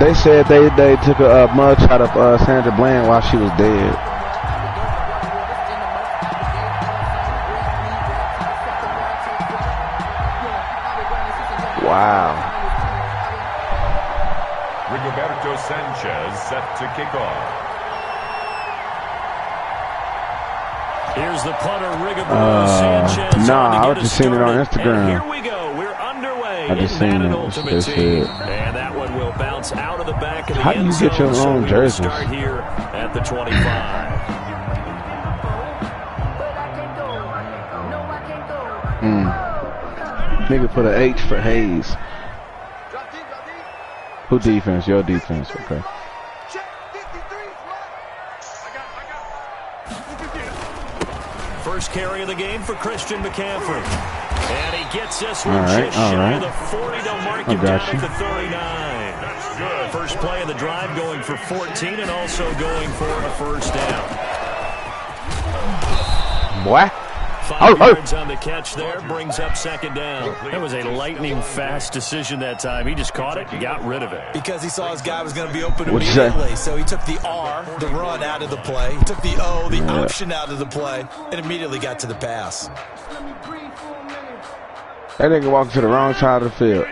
They said they took a mug shot of Sandra Bland while she was dead. Wow. Rigoberto Sanchez set to kick off. Here's the punter, Rigoberto Sanchez. I was just seeing it on Instagram. And here we go. We're underway. I just seen it. Ultimate Team. And that one will bounce out of the back of the How do you get your own jersey? Start here at the 25. Nigga put an H for Hayes. Who defense? Your defense. Okay. First carry of the game for Christian McCaffrey. And he gets this one just all shy right. of the 40 to mark him down at the 39. First play of the drive going for 14 and also going for a first down. Boy. 5 yards on the catch there, brings up second down. That was a lightning-fast decision that time. He just caught it and got rid of it. Because he saw his guy was going to be open immediately. So he took the R, the run, out of the play. He took the O, the option, out of the play, and immediately got to the pass. That nigga walking to the wrong side of the field.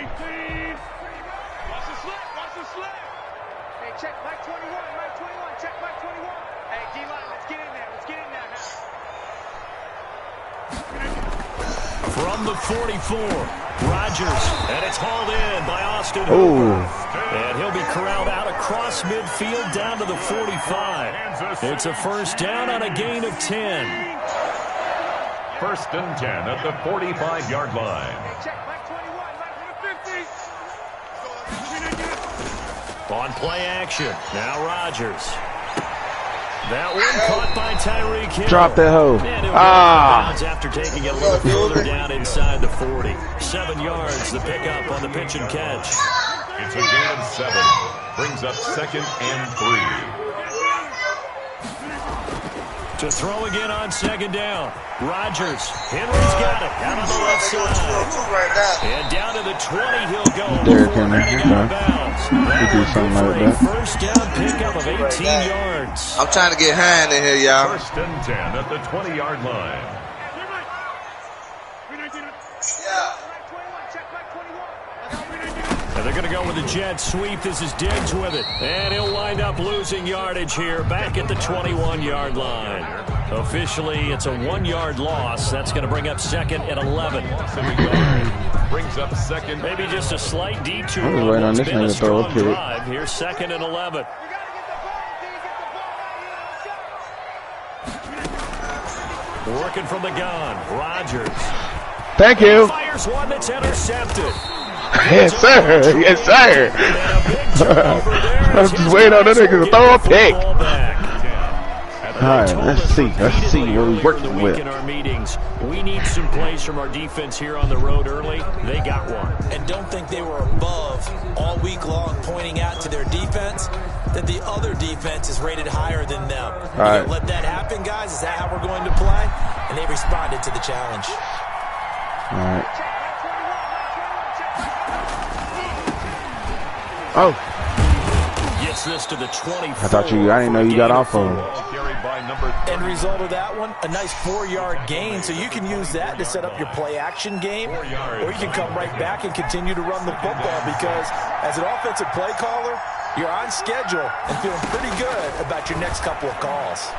From the 44, Rodgers, and it's hauled in by Austin Hooper. And he'll be corralled out across midfield down to the 45. It's a first down on a gain of 10. First and 10 at the 45-yard line. On play action, now Rodgers. That one caught by Tyreek Hill. Drop that hoe. After taking it a little further down inside the 40. 7 yards, the pickup on the pitch and catch. It's a gain of 7. Brings up second and 3. To throw again on second down. Rodgers. Henry's got it. Out on the left side. And down to the 20 he'll go. Derrick Henry. That do something like that. First down pickup of 18 yards. I'm trying to get Hind in here, y'all. First and 10 at the 20-yard line. And they're going to go with a jet sweep. This is Diggs with it. And he'll wind up losing yardage here back at the 21-yard line. Officially, it's a 1-yard loss. That's going to bring up second and 11. Brings up second. Maybe just a slight detour. I was waiting on this nigga to throw a pick. Here's second and 11. Working from the gun. Rodgers. Thank you. Fires one that's intercepted. Yes, sir. Yes, sir. I'm just waiting on that nigga to throw a pick. All right, let's see what we're working with. In our meetings, we need some plays from our defense here on the road early. They got one. And don't think they were above all week long, pointing out to their defense that the other defense is rated higher than them. All right. Let that happen, guys. Is that how we're going to play? And they responded to the challenge. All right. Oh. Gets this to the 24. I didn't know you got off of him. End result of that one, a nice 4-yard gain. So you can use that to set up your play action game, or you can come right back and continue to run the football, because as an offensive play caller, you're on schedule and feeling pretty good about your next couple of calls.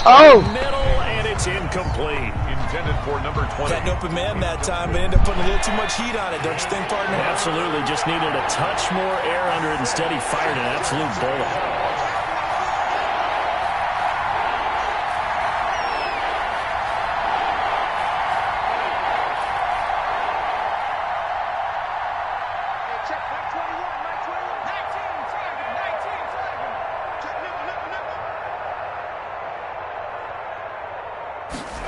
Oh! Middle, and it's incomplete. Intended for number 20. Had an open man that time, but ended up putting a little too much heat on it, don't you think, partner? Absolutely. Just needed a touch more air under it. Instead, he fired an absolute bullet.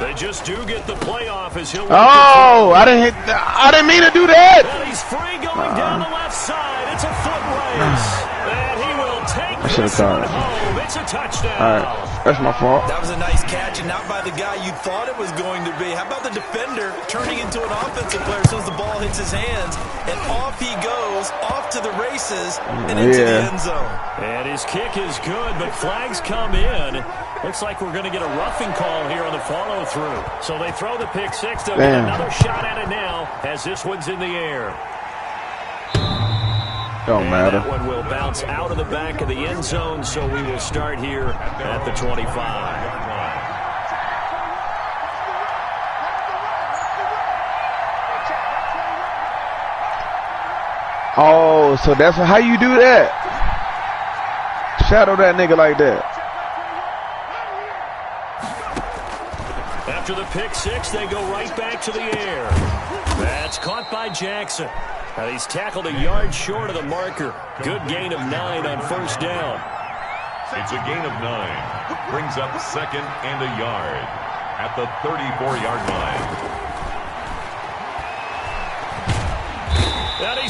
They just do get the playoff as he'll. Oh, I didn't mean to do that. And he's free going down the left side. It's a foot race. And he will take this one home. It's a touchdown. All right. That's my fault. That was a nice catch, and not by the guy you thought it was going to be. How about the defender turning into an offensive player as soon as the ball hits his hands, and off he goes, off to the races, and into the end zone. And his kick is good, but flags come in. Looks like we're going to get a roughing call here on the follow-through. So they throw the pick six. They'll get another shot at it now as this one's in the air. Don't matter. That one will bounce out of the back of the end zone, so we will start here at the 25. Oh, so that's how you do that. Shadow that nigga like that. After the pick six, they go right back to the air. That's caught by Jackson. He's tackled a yard short of the marker. Good gain of 9 on first down. It's a gain of 9. Brings up second and a yard at the 34-yard line.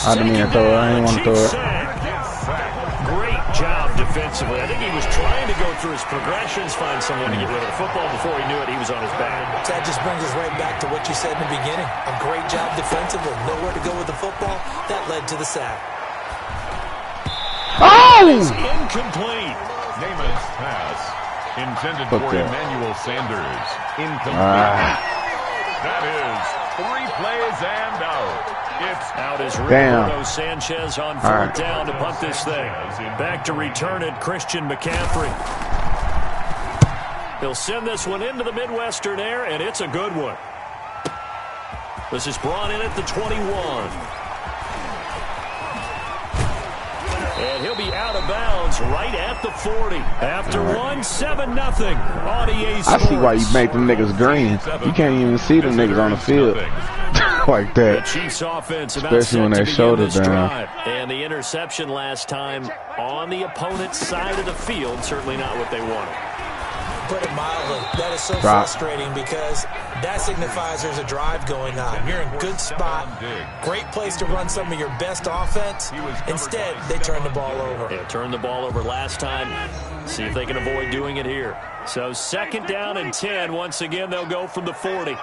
I didn't mean to throw it. I didn't want to throw it. Great job defensively. I think he was trying to go through his progressions, find someone to get rid of the football. Before he knew it, he was on his back. That just brings us right back to what you said in the beginning. A great job defensively. Nowhere to go with the football. That led to the sack. Oh! It's incomplete. Namath's pass intended for Emmanuel Sanders. Incomplete. That is 3 plays and out. It's out as Ricardo Sanchez on fourth down to punt this thing. Back to return it, Christian McCaffrey. He'll send this one into the Midwestern air, and it's a good one. This is brought in at the 21. And he'll be out of bounds right at the 40. After 7-0. I see why you make them niggas green. You can't even see them niggas on the field like that. The Chiefs offense especially when they shoulders down. And the interception last time on the opponent's side of the field, certainly not what they wanted. Put it mildly, that is so frustrating because that signifies there's a drive going on. You're in good spot, great place to run some of your best offense. Instead, they turn the ball over. Yeah, turned the ball over last time. See if they can avoid doing it here. So second down and 10. Once again, they'll go from the 40.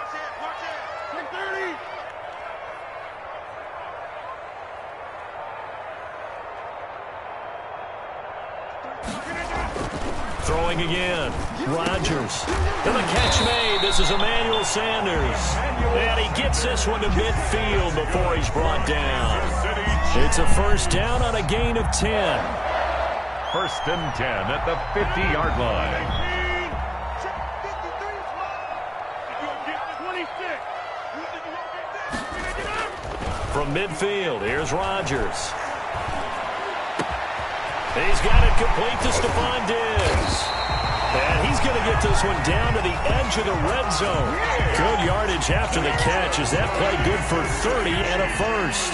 Throwing again. Rodgers. And the catch made. This is Emmanuel Sanders. And he gets this one to midfield before he's brought down. It's a first down on a gain of 10. First and 10 at the 50-yard line. From midfield, here's Rodgers. He's got it complete to Stephon Diggs. And he's going to get this one down to the edge of the red zone. Good yardage after the catch. Is that play good for 30 and a first?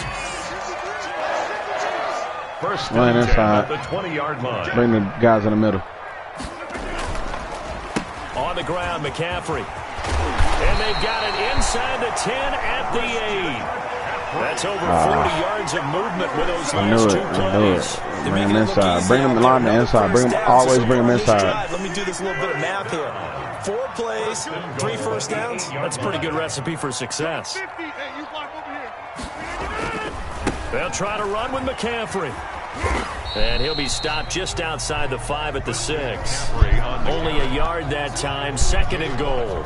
First and 10 at the 20-yard line. Bring the guys in the middle. On the ground, McCaffrey. And they've got it inside the 10 at the 8. That's over 40 yards of movement with those last two plays. Bring them inside. Bring them along the inside. Always bring them inside. Let me do this little bit of math here. 4 plays, 3 first downs. That's a pretty good recipe for success. They'll try to run with McCaffrey. And he'll be stopped just outside the 5 at the 6. Only a yard that time, second and goal.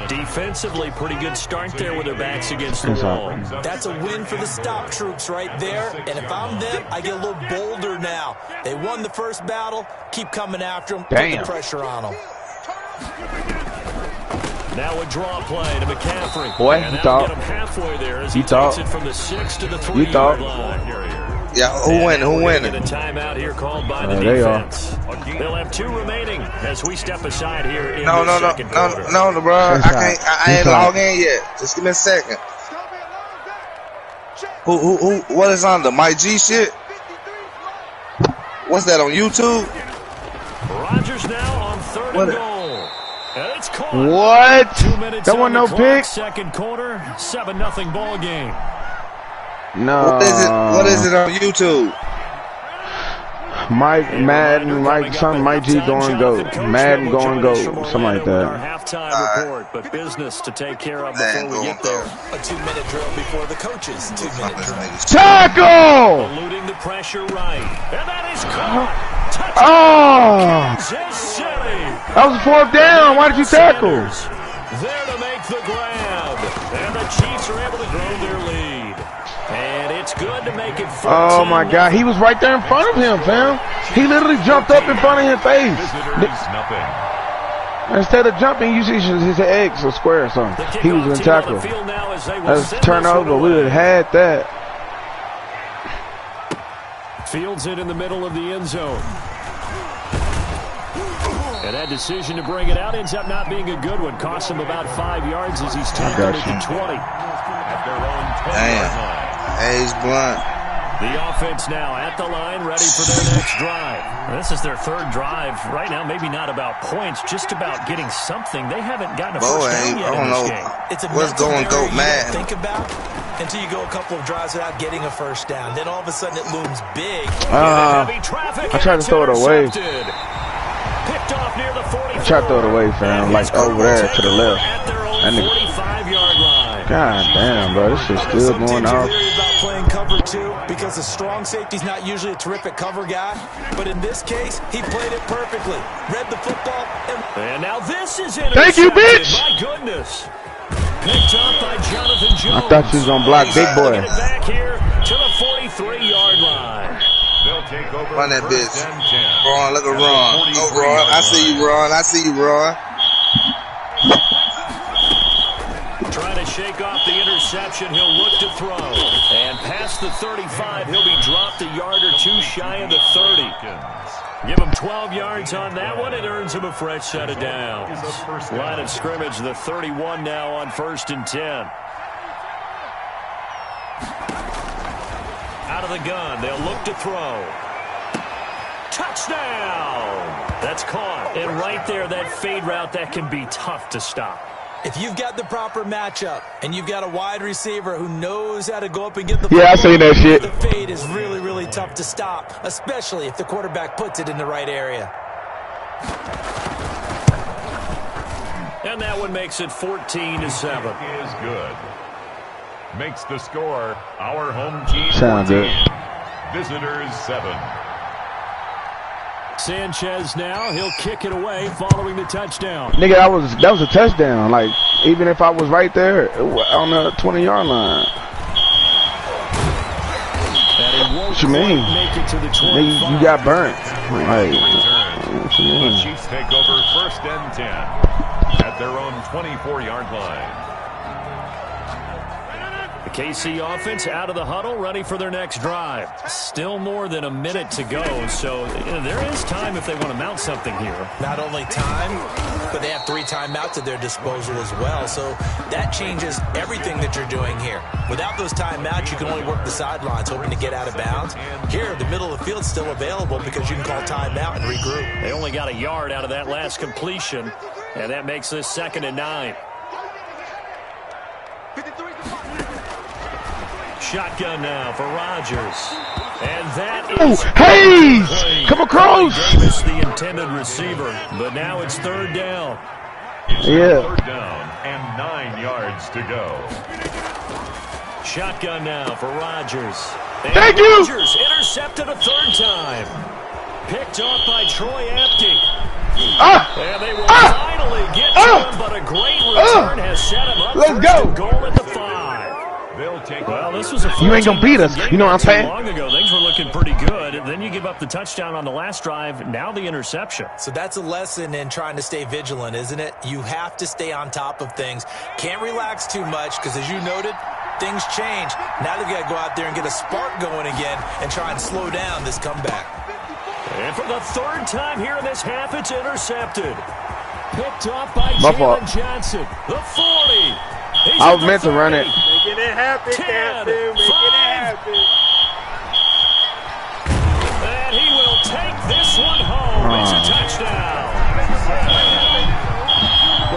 Defensively, pretty good start there with their backs against the wall. That's a win for the stop troops right there. And if I'm them, I get a little bolder now. They won the first battle. Keep coming after them. Put the pressure on them. Now a draw play to McCaffrey. Boy, and he thought. Get him halfway there as he takes it from the 6 to the 3-yard line. Yeah, who winning? A timeout here called by the defense. They'll have 2 remaining as we step aside here in the second quarter. No, bro. I ain't logged in yet. Just give me a second. Who? What is on the My G shit? What's that on YouTube? Rodgers now on 3rd and goal. And it's caught. What? 2 minutes that one no pick. Second quarter, 7-0 ball game. No. What is it on YouTube? Madden, Mike G going go. Madden going go. Something like that. Halftime report, but business to take care of before we get there. A 2-minute drill before the coaches. 2-minute drill. Tackle! Eluding the pressure right. And that is caught. Oh! That was a 4th down. Why did you tackle? There to make the grab. And the Chiefs are able to grow their lead. And it's good to make it 14. Oh my God, he was right there in front of him, fam. He literally jumped up in front of his face. Instead of jumping, you see his X or square or something. He was in tackle. That's a turnover. We would have had that. Fields it in the middle of the end zone. And that decision to bring it out ends up not being a good one. Costs him about 5 yards as he's tackled at the 20. Damn. Hayes Blunt. The offense now at the line, ready for their next drive. This is their 3rd drive. Right now, maybe not about points, just about getting something. They haven't gotten a first down yet in this game. It's what's going go mad. Think about until you go a couple of drives without getting a first down. Then all of a sudden it looms big. I tried to throw it away. Picked off near the 45. I tried to throw it away, fam. Like over there to the left. At their own 45-yard line. God damn, bro. This shit's still going off. Playing cover 2 because a strong safety's not usually a terrific cover guy, but in this case he played it perfectly, read the football, and now this is intercepted. Thank you, bitch. My goodness, picked up by Jonathan Jones. I thought you was gonna block big boy. Get it back here to the 43-yard line. They'll take over. Run that bitch, Ron. Look at Ron. Oh, Ron, I see you, Ron. I see you, Ron. Trying to shake off the interception. He'll look to throw. And past the 35, he'll be dropped a yard or 2 shy of the 30. Give him 12 yards on that one. It earns him a fresh set of downs. Line of scrimmage, the 31 now on 1st and 10. Out of the gun. They'll look to throw. Touchdown! That's caught. And right there, that fade route, that can be tough to stop. If you've got the proper matchup and you've got a wide receiver who knows how to go up and get the ball, I seen that shit. The fade is really, really tough to stop, especially if the quarterback puts it in the right area. And that one makes it 14-7. Is good. Makes the score our home team. Sound 14. Good. Visitors 7. Sanchez now, he'll kick it away following the touchdown. Nigga, that was a touchdown. Like, even if I was right there on the 20-yard line. What you mean? Make it to the 25. Nigga, you got burnt. Like, what you mean? The Chiefs take over 1st and 10 at their own 24-yard line. The KC offense out of the huddle, ready for their next drive. Still more than a minute to go, so there is time if they want to mount something here. Not only time, but they have 3 timeouts at their disposal as well, so that changes everything that you're doing here. Without those timeouts, you can only work the sidelines, hoping to get out of bounds. Here, the middle of the field's still available because you can call timeout and regroup. They only got a yard out of that last completion, and that makes this 2nd and 9. Shotgun now for Rodgers. And that is... Hayes! Come across! Davis, the intended receiver, but now it's 3rd down. Yeah. 3rd down and 9 yards to go. Shotgun now for Rodgers. Thank you! Rodgers intercepted a 3rd time. Picked off by Troy Apke. And they will finally get to him, but a great return has set him up. Let's go. Goal at the 5. Well, this was a you ain't gonna beat us. You know what I'm saying? Long ago, things were looking pretty good. And then you give up the touchdown on the last drive. Now the interception. So that's a lesson in trying to stay vigilant, isn't it? You have to stay on top of things. Can't relax too much because, as you noted, things change. Now they've got to go out there and get a spark going again and try and slow down this comeback. And for the 3rd time here in this half, it's intercepted. Picked off by Jalen Johnson. The 40. I was meant to run it. Making it happen, 10, Making it happen. And he will take this one home. It's a touchdown.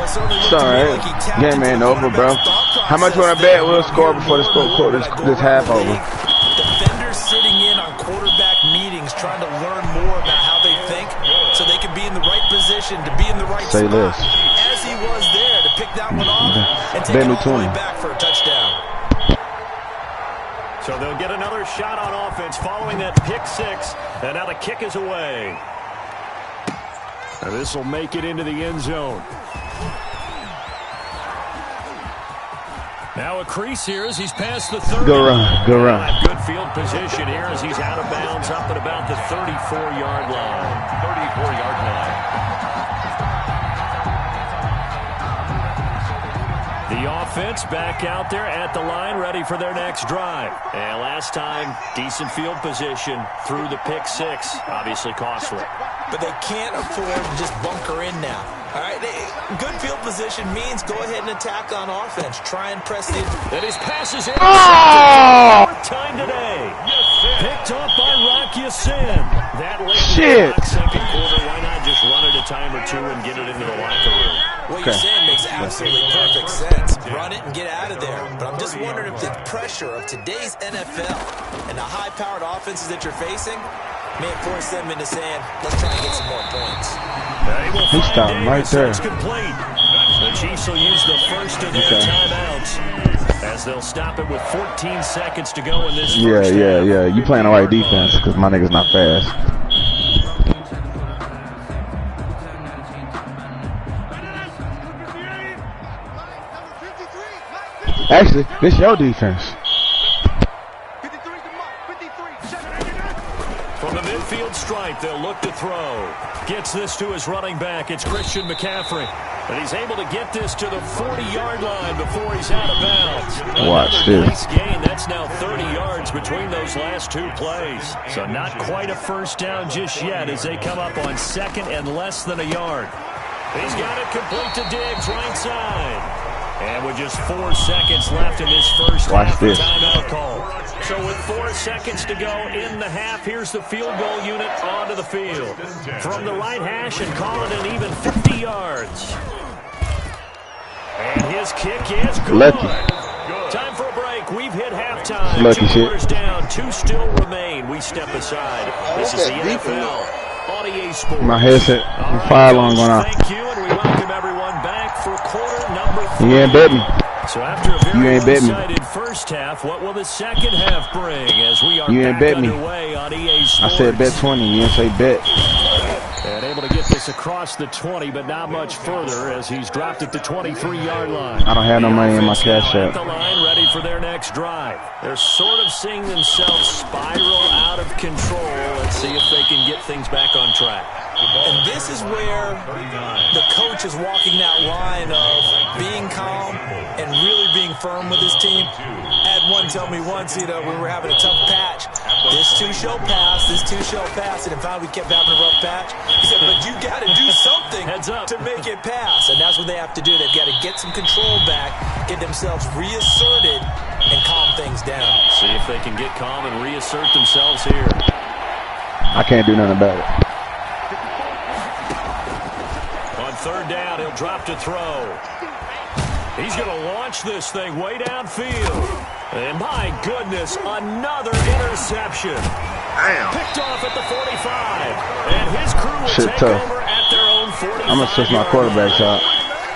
It's all right. Game ain't over, bro. How much want to bet we'll score before this half over? Defenders sitting in on quarterback meetings trying to learn more about how they think so they can be in the right position to be in the right spot. As he was there to pick that one off and take it all the way back for a touchdown. So they'll get another shot on offense following that pick six, and now the kick is away. And this will make it into the end zone. Now a crease here as he's past the 30. Go run, go run. Good field position here as he's out of bounds up at about the 34-yard line. 34-yard line. The offense back out there at the line, ready for their next drive. And last time, decent field position through the pick six. Obviously costly. But they can't afford to just bunker in now. All right, good field position means go ahead and attack on offense. Try and press the... And his pass is in. Oh! Time today. Picked up by Rocky Sin. That late shit. Second quarter, why not just run it a time or two and get it into the locker room? What you're saying makes absolutely perfect sense. Run it and get out of there. But I'm just wondering if the pressure of today's NFL and the high-powered offenses that you're facing may force them into saying, let's try and get some more points. He stopped right there. Complete. The Chiefs will use the first of their timeouts as they'll stop it with 14 seconds to go in this first half. Yeah. You playing the right defense because my nigga's not fast. Actually, this your defense. From the midfield stripe, they'll look to throw. Gets this to his running back. It's Christian McCaffrey. And he's able to get this to the 40-yard line before he's out of bounds. Watch this. Nice gain. That's now 30 yards between those last two plays. So not quite a first down just yet as they come up on second and less than a yard. He's got it complete to Diggs, right side. And with just 4 seconds left in this first half, the timeout call. So with 4 seconds to go in the half, here's the field goal unit onto the field. From the right hash and call it an even 50 yards. And his kick is good. Lucky. Time for a break. We've hit halftime. Lucky 2 quarters down. 2 still remain. We step aside. This is the NFL on EA Sports. My headset, fire alarm going off. Thank you, and we welcome everyone back for quarter number 3. You ain't bet me. So after a very one-sided first half, what will the second half bring as we are back underway on EA Sports? I said bet 20. You didn't say bet. And able to get this across the 20, but not much further as he's dropped at the 23-yard line. I don't have no money in my cash app. At the line, ready for their next drive. They're sort of seeing themselves spiral out of control. Let's see if they can get things back on track. And this is where the coach is walking that line of being calm and really being firm with his team. I had one tell me once, we were having a tough patch. This two shall pass, this two shall pass. And in fact, we kept having a rough patch. He said, but you got to do something to make it pass. And that's what they have to do. They've got to get some control back, get themselves reasserted, and calm things down. See if they can get calm and reassert themselves here. I can't do nothing about it. On third down, he'll drop to throw. He's going to launch this thing way downfield. And my goodness, another interception. Damn. Picked off at the 45. And his crew will take over at their own 45. I'm going to switch my quarterbacks out.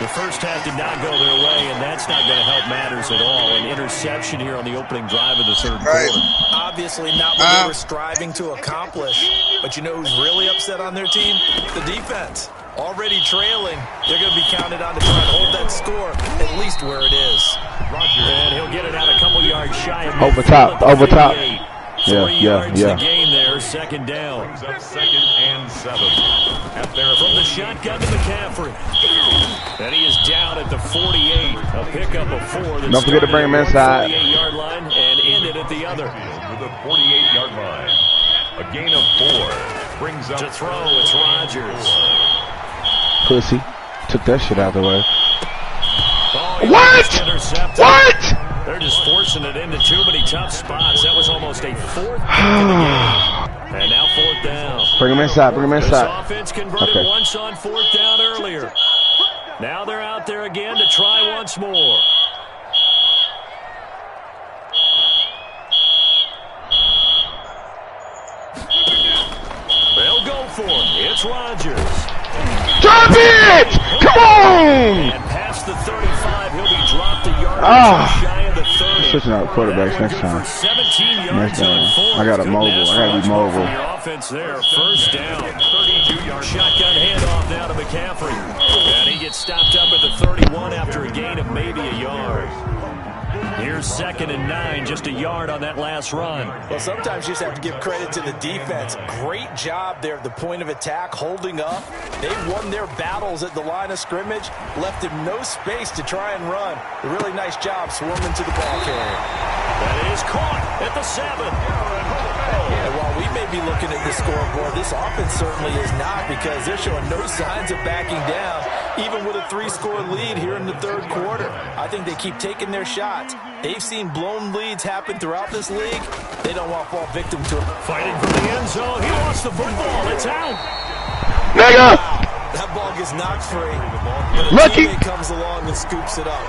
The first half did not go their way, and that's not going to help matters at all. An interception here on the opening drive of the third quarter. Obviously not what they were striving to accomplish. But you know who's really upset on their team? The defense. Already trailing. They're going to be counted on to try and hold that score at least where it is. And he'll get it out a couple yards shy of over top. Yeah. Gain there, second down. Second and 7. From the shotgun to McCaffrey. And he is down at the 48. A pickup of 4. Don't forget to bring him inside. 48-yard line and ended at the other. To the 48-yard line. A gain of 4. Brings up to throw. It's Rodgers. Pussy. Took that shit out of the way. What? They're just forcing it into too many tough spots. That was almost a fourth pick in the game. And now fourth down. Bring him inside. This offense converted once on fourth down earlier. Now they're out there again to try once more. It's Rodgers. Drop it! Come on! And past the 35, he'll be dropped a yard shy of the 30. Switching out quarterbacks next time. 17 yards on fourth. I got a mobile. I got to be mobile. The offense there, first down. 32-yard shotgun handoff now to McCaffrey. And he gets stopped up at the 31 after a gain of maybe a yard. Here's 2nd and 9, just a yard on that last run. Well, sometimes you just have to give credit to the defense. Great job there at the point of attack, holding up. They won their battles at the line of scrimmage, left him no space to try and run. A really nice job swarming to the ball carrier. That is caught at the 7. And while we may be looking at the scoreboard, this offense certainly is not, because they're showing no signs of backing down, even with a 3-score lead here in the third quarter. I think they keep taking their shots. They've seen blown leads happen throughout this league. They don't want to fall victim to it. Fighting for the end zone. He lost the football. It's out. Nigga! That ball gets knocked free. But a Lucky. teammate comes along and scoops it up.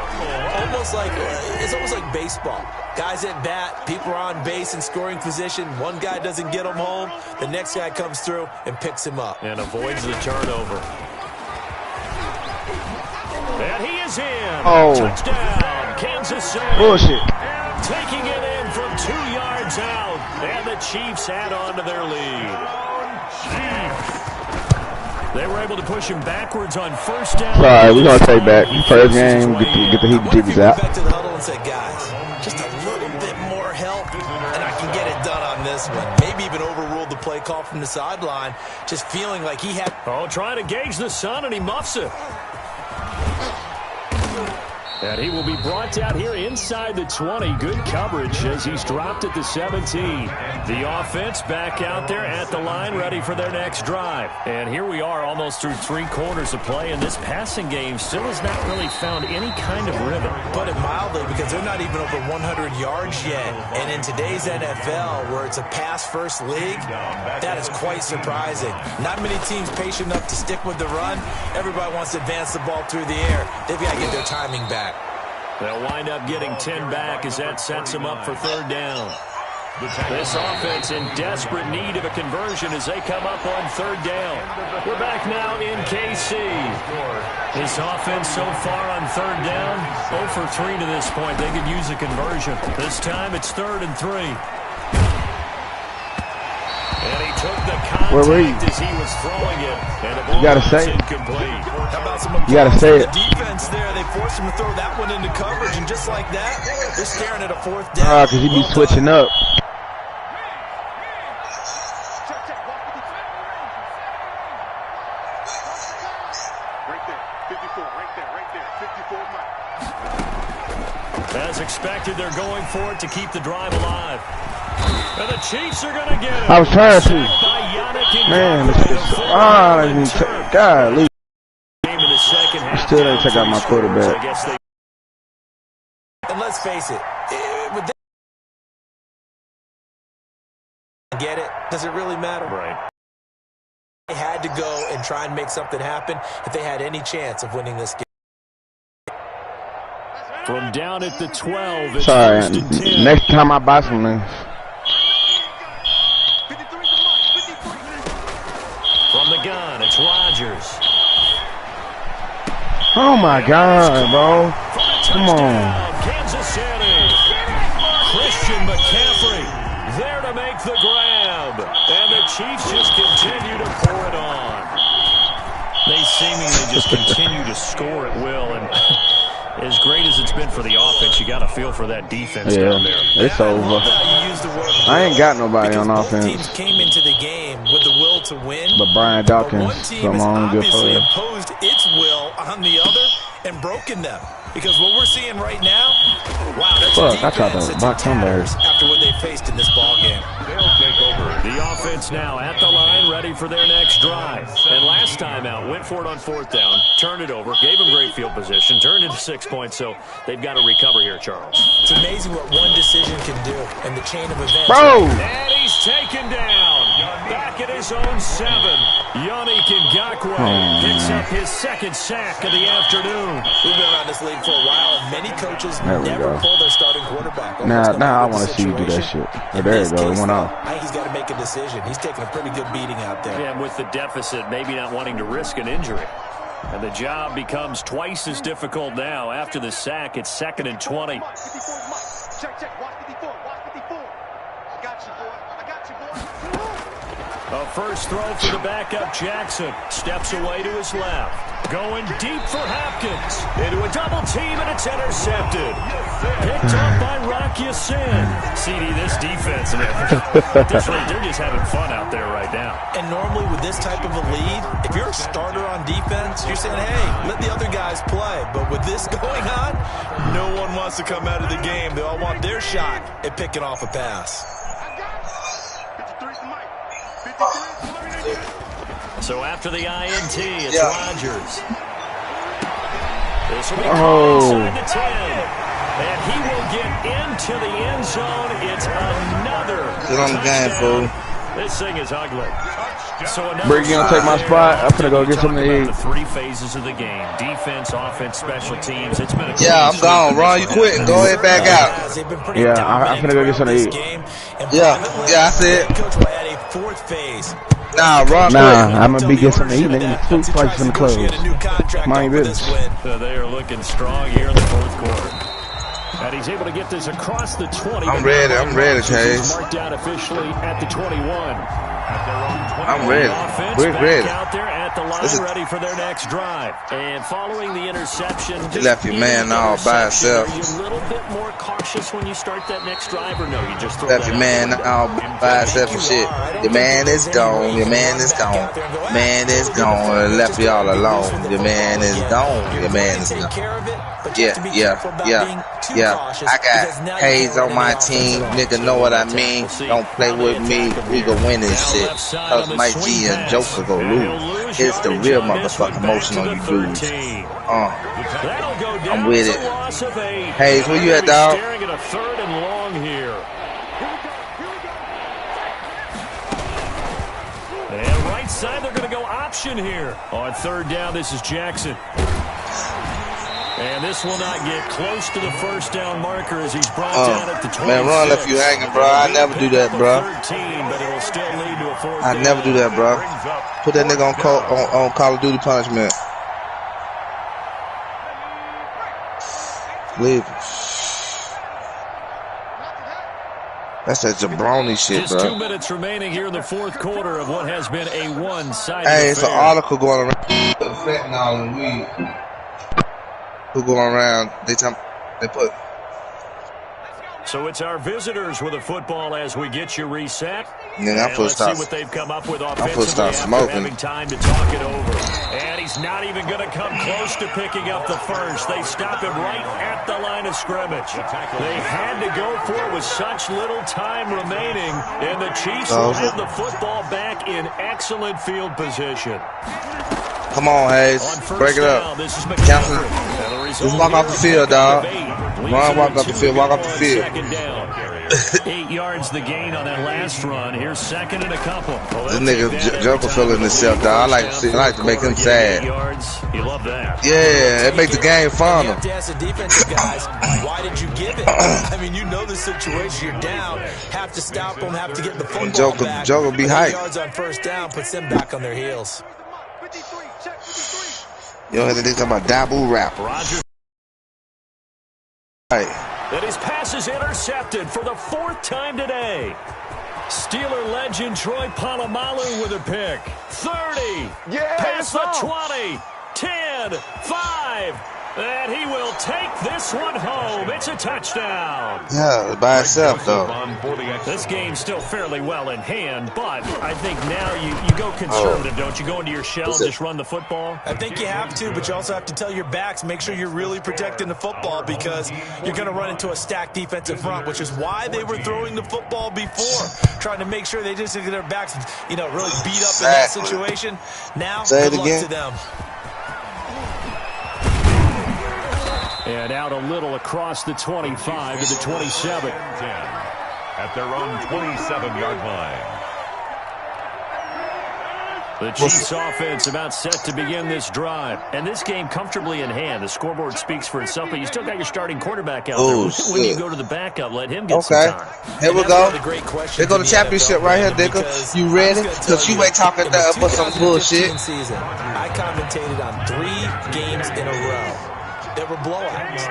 It's almost like baseball. Guys at bat, people are on base in scoring position. One guy doesn't get him home. The next guy comes through and picks him up. And avoids the turnover. And he is in. Oh. Touchdown, Kansas City. Bullshit. Taking it in from 2 yards out. And the Chiefs add on to their lead. They were able to push him backwards on first down. Sorry, we're going to take back. First game, get the heat-jibbies out. Back to the huddle and say, guys, just a little bit more help, and I can get it done on this one. Maybe even overruled the play call from the sideline, just feeling like he had... Oh, trying to gauge the sun, and he muffs it. And he will be brought out here inside the 20. Good coverage as he's dropped at the 17. The offense back out there at the line, ready for their next drive. And here we are almost through 3 quarters of play, and this passing game still has not really found any kind of rhythm. Put it mildly, because they're not even over 100 yards yet. And in today's NFL, where it's a pass-first league, that is quite surprising. Not many teams patient enough to stick with the run. Everybody wants to advance the ball through the air. They've got to get their timing back. They'll wind up getting 10 back as that sets them up for third down. This offense in desperate need of a conversion as they come up on third down. We're back now in KC. This offense so far on third down, 0 for 3 to this point. They could use a conversion. This time it's 3rd and 3. And he took the contact as he was throwing it. And the ball You gotta say it. Incomplete. How about some You gotta say it. The defense there, they forced him to throw that one into coverage, and just like that, they're staring at a 4th down. Because he be switching up. As expected, they're going for it to keep the drive alive. And the Chiefs are going to get it. I was trying to. Man, golly. Still didn't check out my quarterback. And let's face it, with that, get it? Does it really matter? Right. They had to go and try and make something happen if they had any chance of winning this game. From down at the 12, it's Sorry, 1st and 10. next time I buy some things. From the gun, it's Rodgers. Oh my God, bro. Come on. Kansas City. Christian McCaffrey there to make the grab. And the Chiefs just continue to pour it on. They seemingly just continue to score at will. And as great as it's been for the offense, you got to feel for that defense down there. It's over. I ain't got nobody on offense. Teams came into the game with the will to win. But Brian Dawkins, one team has obviously imposed its will on the other and broken them. Because what we're seeing right now, wow, that's a defense that's in tatters after what they faced in this ball game. They'll take over. The offense now at the line, ready for their next drive. And last time out, went for it on 4th down, turned it over, gave them great field position, turned into 6 points, so they've got to recover here, Charles. It's amazing what one decision can do and the chain of events. Bro! And he's taken down. Back at his own 7. Yannick Ngakoue picks up his 2nd sack of the afternoon. We've been around this league for a while, and many coaches never pull their starting quarterback. Now I want to see you do that shit. Oh, there you go. It went off. I think he's got to make a decision. He's taking a pretty good beating out there. Yeah, and with the deficit, maybe not wanting to risk an injury. And the job becomes twice as difficult now. After the sack, it's 2nd and 20. A first throw for the backup, Jackson. Steps away to his left. Going deep for Hopkins. Into a double team, and it's intercepted. Picked up by Rocky Sin. CD, this defense, they're just having fun out there right now. And normally with this type of a lead, if you're a starter on defense, you're saying, hey, let the other guys play. But with this going on, no one wants to come out of the game. They all want their shot at picking off a pass. So after the INT, it's Rodgers. This will be inside the 10. And he will get into the end zone. It's another touchdown. This thing is ugly. So Brady gonna take my spot. I'm gonna go get something to eat. The 3 phases of the game: defense, offense, special teams. It's been a I'm gone. Ron, you quitting. Go ahead back out. Yeah, I'm gonna go get something to eat. Yeah, I said. Coach will add a 4th phase. Nah, Ron, I'm gonna be getting something to eat. Nigga, food prices in the clothes. Mind your business. They are looking strong here in the 4th quarter. And he's able to get this across the 20. I'm ready, Chase. Marked out officially at the 21. I'm ready. We're ready. Out there at the line, ready for their next drive. And following the interception, you left your man all by himself. Are you a little bit more cautious when you start that next drive, or no? You just throw left your man all by himself and shit. Your man is gone. Your man is gone. Man is gone. Left you all alone. Your man is gone. Your man is gone. Yeah. I got Hayes on my team. Nigga know what I mean. Don't play with me. We go win this shit. Cause Mike G and Joker go lose. It's the real motherfucking motion on you dudes. I'm with it. Hayes, where you at, dog? Staring at a 3rd and long here. And right side, they're going to go option here. On 3rd down, this is Jackson. And this will not get close to the 1st down marker as he's brought down at the 20. Man, Ron left you hanging, bro. I never do that, bro. 13, but it'll still lead to a 4th I never do that, bro. Put that nigga on Call of Duty punishment. Leave. That's that jabroni shit, bro. Just 2 minutes remaining here in the 4th quarter of what has been a one-sided Hey, it's an affair. article going around. Fentanyl and weed. Who going around? They put. So it's our visitors with a football as we get you reset. Yeah, I'm let's start, see what they've come up with I'm offensively start after smoking. having time to talk it over. And he's not even going to come close to picking up the first. They stop him right at the line of scrimmage. They had to go for it with such little time remaining, and the Chiefs will have the football back in excellent field position. Come on, Hayes. Break it up. Cancel. Just walk off the field, dog. Ron, walk off the field. Walk off the field. 8 yards the gain on that last run. Here's 2nd and a couple. This nigga Joker feeling himself, dog. I like to make him sad. You love that. Yeah, it makes the game fun. You have to ask the defensive guys, why did you give it? I mean, you know the situation. You're down. Have to stop them. Have to get the football back. Joker be hyped. yards on 1st down puts them back on their heels. You know, they talking about Dabu rap. Rodgers. Right. And his pass is intercepted for the 4th time today. Steeler legend Troy Polamalu with a pick. 30. Past the 20. 10. 5. And he will take this one home. It's a touchdown. Yeah, by itself, though. This game's still fairly well in hand, but I think now you go conservative, don't you? Go into your shell and just run the football? I think you have to, but you also have to tell your backs, make sure you're really protecting the football because you're going to run into a stacked defensive front, which is why they were throwing the football before, trying to make sure they just get their backs, really beat up in that situation. Now, good luck to them. And out a little across the 25 to the 27. At their own 27-yard line. The Chiefs offense about set to begin this drive. And this game comfortably in hand. The scoreboard speaks for itself, but you still got your starting quarterback out there. When you go to the backup, let him get some time. Here we go. Here go the championship right here, Dicker. You ready? Because you ain't talking about some bullshit. Season, I commentated on 3 games in a row that were blowouts.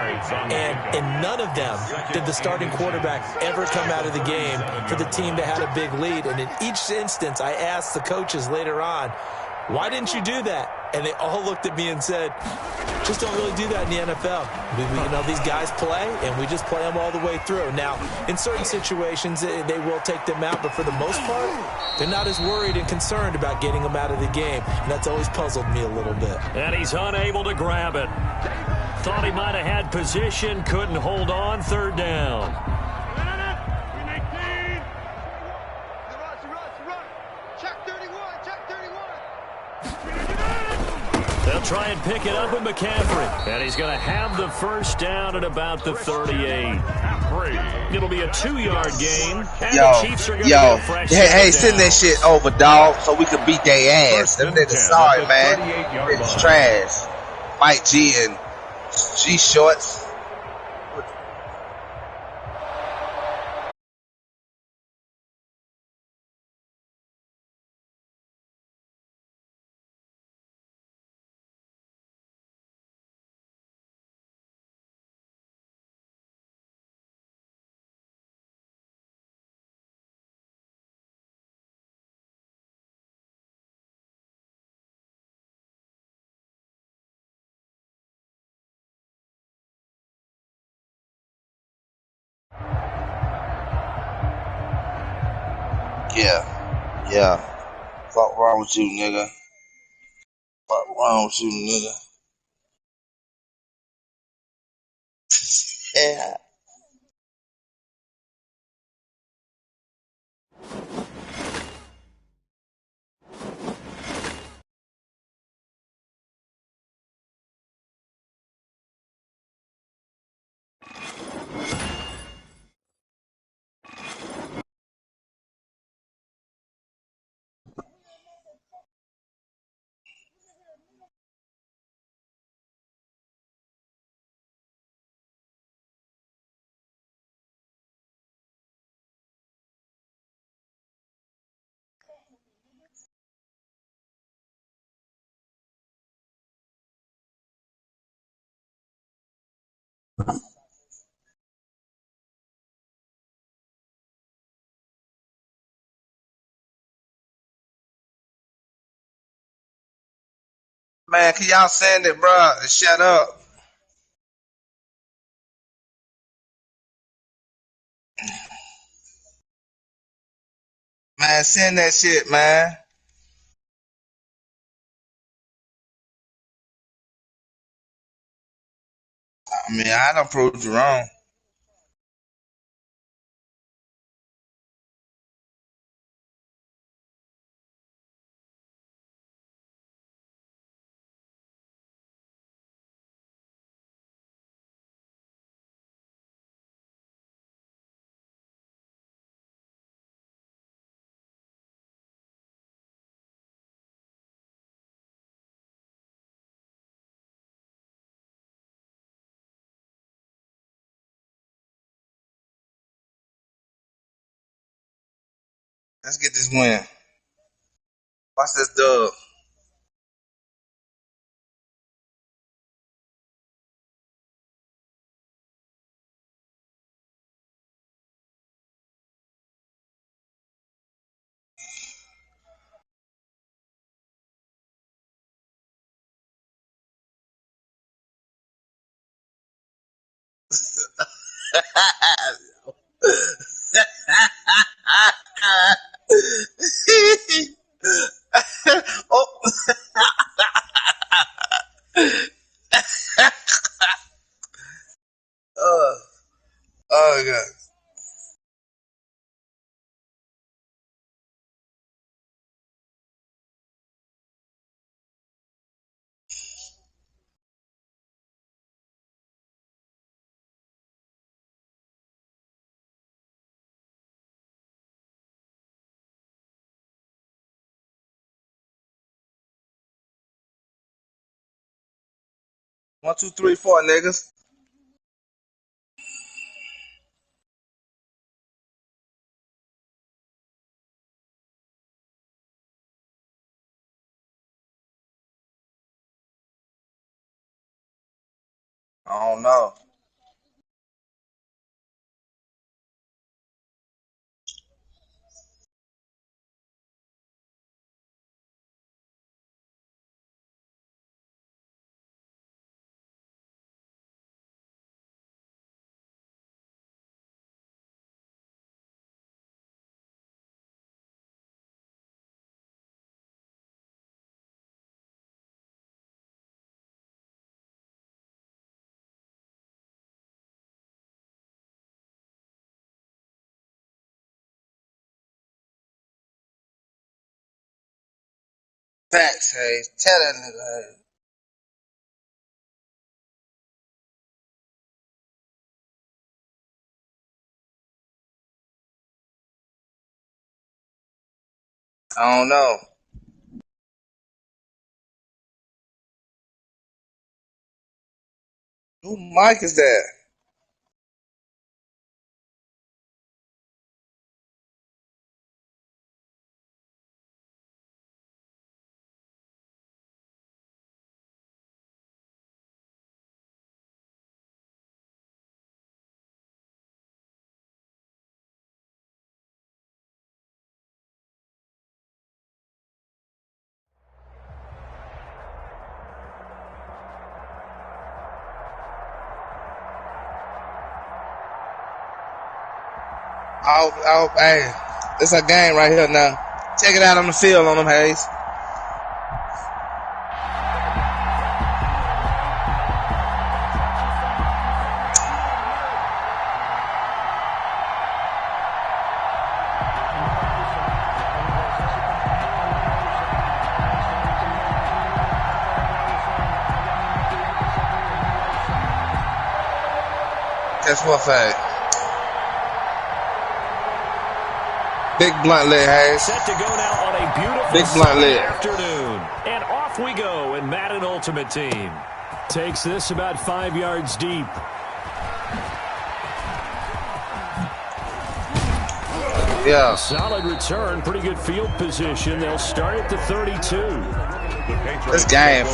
And in none of them did the starting quarterback ever come out of the game for the team that had a big lead. And in each instance, I asked the coaches later on, why didn't you do that? And they all looked at me and said, just don't really do that in the NFL. You know, these guys play, and we just play them all the way through. Now, in certain situations, they will take them out, but for the most part, they're not as worried and concerned about getting them out of the game. And that's always puzzled me a little bit. And he's unable to grab it. Thought he might have had position, couldn't hold on, 3rd down. They'll try and pick it up with McCaffrey. And he's going to have the 1st down at about the 38. It'll be a 2-yard gain. And the Chiefs are going to go fresh. Hey, send that shit over, dog, so we can beat their ass. Them niggas sorry, man. It's trash. Mike G and G shorts. Yeah. Fuck wrong with you, nigga? Fuck wrong with you, nigga? Yeah. Man, can y'all send it, bro? Shut up. Man, send that shit, man. I mean, I done proved you wrong. Let's get this win. Watch this dub. Oh. Oh, God. 1, 2, 3, 4, niggas. I don't know. Facts, hey. Tell that nigga, hey. I don't know. Who mic is that? Hey, it's a game right here now. Check it out on the field on them, Hayes. Guess what, Fag? Big blunt leg, Hayes. Set to go now on a beautiful big blunt leg afternoon. And off we go in Madden Ultimate Team. Takes this about 5 yards deep. Yeah. Solid return, pretty good field position. They'll start at the 32. This game,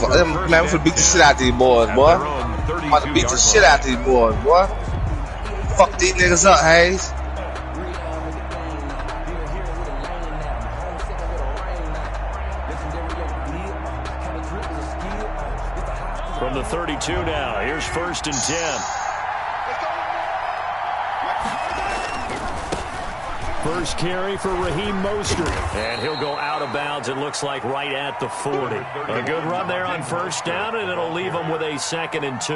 man, we finna beat the shit out of these boys, boy. I'm about to beat the shit out of these boys, boy. Fuck these niggas up, Hayes. From the 32 now, here's 1st and 10. First carry for Raheem Mostert. And he'll go out of bounds, it looks like, right at the 40. A good run there on 1st down, and it'll leave them with a 2nd and 2.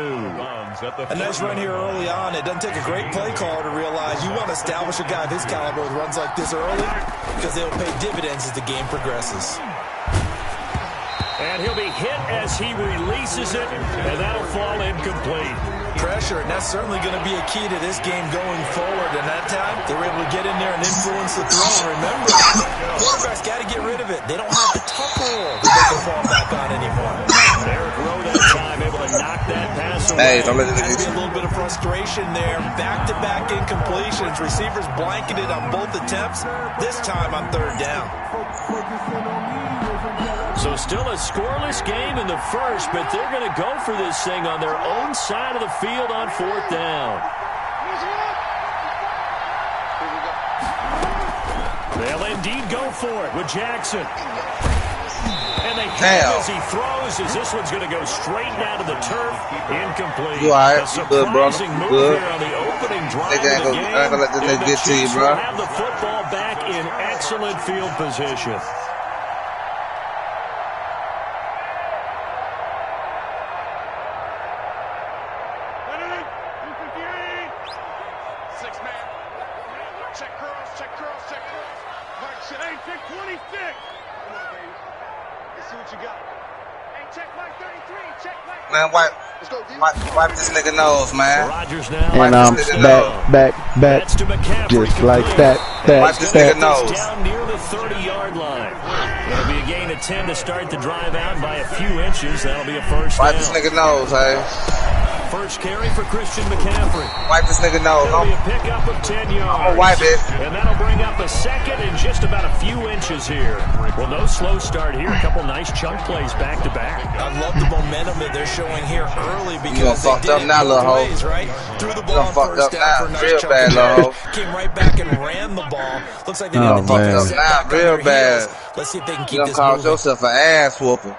A nice run here early on. It doesn't take a great play caller to realize you want to establish a guy of his caliber with runs like this early because they'll pay dividends as the game progresses. And he'll be hit as he releases it, and that'll fall incomplete. Pressure, and that's certainly going to be a key to this game going forward. And that time, they were able to get in there and influence the throw. And remember, quarterbacks got to get rid of it. They don't have the tough roll that they can fall back on anymore. Eric Rowe that time able to knock that pass away. Hey, don't let it There's a little bit of frustration there. Back-to-back incompletions. Receivers blanketed on both attempts, this time on 3rd down. So still a scoreless game in the first, but they're going to go for this thing on their own side of the field on 4th down. They'll indeed go for it with Jackson. And they hit as he throws, as this one's going to go straight down to the turf. Incomplete. You all right? A surprising move good. Here on the opening drive They of the game. ain't gonna let this nigga get to you, bro. Have the football back in excellent field position. Man, wipe this nigga nose, man. Rodgers now. And back, just like that. Wipe this nigga nose. Down near the 30-yard line. It'll be a gain of 10 to start the drive out by a few inches. That'll be a first down. Wipe this nigga nose, hey. First carry for Christian McCaffrey. Wipe this nigga nose. It'll be a pickup of 10 yards. I'm gonna wipe it. And that'll bring up a second in just about a few inches here. Well, no slow start here. A couple nice chunk plays back to back. I love the momentum that they're showing here early because you fucked up now, little hoe. Right? Threw the ball on fucked first up down for a now, nice real chunk bad, of little yards. Came right back and ran the ball. Looks like they Oh, need to man. set Nah, back real on their bad. heels. Let's see if they can keep You this done caused moving. yourself an ass whooping.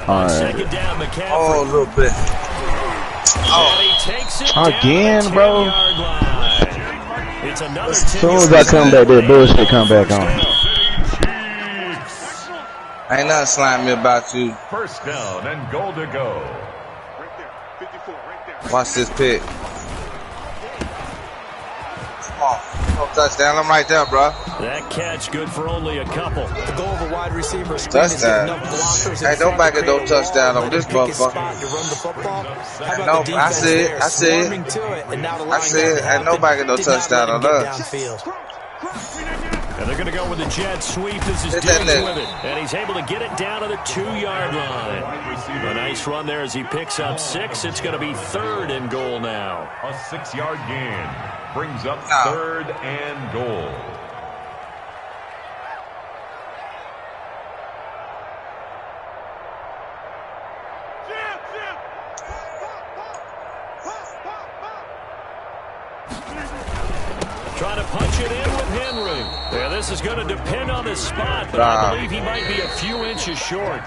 All right. Second down, McCaffrey. Oh, a little bit. And he takes it Again, down the bro. 10-yard line. It's another As soon as I come back, that bullshit come back on. Ain't nothing slimy about you. First down and goal to go. Watch this pick. Come on. No touchdown. I'm right there, bro. That catch good for only a couple. The goal of a wide receiver screen is to get Touchdown. enough blockers. Ain't nobody get no touchdown on this motherfucker. I see it. I see it. I see it. Ain't nobody get no touchdown on us. And they're going to go with the jet sweep. This is Hit that Diggs net. with it. And he's able to get it down to the 2-yard line. A nice run there as he picks up 6. It's going to be 3rd and goal now. A 6-yard gain brings up 3rd and goal. Trying to punch it in with Henry. Yeah, this is going to depend on his spot, but I believe he might be a few inches short.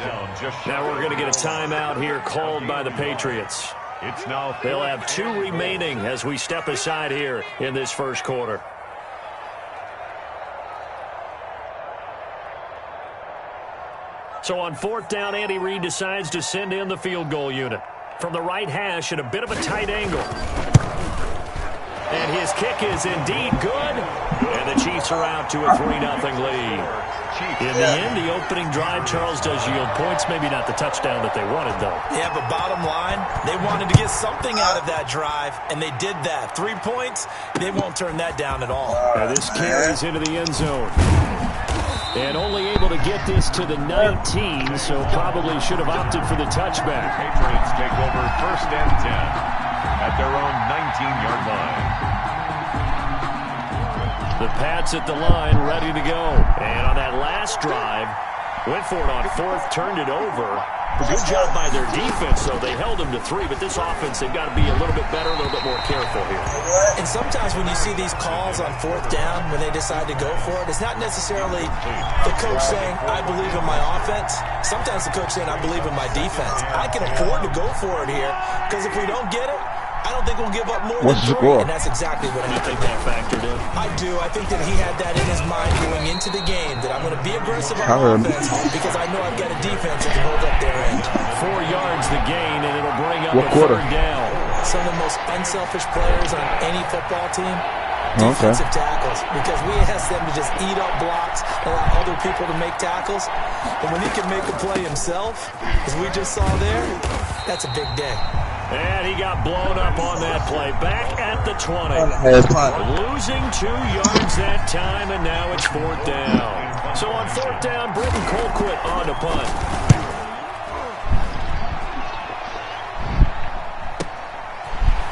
Now we're going to get a timeout here called by the Patriots. It's now They'll have 2 remaining as we step aside here in this first quarter. So on 4th down, Andy Reid decides to send in the field goal unit. From the right hash at a bit of a tight angle. And his kick is indeed good. And the Chiefs are out to a 3-0 lead. In the end, the opening drive, Charles, does yield points. Maybe not the touchdown that they wanted, though. Yeah, but bottom line, they wanted to get something out of that drive, and they did that. 3 points, they won't turn that down at all. Now this carries into the end zone. And only able to get this to the 19, so probably should have opted for the touchback. Patriots take over 1st and 10 at their own 19-yard line. The Pats at the line, ready to go. And on that last drive, went for it on 4th, turned it over. Good job by their defense, though. They held them to 3, but this offense, they've got to be a little bit better, a little bit more careful here. And sometimes when you see these calls on 4th down, when they decide to go for it, it's not necessarily the coach saying, I believe in my offense. Sometimes the coach saying, I believe in my defense. I can afford to go for it here, because if we don't get it, I don't think we'll give up more than 3, and that's exactly what happened. You think that factored in? I do. I think that he had that in his mind going into the game, that I'm going to be aggressive on offense because I know I've got a defense that can hold up their end. 4 yards the gain, and it'll bring up What a quarter? 3rd down. Some of the most unselfish players on any football team, defensive tackles, because we ask them to just eat up blocks, allow other people to make tackles. And when he can make a play himself, as we just saw there, that's a big day. And he got blown up on that play. Back at the 20. Losing 2 yards that time, and now it's 4th down. So on 4th down, Britton Colquitt on to punt.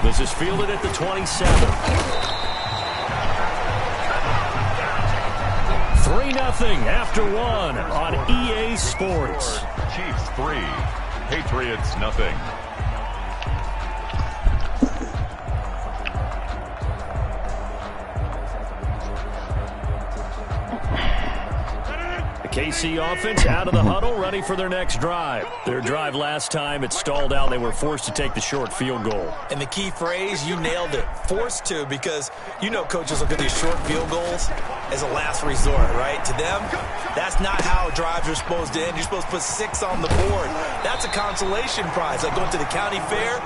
This is fielded at the 27. 3-0 after 1 on EA Sports. Chiefs 3, Patriots nothing. KC offense out of the huddle, ready for their next drive. Their drive last time, it stalled out. They were forced to take the short field goal. And the key phrase, you nailed it, forced to, because you know coaches look at these short field goals as a last resort, right? To them, that's not how drives are supposed to end. You're supposed to put 6 on the board. That's a consolation prize. Like going to the county fair,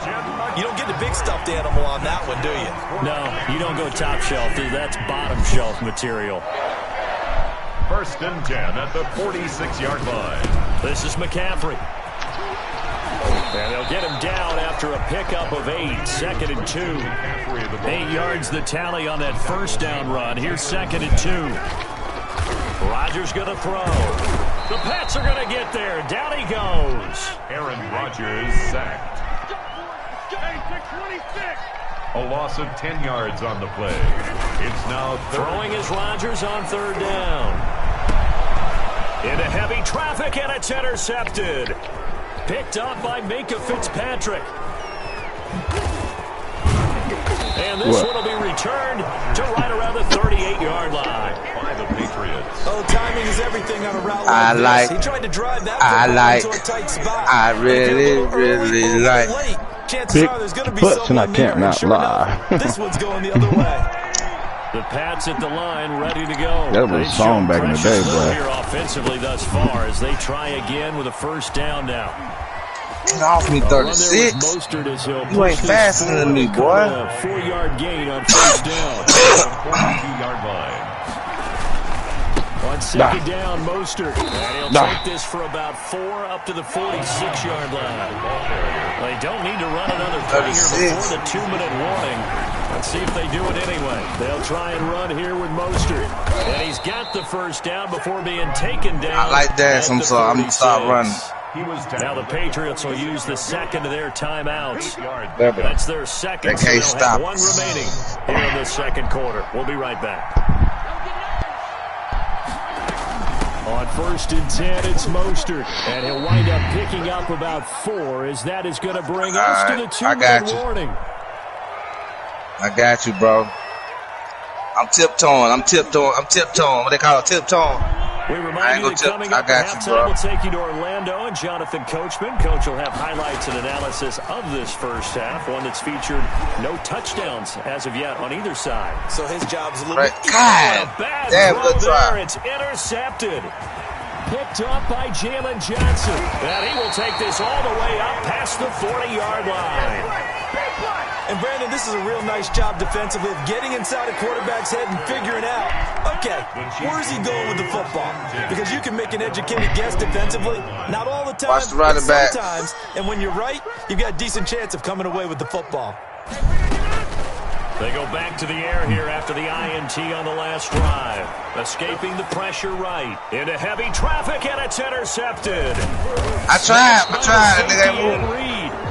you don't get the big stuffed animal on that one, do you? No, you don't go top shelf. That's bottom shelf material. 1st and 10 at the 46-yard line. This is McCaffrey. And they'll get him down after a pickup of 8. 2nd and 2. 8 yards the tally on that 1st down run. Here's 2nd and 2. Rodgers going to throw. The Pats are going to get there. Down he goes. Aaron Rodgers sacked. A loss of 10 yards on the play. It's now throwing is Rodgers on third down. Into heavy traffic, and it's intercepted. Picked up by Minka Fitzpatrick. And this one will be returned to right around the 38-yard line. By the Patriots. Oh, timing is everything on a route like this. He tried to drive that into a tight spot. I really like. Chances are there's going to be someone can't not lie. This one's going the other way. The Pats at the line, ready to go. That was a song back in the day, boy. Here offensively thus far as they try again with a first down now. Get off me, 36. You ain't faster than me, boy. 4-yard gain on first down. 42-yard line. On second down, Mostert. And he'll take this for about 4 up to the 46-yard line. They don't need to run another play here before the 2-minute warning. Let's see if they do it anyway. They'll try and run here with Mostert. And he's got the first down before being taken down. I like that, so I'm going to stop running. Now the Patriots will use the second of their timeouts. That's their second, so they'll have one remaining here in the second quarter. We'll be right back. On first and 10, it's Mostert. And he'll wind up picking up about 4 as that is going to bring us to the 2-minute warning. I got you, bro. I'm tiptoeing. What they call it, tiptoeing. We remind you that coming up at halftime, we'll take you to Orlando and Jonathan Coachman. Coach will have highlights and analysis of this first half, one that's featured no touchdowns as of yet on either side. So his job's a little bit damn good try. It's intercepted. Picked up by Jalen Johnson. And he will take this all the way up past the 40-yard line. And Brandon, this is a real nice job defensively of getting inside a quarterback's head and figuring out, okay, where's he going with the football? Because you can make an educated guess defensively, not all the time, but sometimes. And when you're right, you've got a decent chance of coming away with the football. They go back to the air here after the INT on the last drive. Escaping the pressure right. Into heavy traffic, and it's intercepted. I tried.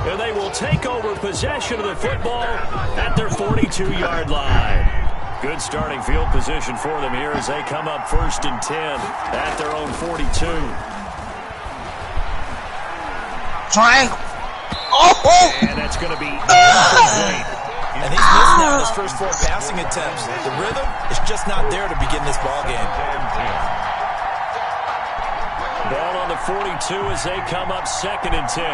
And they will take over possession of the football at their 42-yard line. Good starting field position for them here as they come up first and 10 at their own 42. Triangle. Oh! And that's going to be incomplete. And he's missing out his first 4 passing attempts. The rhythm is just not there to begin this ball game. Ball on the 42 as they come up second and 10.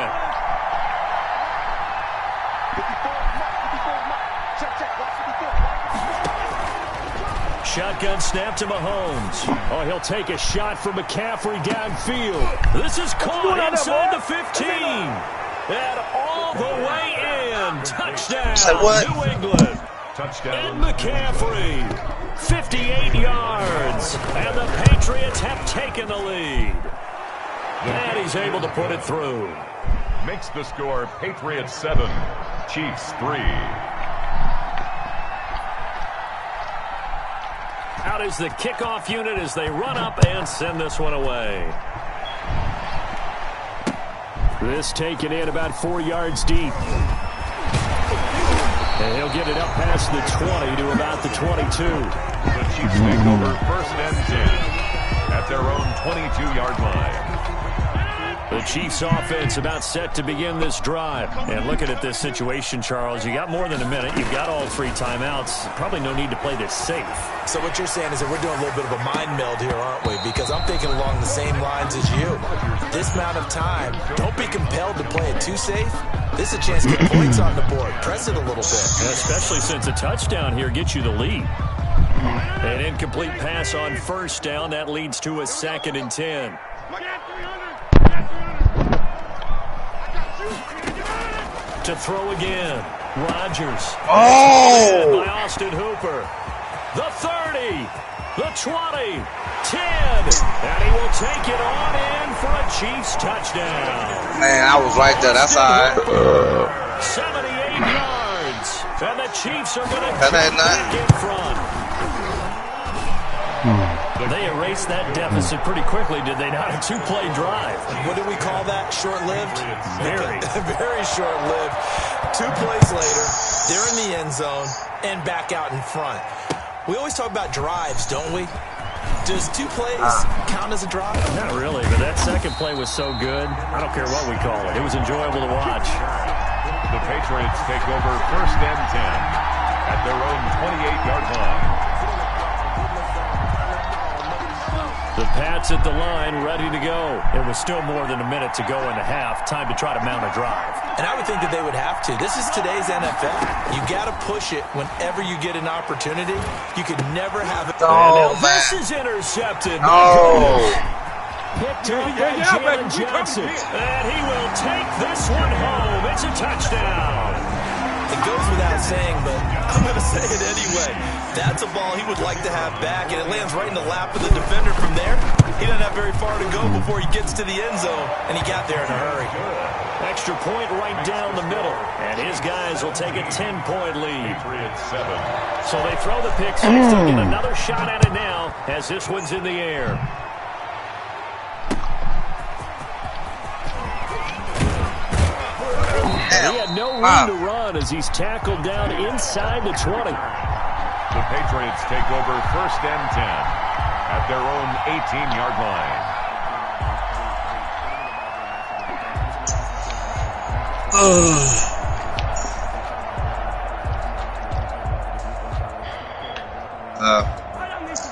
Shotgun snap to Mahomes. Oh, he'll take a shot from McCaffrey downfield. This is caught inside the 15. And all the way in. Touchdown, New England. Touchdown. And McCaffrey. 58 yards. And the Patriots have taken the lead. And he's able to put it through. Makes the score Patriots 7, Chiefs 3. Out is the kickoff unit as they run up and send this one away. This taken in about 4 yards deep. And he'll get it up past the 20 to about the 22. The Chiefs take over first and 10 at their own 22-yard line. The Chiefs offense about set to begin this drive. And looking at this situation, Charles, you got more than a minute. You've got all 3 timeouts. Probably no need to play this safe. So what you're saying is that we're doing a little bit of a mind meld here, aren't we? Because I'm thinking along the same lines as you. This amount of time, don't be compelled to play it too safe. This is a chance to get points on the board. Press it a little bit. And especially since a touchdown here gets you the lead. An incomplete pass on first down. That leads to a second and 10. To throw again. Rodgers. Oh! By Austin Hooper. The 30. The 20. 10. And he will take it on in for a Chiefs touchdown. Man, I was right there. That's all right. 78 yards. And the Chiefs are going to that ain't back in front. They erase that deficit pretty quickly, did they not? A two-play drive. What do we call that? Short-lived? Very. Very short-lived. 2 plays later, they're in the end zone and back out in front. We always talk about drives, don't we? Does 2 plays count as a drive? Not really, but that second play was so good. I don't care what we call it. It was enjoyable to watch. The Patriots take over 1st and 10 at their own 28-yard line. The Pats at the line, ready to go. It was still more than a minute to go in the half. Time to try to mount a drive. And I would think that they would have to. This is today's NFL. You got to push it whenever you get an opportunity. You could never have it. Oh, and now this is intercepted. Oh. Picked up by Jalen Johnson. And he will take this one home. It's a touchdown. It goes without saying, but I'm going to say it anyway. That's a ball he would like to have back, and it lands right in the lap of the defender from there. He doesn't have very far to go before he gets to the end zone, and he got there in a hurry. Extra point right down the middle, and his guys will take a 10-point lead. So they throw the pick six and get another shot at it now as this one's in the air. He had no room to run as he's tackled down inside the 20. The Patriots take over 1st and 10 at their own 18-yard line.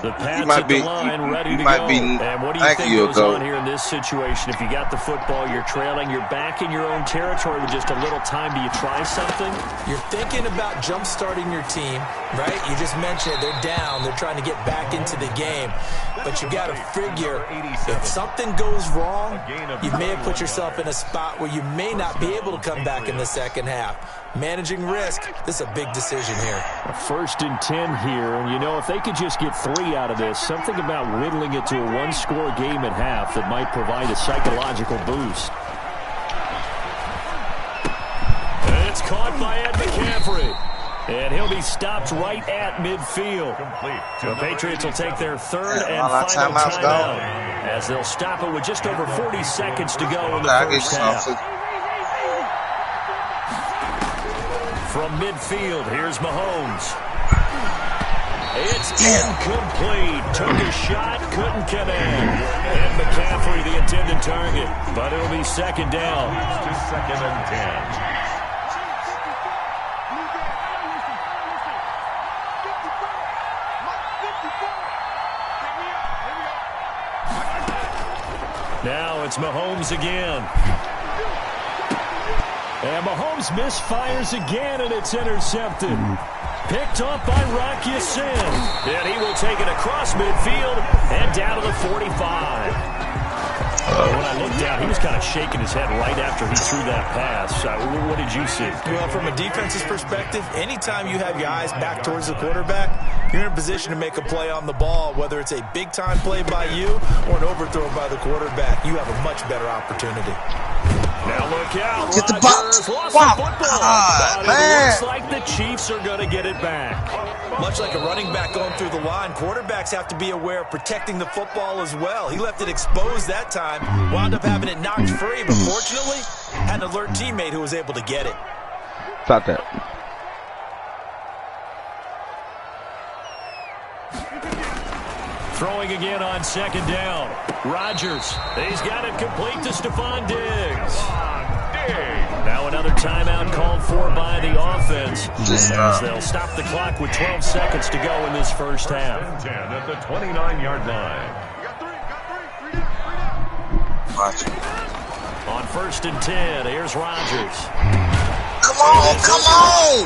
The Pats at the line, ready to go. And what do you think goes on here in this situation? If you got the football, you're trailing, you're back in your own territory with just a little time. Do you try something? You're thinking about jump-starting your team, right? You just mentioned it. They're down. They're trying to get back into the game. But you got to figure, if something goes wrong, you may have put yourself in a spot where you may not be able to come back in the second half. Managing risk, this is a big decision here. 1st and 10 here, and you know, if they could just get 3 out of this, something about whittling it to a one-score game at half that might provide a psychological boost. And it's caught by Ed McCaffrey. And he'll be stopped right at midfield. The Patriots will take their 3rd and final timeout as they'll stop it with just over 40 seconds to go in the first half. From midfield, here's Mahomes. It's incomplete. Took a shot, couldn't connect. And McCaffrey, the intended target. But it'll be 2nd down. 2nd and 10. Now it's Mahomes again. And Mahomes misfires again, and it's intercepted. Picked off by Rocky Sin. And he will take it across midfield and down to the 45. When I looked down, he was kind of shaking his head right after he threw that pass. What did you see? Well, from a defense's perspective, anytime you have your eyes back towards the quarterback, you're in a position to make a play on the ball, whether it's a big-time play by you or an overthrow by the quarterback. You have a much better opportunity. Now look out. Get the box. Wow. But it looks like the Chiefs are going to get it back. Much like a running back going through the line, quarterbacks have to be aware of protecting the football as well. He left it exposed that time, wound up having it knocked free, but fortunately, had an alert teammate who was able to get it. Stop that. Throwing again on 2nd down. Rodgers. He's got it complete to Stephon Diggs. Now another timeout called for by the offense. As they'll stop the clock with 12 seconds to go in this first half. 10 at the 29-yard line. On 1st and 10, here's Rodgers. Come on!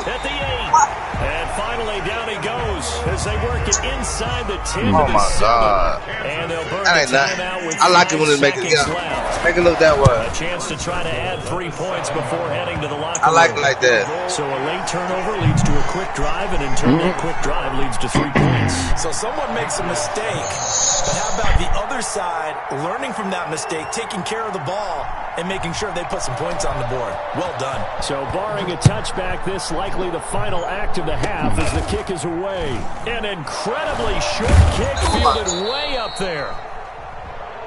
At the 8. And finally, down he goes as they work it inside the 10 to the 7. God. And they'll burn That the ain't timeout with I like it when they 5 make it seconds down. left. Make it look that way. A chance to try to add 3 points before heading to the locker room. I like it like that. So a late turnover leads to a quick drive, and in turn, that quick drive leads to 3 points. So someone makes a mistake, but how about the other side learning from that mistake, taking care of the ball, and making sure they put some points on the board? Well done. So barring a touchback, this likely the final act of the half as the kick is away. An incredibly short kick fielded way up there.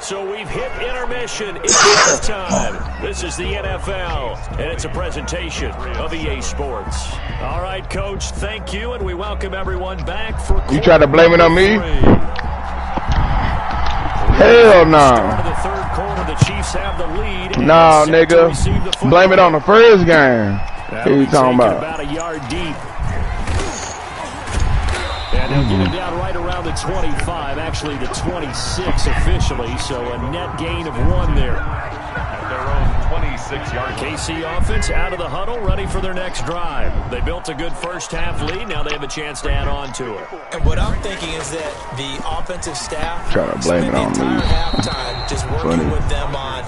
So we've hit intermission. It's halftime. This is the NFL, and it's a presentation of EA Sports. All right, Coach, thank you, and we welcome everyone back for. You try to blame it on me? Hell no. The third quarter, the Chiefs have the lead. No, nigga. Blame it on the first game. What are you talking about? About a yard deep. And they'll get it down right around the 25, actually the 26 officially, so a net gain of 1 there. At their own 26-yard KC offense out of the huddle, ready for their next drive. They built a good first-half lead. Now they have a chance to add on to it. And what I'm thinking is that the offensive staff try to blame it on the entire me. halftime just working with them on,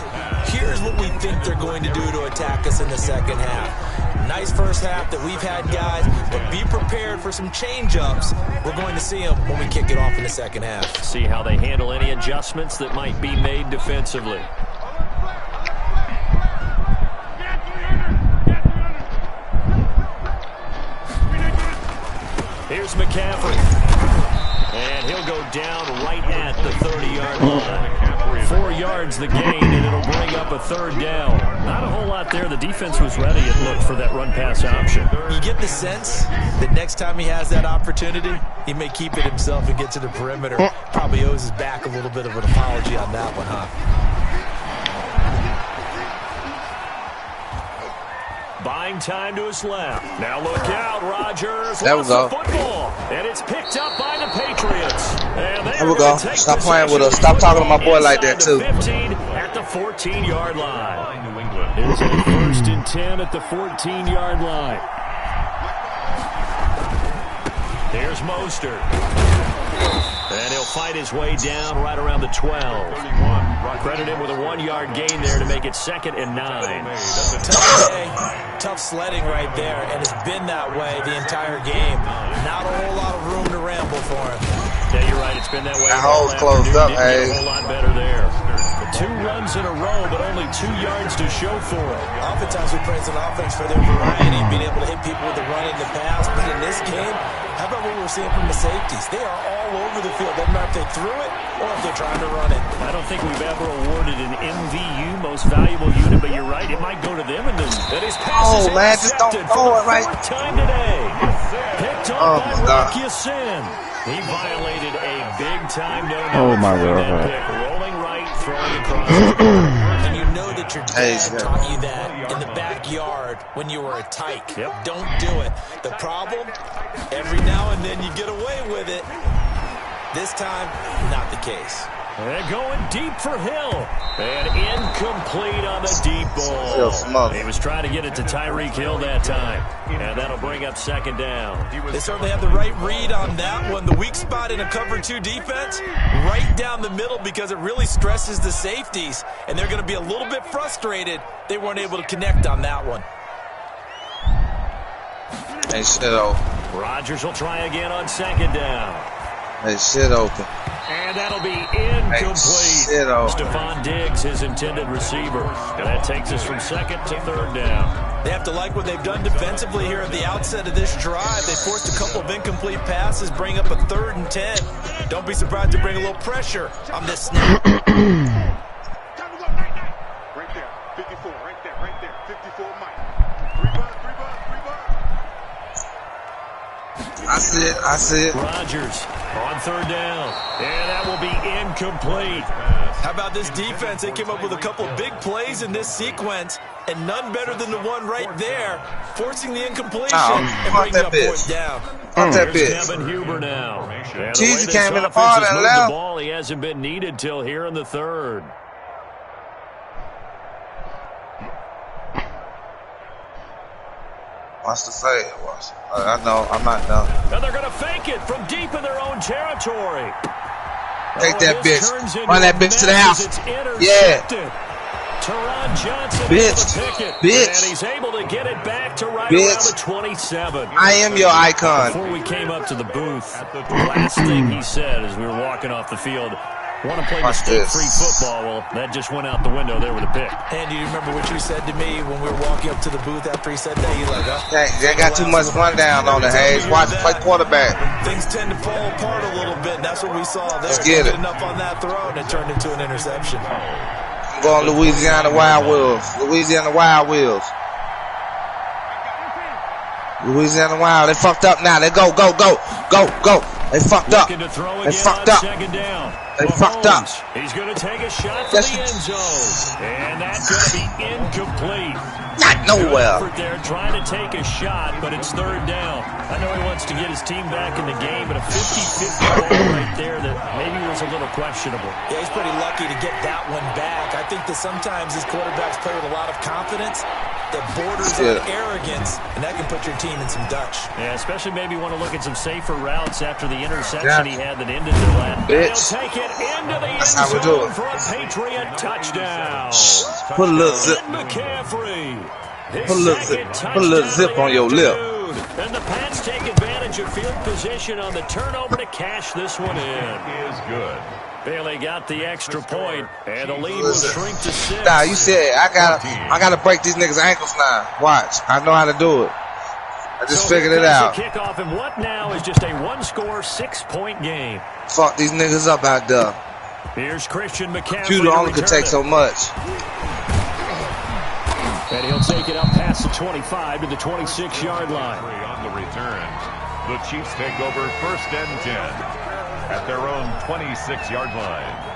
here's what we think they're going to do to attack us in the second half. Nice first half that we've had, guys, but be prepared for some change-ups. We're going to see them when we kick it off in the second half. See how they handle any adjustments that might be made defensively. Here's McCaffrey. And he'll go down right at the 30-yard line. 4 yards the gain, and it'll bring up a third down. Not a whole lot there. The defense was ready, it looked, for that run-pass option. You get the sense that next time he has that opportunity, he may keep it himself and get to the perimeter. Probably owes his back a little bit of an apology on that one, huh? Buying time to his left. Now look out, Rodgers. There we go. Football, and it's picked up by the Patriots. And there we go. Stop playing with us. Stop talking to my boy like that, too. 15 at the 14-yard line. New England. Here's a 1st and 10 at the 14-yard line. Here's Mostert. And he'll fight his way down right around the 12. Credit him with a 1-yard gain there to make it 2nd and 9. Tough sledding right there, and it's been that way the entire game. Not a whole lot of room to ramble for him. Yeah, you're right. It's been that way. That hole's closed up, hey. A whole lot better there. 2 runs in a row, but only 2 yards to show for it. Oftentimes we praise an offense for their variety, being able to hit people with the run in the pass. But in this game, how about what we're seeing from the safeties? They are all over the field. Doesn't matter if they threw it or if they're trying to run it. I don't think we've ever awarded an MVU, most valuable unit, but you're right. It might go to them. And then his pass is man, just don't throw it right. Time today. Picked up by Rocky Sin. He violated a big-time no-no. Oh, my God. Rolling right, throwing across. And you know that your dad taught you that in the backyard when you were a tyke. Yep. Don't do it. The problem, every now and then you get away with it. This time, not the case. And going deep for Hill. And incomplete on the deep ball. He was trying to get it to Tyreek Hill that time. And that'll bring up 2nd down. They certainly have the right read on that one. The weak spot in a cover 2 defense, right down the middle because it really stresses the safeties. And they're going to be a little bit frustrated they weren't able to connect on that one. Hey, shit open. Rodgers will try again on 2nd down. Hey, shit open. And that'll be incomplete. Hey, Stephon Diggs, his intended receiver. And that takes us from 2nd to 3rd down. They have to like what they've done defensively here at the outset of this drive. They forced a couple of incomplete passes, bring up a 3rd and 10. Don't be surprised to bring a little pressure on this snap. Right there, 54, right there, 54, Mike. 3 bucks. I see it. Rodgers on 3rd down. And that will be incomplete. How about this defense? They came up with a couple big plays in this sequence, and none better than the one right there, forcing the incompletion and bringing up 4th down. Here's Kevin Huber now. Cheesy came in the ball and left. The ball, he hasn't been needed till here in the 3rd. What's to say? I know, I'm not done. And they're going to fake it from deep in their own territory. Take that bitch. Run that bitch to the house. Yeah. Teron Johnson Bitch. able to pick it. Bitch. And he's able to get it back to right Bitch. around the 27. I am your icon. Before we came up to the booth, the last thing he said as we were walking off the field, want to play mistake-free football. Well, that just went out the window there with a pick. And do you remember what you said to me when we were walking up to the booth after he said that? You're like, oh, They got too much rundown on the Hayes. Watch play quarterback. Things tend to fall apart a little bit, and that's what we saw there. Let's get it. Enough on that throw, and it turned into an interception. I'm going Louisiana Wild Wheels. Louisiana Wild Wheels. Louisiana Wild. They fucked up now. They go. They fucked up. They fucked up. They fucked up. He's going to take a shot for the end zone. And that's going to be incomplete. Not nowhere. There trying to take a shot, but it's third down. I know he wants to get his team back in the game, but a 50-50 ball right there that maybe was a little questionable. Yeah, he's pretty lucky to get that one back. I think that sometimes his quarterbacks play with a lot of confidence that borders on arrogance, and that can put your team in some Dutch. Yeah, especially maybe want to look at some safer routes after the interception he had that ended the last. They'll take it into the end zone for a Patriot touchdown. Put a little zip. McCaffrey. Put a little zip on your lip. And the Pats take advantage of field position on the turnover to cash this one in. Is good. Bailey got the extra point, and the lead will shrink to 6. Nah, you said I gotta break these niggas' ankles now. Watch, I know how to do it. I just figured it out. Kickoff, and what now is just a one-score, 6-point game. Fuck these niggas up out there. Here's Christian McCaffrey. You only could take so much. And he'll take it up past the 25 to the 26-yard line. On the return, the Chiefs take over 1st and 10 at their own 26-yard line.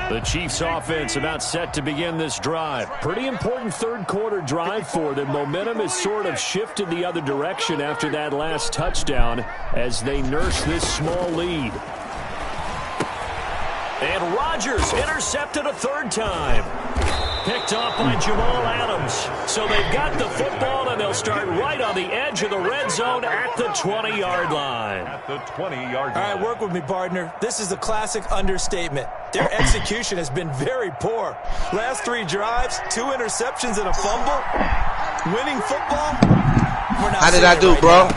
The Chiefs offense about set to begin this drive. Pretty important third quarter drive for them. Momentum has sort of shifted the other direction after that last touchdown as they nurse this small lead. And Rodgers intercepted a third time. Picked off by Jamal Adams. So they've got the football, and they'll start right on the edge of the red zone at the 20-yard line. At the 20-yard line. All right, work with me, partner. This is a classic understatement. Their execution has been very poor. Last 3 drives, 2 interceptions and a fumble. Winning football? How did I do, bro?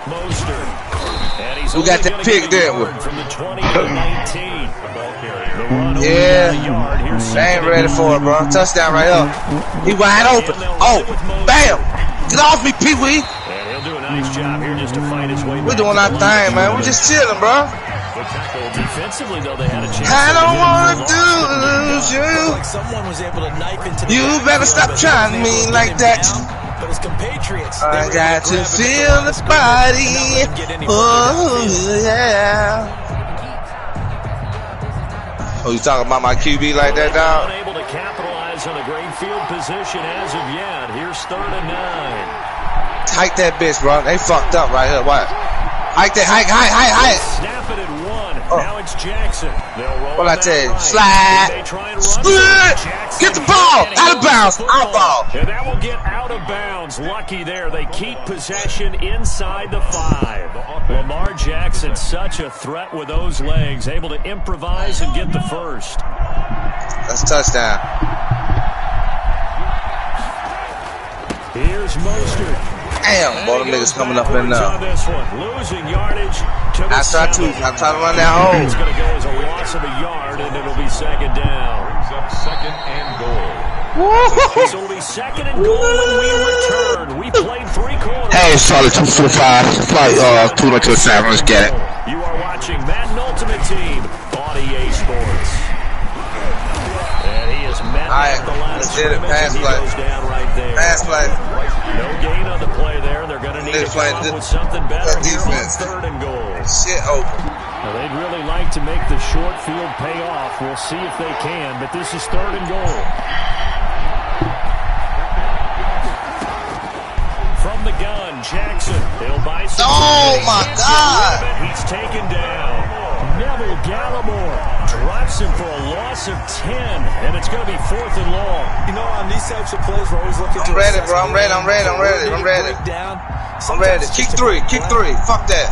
Mostert. We got that pick there. From the 20 to 19. Yeah, they ain't ready for it, bro. Touchdown right up. He wide open. Oh, bam! Get off me, Pee Wee. And he'll do a nice job here just to fight his way. We're doing our thing, man. We're just chilling, bro. Defensively, though, they had a chance. I don't want to lose you. Like someone was able to knife into the You better stop trying me like that. But his compatriots, I got to feel the body. Oh, yeah. Oh, you talking about my QB like that, dog? Unable to capitalize on a great field position as of yet. Here's 3rd and 9. Hike that bitch, bro. They fucked up right here. What? Hike that. Hike. Snap it at 1. Now it's Jackson. They'll roll. What I tell you? Slide. Split. Get the ball. Out of bounds. Out ball. And that will get out of bounds. Lucky there. They keep possession inside the 5. Lamar Jackson, such a threat with those legs. Able to improvise and get the first. That's a touchdown. Here's Mostert. Damn, boy, them niggas coming up in now. Losing yardage to the I try to run that hole. It's going to go as a loss of a yard, and it'll be 2nd down. Brings up 2nd and goal. So it'll be 2nd and goal when we return. We played 3 quarters. Hey, it's Charlie 245. Flight 227. Let's get it. You are watching Madden Ultimate Team on EA Sports. And he is met at the last scrimmage, and he goes down right there. Pass play. No gain on the play there. They're going to need to come up with something better here on 3rd and goal. Shit open. Now, they'd really like to make the short field pay off. We'll see if they can, but this is 3rd and goal. From the gun, Jackson. He'll buy loss of 10, and it's going to be 4th and long. You know, on these types of plays, we're always looking to ready, bro. I'm ready. I'm ready. I'm ready. Kick three. Fuck that.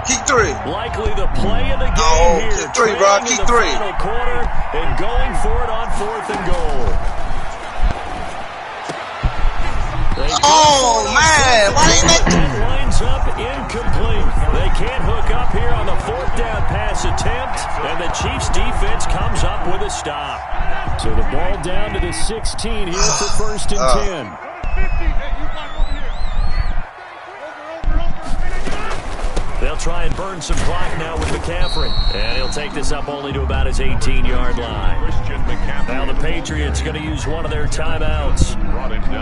Kick three. Likely the play of the game here. Kick three, bro. Kick three. Final quarter and going for it on 4th and goal. Oh, man. Why ain't that? Lines up incomplete. They can't hook up here on the 4th down pass attempt, and the Chiefs defense comes up with a stop. So the ball down to the 16 here for 1st and 10. They'll try and burn some clock now with McCaffrey. And he'll take this up only to about his 18-yard line. Now the Patriots going to use one of their timeouts.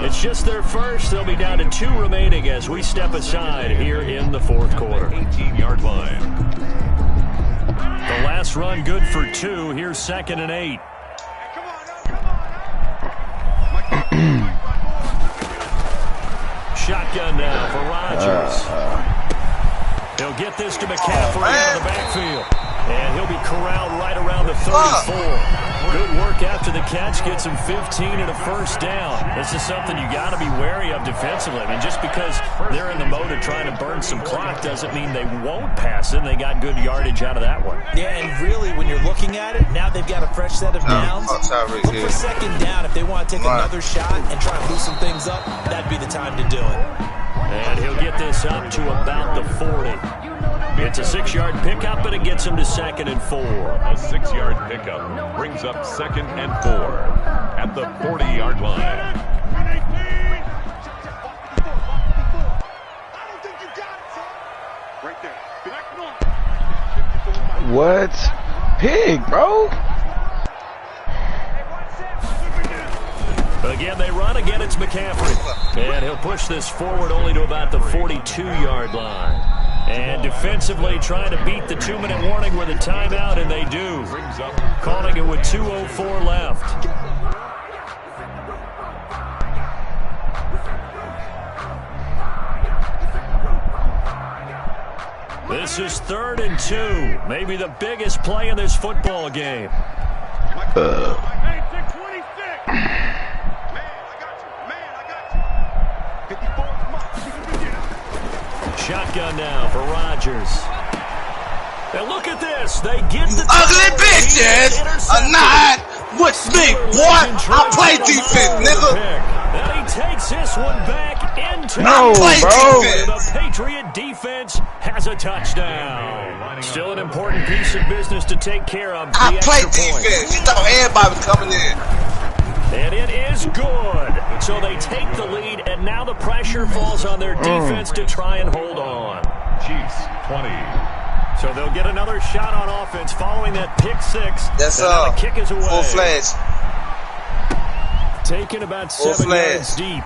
It's just their first. They'll be down to 2 remaining as we step aside here in the 4th quarter. 18-yard line. The last run good for 2. Here's 2nd and 8. Shotgun now for Rodgers. He'll get this to McCaffrey out of the backfield. And he'll be corralled right around the 34. Good work after the catch. Gets him 15 and a 1st down. This is something you got to be wary of defensively. I mean, just because they're in the mode of trying to burn some clock doesn't mean they won't pass it. They got good yardage out of that one. Yeah, and really, when you're looking at it, now they've got a fresh set of downs. Look for 2nd down. If they want to take another shot and try and loosen things up, that'd be the time to do it. And he'll get this up to about the 40. It's a 6-yard pickup, but it gets him to 2nd and 4. A 6-yard pickup brings up 2nd and 4 at the 40-yard line. What? Pig, bro. Again, they run. Again, it's McCaffrey. And he'll push this forward only to about the 42-yard line. And defensively trying to beat the 2-minute warning with a timeout, and they do. Calling it with 2:04 left. This is 3rd and 2. Maybe the biggest play in this football game. Shotgun now for Rodgers. And look at this. They get the ugly bitches are not with me, boy. I play defense, nigga. And he takes this one back into the Patriot defense has a touchdown. Still an important piece of business to take care of. I play defense. You thought everybody was coming in. And it is good. So they take the lead, and now the pressure falls on their defense to try and hold on. Chiefs 20. So they'll get another shot on offense following that pick 6. That's the kick is away. Full fledged. Taken about 7 yards deep.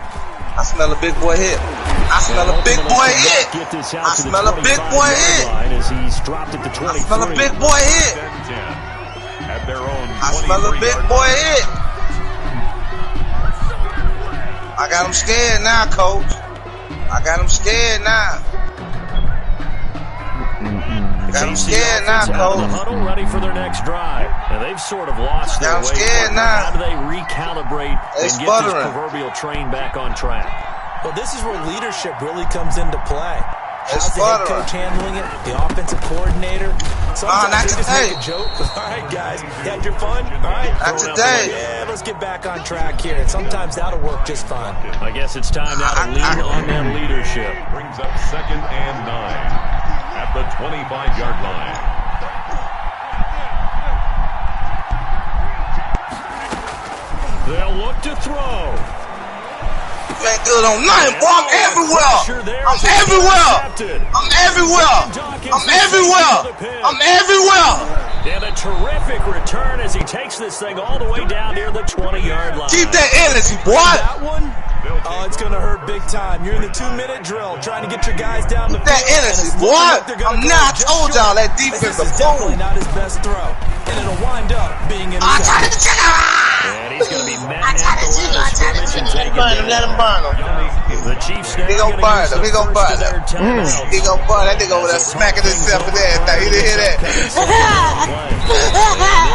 I smell a big boy hit. I smell a big boy hit. I smell a big boy hit. As he's dropped it to 23. I smell a big boy hit. At their own I smell a big boy hit. I got him scared now, coach. I got him scared now. Got him scared now, coach. The huddle ready for their next drive. And they've sort of lost their way. How do they recalibrate and get this proverbial train back on track? Well, this is where leadership really comes into play. How's the head coach handling it? The offensive coordinator? Sometimes they just make a joke. All right, guys, you had your fun? All right. Not today. Yeah, let's get back on track here. And sometimes that'll work just fine. I guess it's time now to lean on that leadership. Brings up 2nd and 9 at the 25-yard line. They'll look to throw. You ain't good on nothing, boy. I'm everywhere. I'm everywhere. I'm everywhere. I'm everywhere. I'm everywhere. And a terrific return as he takes this thing all the way down near the 20-yard line. Keep that energy, boy. That one, oh, it's going to hurt big time. You're in the 2-minute drill trying to get your guys down the field. That energy, boy. I'm not told y'all that defense is definitely not his best throw. And it'll wind up being in And he's going to be mad at the line of scrimmage and take it down. Let him burn him. The Chiefs now He gon' burn him. He gon' burn him. him. He gon' burn that nigga over there smacking himself and everything. You didn't hear that? This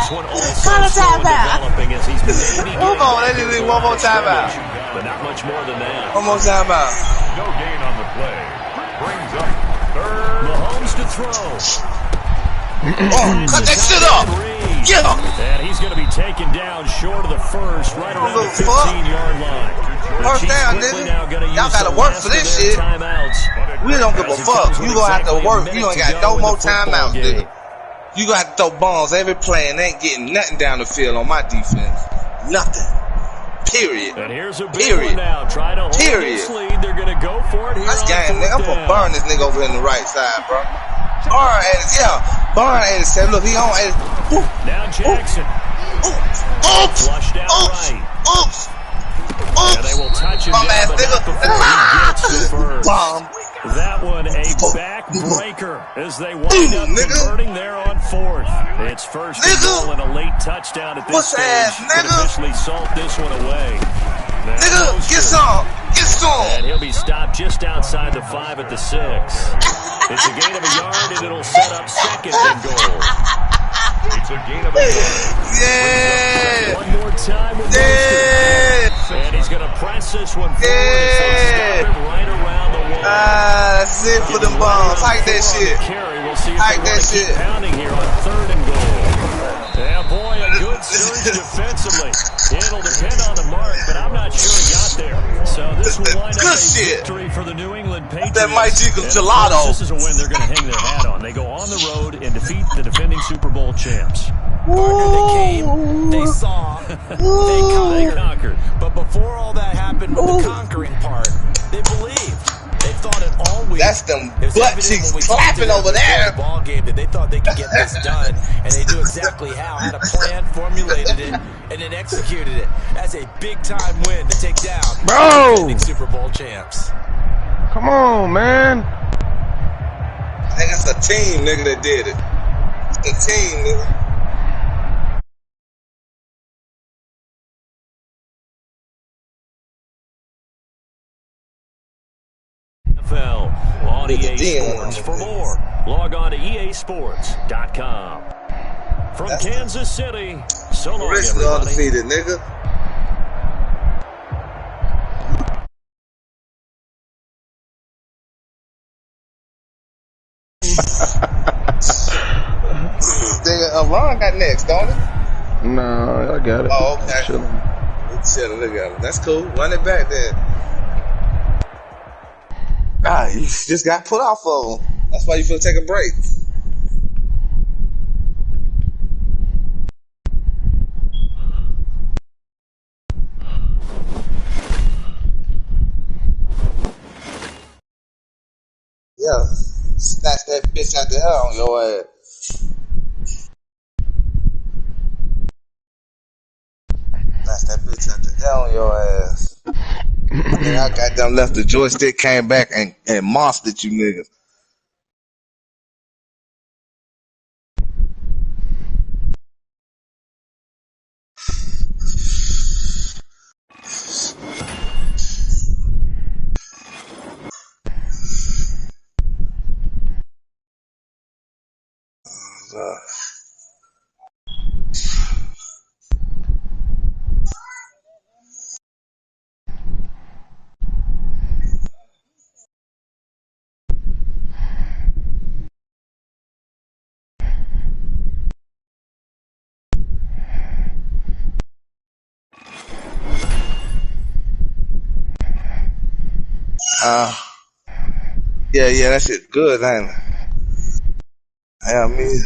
This one also slow developing as he's maybe Come on, let me leave one more timeout. But not much more than that. One more timeout. No gain on the play. Brings up third. Mahomes to throw. Cut that shit up. Get him. And he's going to be taken down short of the first, right around the 15-yard line. First down, nigga. Y'all gotta work for this shit. We don't give a fuck. You gonna have to work. You ain't got no more timeouts, nigga. You gonna have to throw bombs every play and ain't getting nothing down the field on my defense. Nothing. Period. And here's a big one now. Try to hold this lead. They're gonna go for it here. That's game, nigga. I'm gonna burn this nigga over in the right side, bro. Burn 80, yeah. Burn 87. Look, he on 80. Now Jackson. Oops. Flushed out right. Oops. And they will touch him down, but not before he gets the first. That one a backbreaker as they wind up converting there on fourth. It's first and goal and a late touchdown at this stage. Could officially salt this one away. Nigga, get some. Get some. And he'll be stopped just outside the 5 at the 6. It's a gain of a yard, and it'll set up second and goal. It's a gain of a yard. Yeah. One more time with and he's going to press this one forward as they stop him right around the wall. That's it for them bombs. Hike that shit. We'll see if Hike that shit. Pounding here on third and goal. Yeah, boy, a good surge defensively. It'll depend on the mark, but I'm not sure he got there. So this will wind up a victory for the New England Patriots. That Mike Chico gelato. This is a win they're going to hang their hat on. They go on the road and defeat the defending Super Bowl champs. They came, they saw, they conquered. But before all that happened with the conquering part, they believed. They thought it all week. That's them butt cheeks clapping over there. Ball game that they thought they could get this done, and they knew exactly how, had a plan, formulated it, and then executed it. That's a big time win to take down the Super Bowl champs. Come on, man. I think it's a team, nigga, that did it. It's a team, nigga. NFL on EA Sports. For more, log on to easports.com. From Kansas City, so long, everybody. Undefeated, nigga. Ron got next, don't he? No, I got it. Oh, okay. Chilling. Look at him. That's cool. Run it back then. You just got put off of him. That's why you feel take a break. Yeah. Snatch that bitch out the hell on your ass. Snatch that bitch out the hell on your ass. I goddamn left the joystick, came back and monstered you niggas. Yeah, that shit good, ain't it? Yeah, me.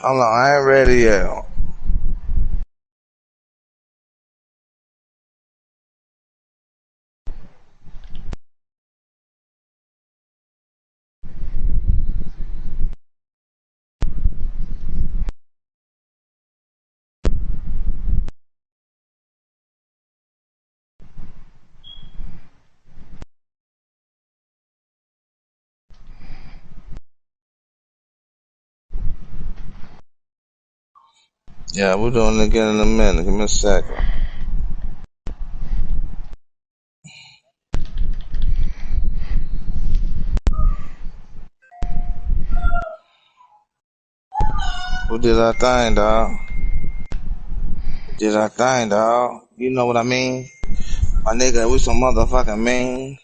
Hold on, I ain't ready yet. Yeah, we're doing it again in a minute. Give me a second. We did our thing, dog. Did our thing, dog. You know what I mean? My nigga, we some motherfucking mean.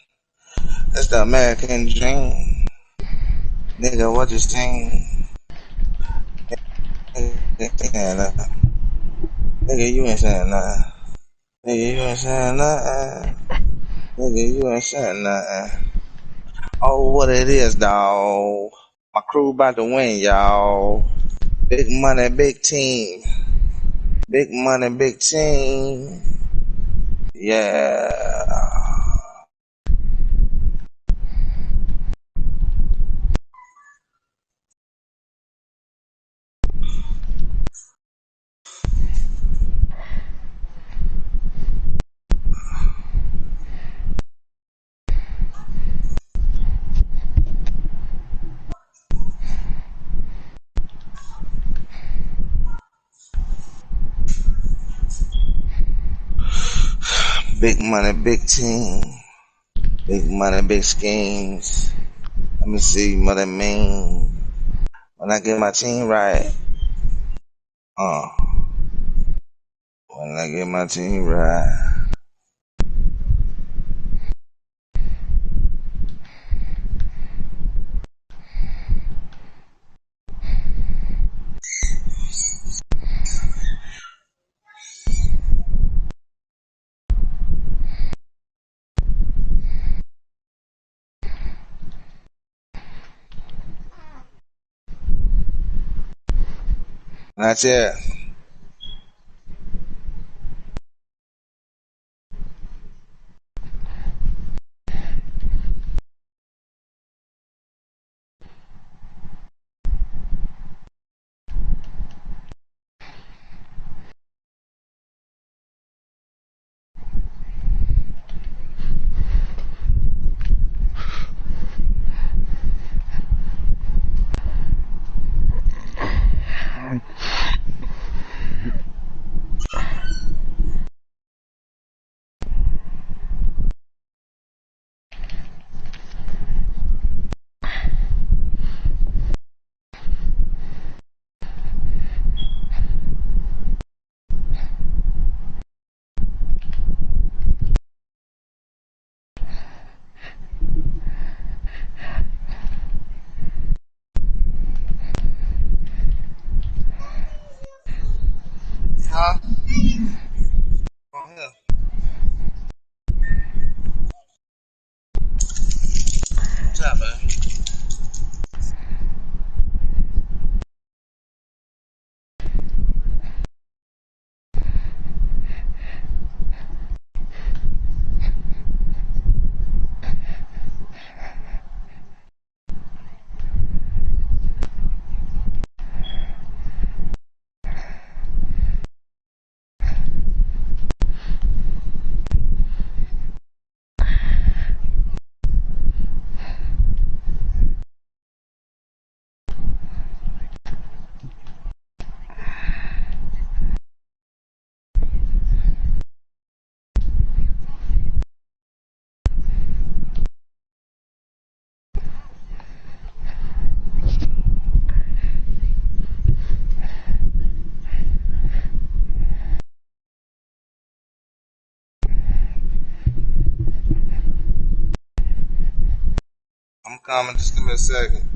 That's the American dream. Nigga, what you saying? Nigga, you ain't saying nothing. Nigga, you ain't saying nothing. Nigga, you ain't saying nothing. Oh, what it is, dawg. My crew about to win, y'all. Big money, big team. Big money, big team. Yeah. Big money, big team. Big money, big schemes. Let me see what I mean. When I get my team right. When I get my team right. That's it. Huh? Yeah. What's up, man? I'm coming. Just give me a second.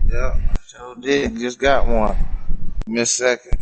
Yeah, sure did. Just got one. Give me a second.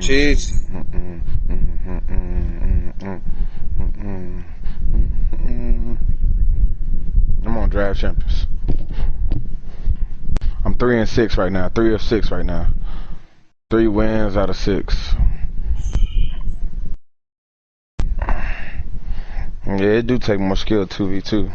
Cheese. I'm on Draft Champions. I'm 3-6 right now. 3 of 6 right now. 3 wins out of 6. Yeah, it do take more skill 2v2.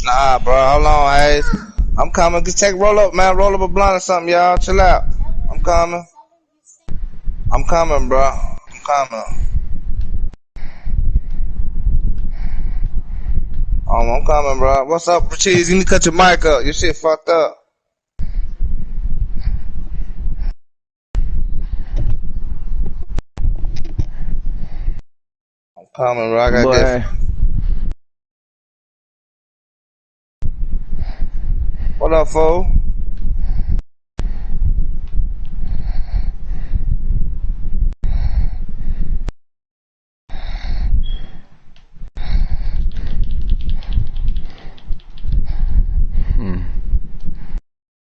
Nah, bro. Hold on, Hayes. I'm coming. Just roll up, man. Roll up a blunt or something, y'all. Chill out. I'm coming. I'm coming, bro. I'm coming. I'm coming, bro. What's up, Cheese? You need to cut your mic up. Your shit fucked up. I'm coming, bro. I gotta get. What up, fool?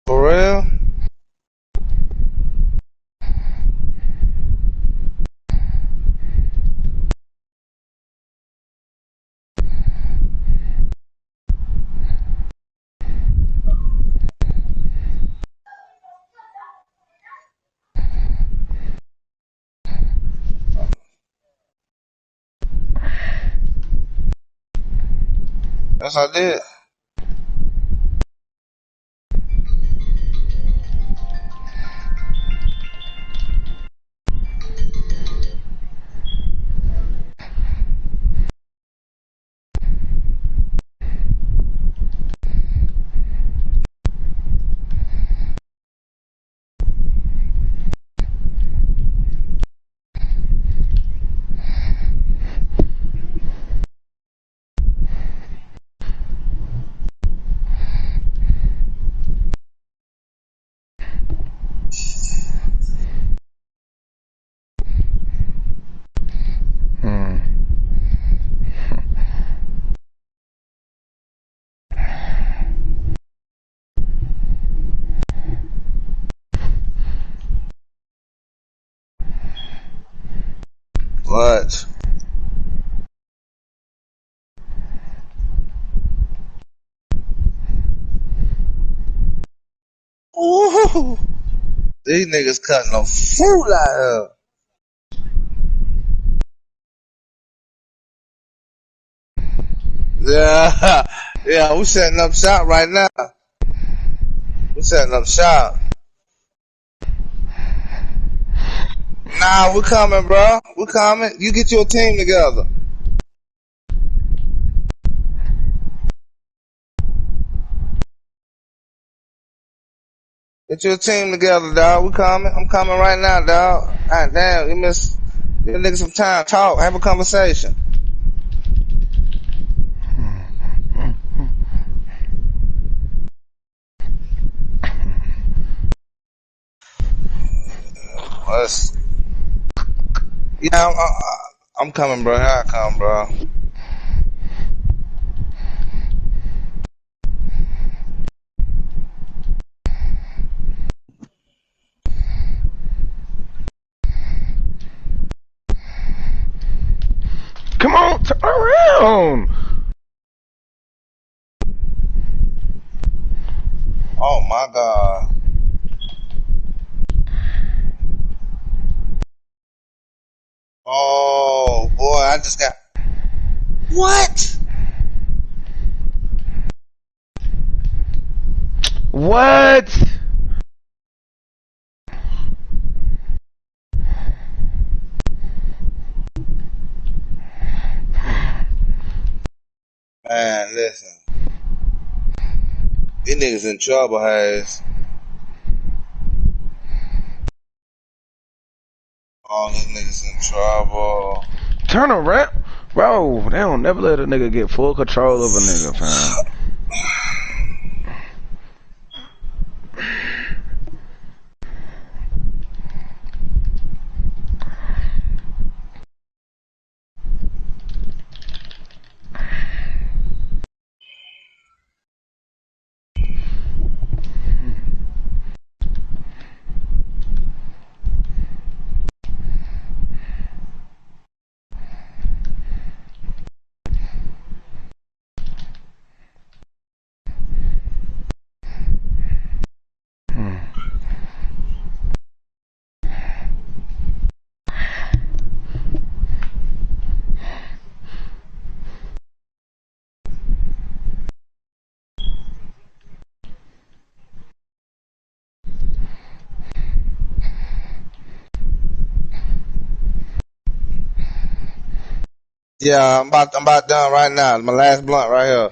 For real? Yes, I did. What? Ooh. These niggas cutting a fool out here. Yeah, yeah, we setting up shop right now. We setting up shop. Nah, we coming, bro. We coming. You get your team together. Get your team together, dog. We coming. I'm coming right now, dog. God damn, you miss. Give a nigga some time. Talk. Have a conversation. Yeah, I'm coming, bro. Here I come, bro. Come on, turn around. Oh my God. this guy. What? What? Man, listen. These niggas in trouble, Hayes. All these niggas in trouble. Turn around. Bro, they don't never let a nigga get full control of a nigga, fam. Yeah, I'm about done right now. My last blunt right here.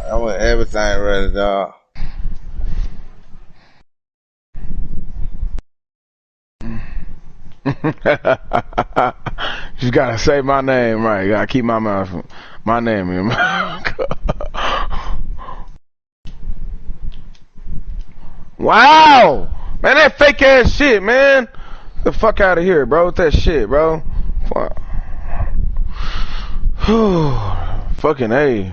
I want everything ready, dog. Just gotta say my name right. Gotta keep my name in your mouth. Wow, man, that fake ass shit, man. Get the fuck out of here, bro. With that shit, bro. Fuck. Fucking A.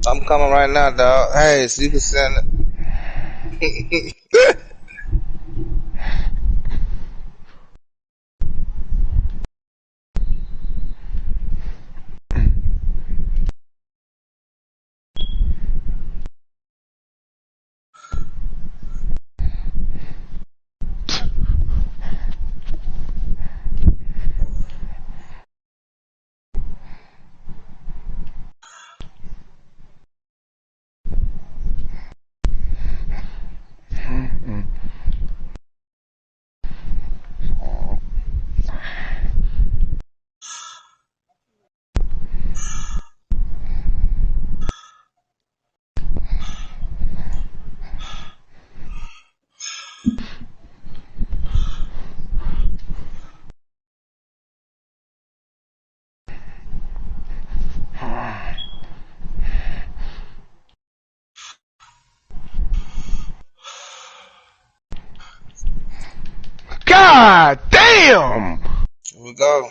I'm coming right now, dog. Hey, so you can send it. God damn! Here we go.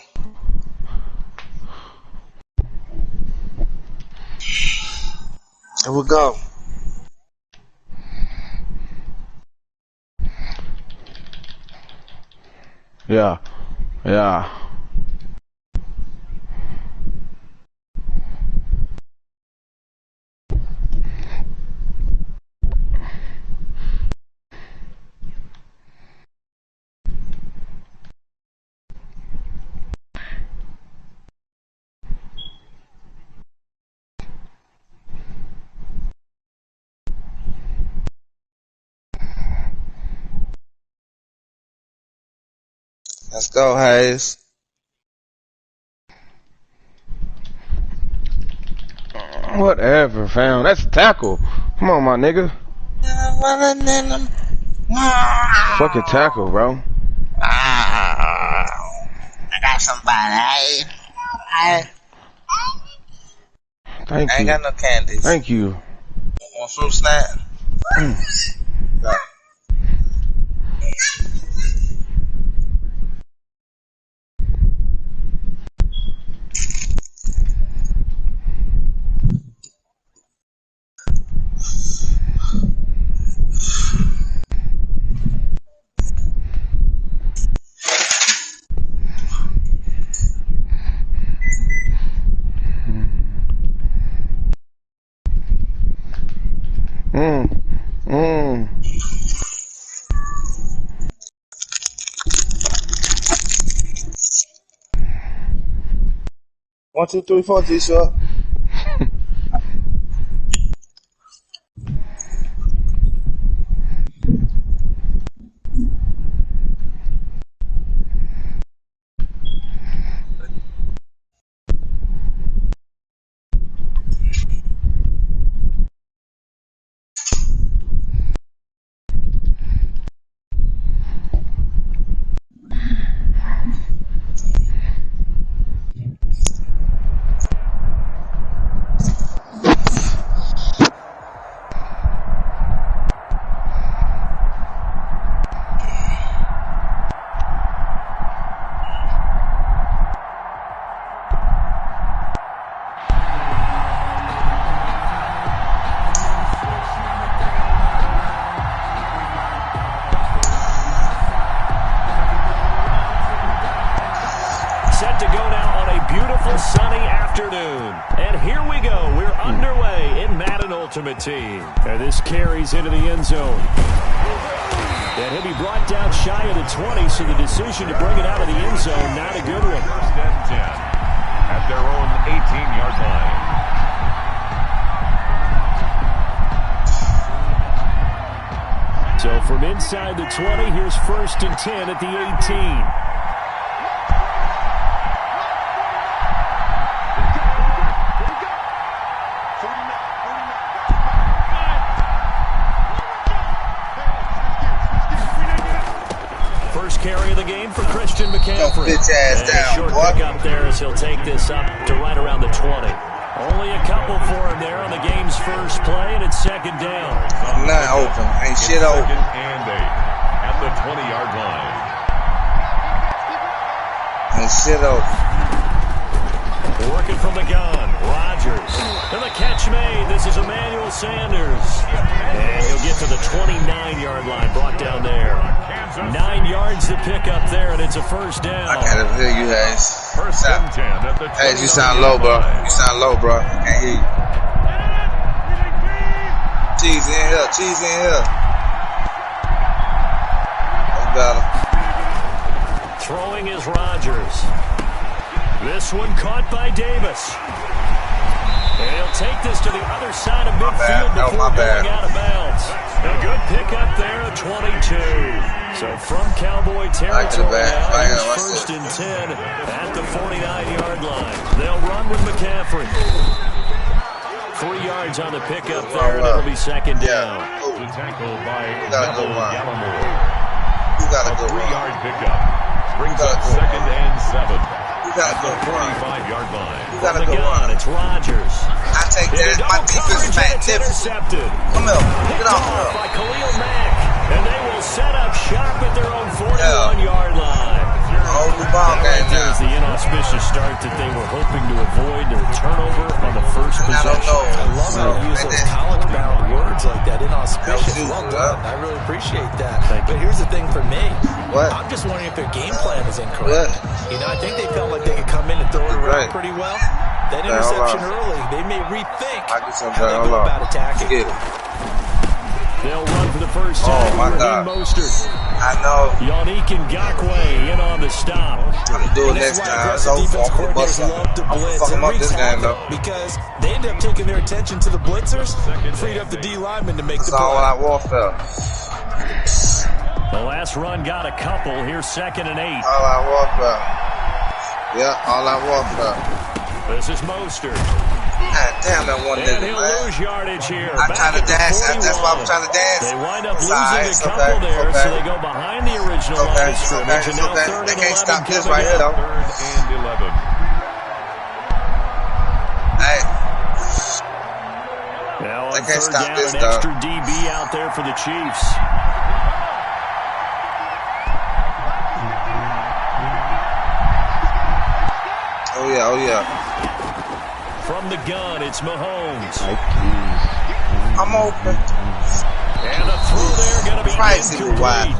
Here we go. Yeah. Yeah. Let's go, Hayes. Whatever, fam. That's a tackle. Come on, my nigga. Fucking tackle, bro. I got somebody. Thank you. I ain't got no candies. Thank you. Want fruit snack? Right. One, two, three, four, G-Short. Set to go now on a beautiful sunny afternoon. And here we go. We're underway in Madden Ultimate Team. And this carries into the end zone. And he'll be brought down shy of the 20, so the decision to bring it out of the end zone, not a good one. First and 10 at their own 18-yard line. So from inside the 20, here's first and 10 at the 18. First carry of the game for Christian McCaffrey. Bitch ass down, short boy. pick up there as he'll take this up to right around the 20. Only a couple for him there on the game's first play, and it's second down. Not open. Ain't shit open. Second and 8 at the 20-yard line. Ain't shit open. Working from the gun, Rodgers. And the catch made. This is Emmanuel Sanders. And he'll get to the 29-yard line, brought down there. 9 yards to pick up there, and it's a first down. I can't hear you, Hayes. First and 10 at the 20-yard line. Hayes, you sound low, bro. You sound low, bro. I can't hear you. Cheese in here. Cheese in here. That's better. Throwing is Rodgers. This one caught by Davis. And he'll take this to the other side of midfield before going out of bounds. A good pickup there at 22. So from Cowboy territory, now it's first and 10 at the 49-yard line. They'll run with McCaffrey. 3 yards on the pickup there, and it'll be second down. The tackle by Neville Gallimore. You gotta A go 3-yard pickup brings up second and 7 at the 45-yard line. You gotta From the go gun, on. it's Rodgers. I take that. My defense is magnificent. Intercepted. Come here. Picked Get off off here. by Khalil Mack. And they will set up shop at their own 41-yard line. Oh, the ball game now. There's the inauspicious start that they were hoping to avoid, the turnover on the first I don't possession. know. I love how you use those college-bound words like that, inauspicious. That was Well you, done. I really appreciate that. But here's the thing for me. What? I'm just wondering if their game plan is incorrect. You know, I think they felt like they could come in and throw it around pretty well. That interception early, they may rethink I get some how they go about attacking. Get it. They'll run for the first time. Oh, my Raheem God. Mostert. I know. Yannick Ngakoue in on the stop. I'm gonna do it next time. So Defense fuck coordinators love to blitz fuck him and up this wreak game, though. havoc because they end up taking their attention to the blitzers, freed up the D linemen to make That's the all play. out warfare. The last run got a couple. Here's 2nd and 8. All I walk up. Yeah, all I walk up. This is Mostert. God damn, that one nigga, And he'll man. lose yardage here. I'm trying to dance. That's why I'm trying to dance. They wind up It's losing alright, a couple there, so they go behind the original line of scrimmage. It's And now okay. 3rd They and can't 11 stop this coming right here, up. though. 3rd and 11. Hey. Now They on can't 3rd stop down, this, an though. extra DB out there for the Chiefs. Oh, yeah, oh, yeah. From the gun, it's Mahomes. I'm open. And a throw there going to be incomplete.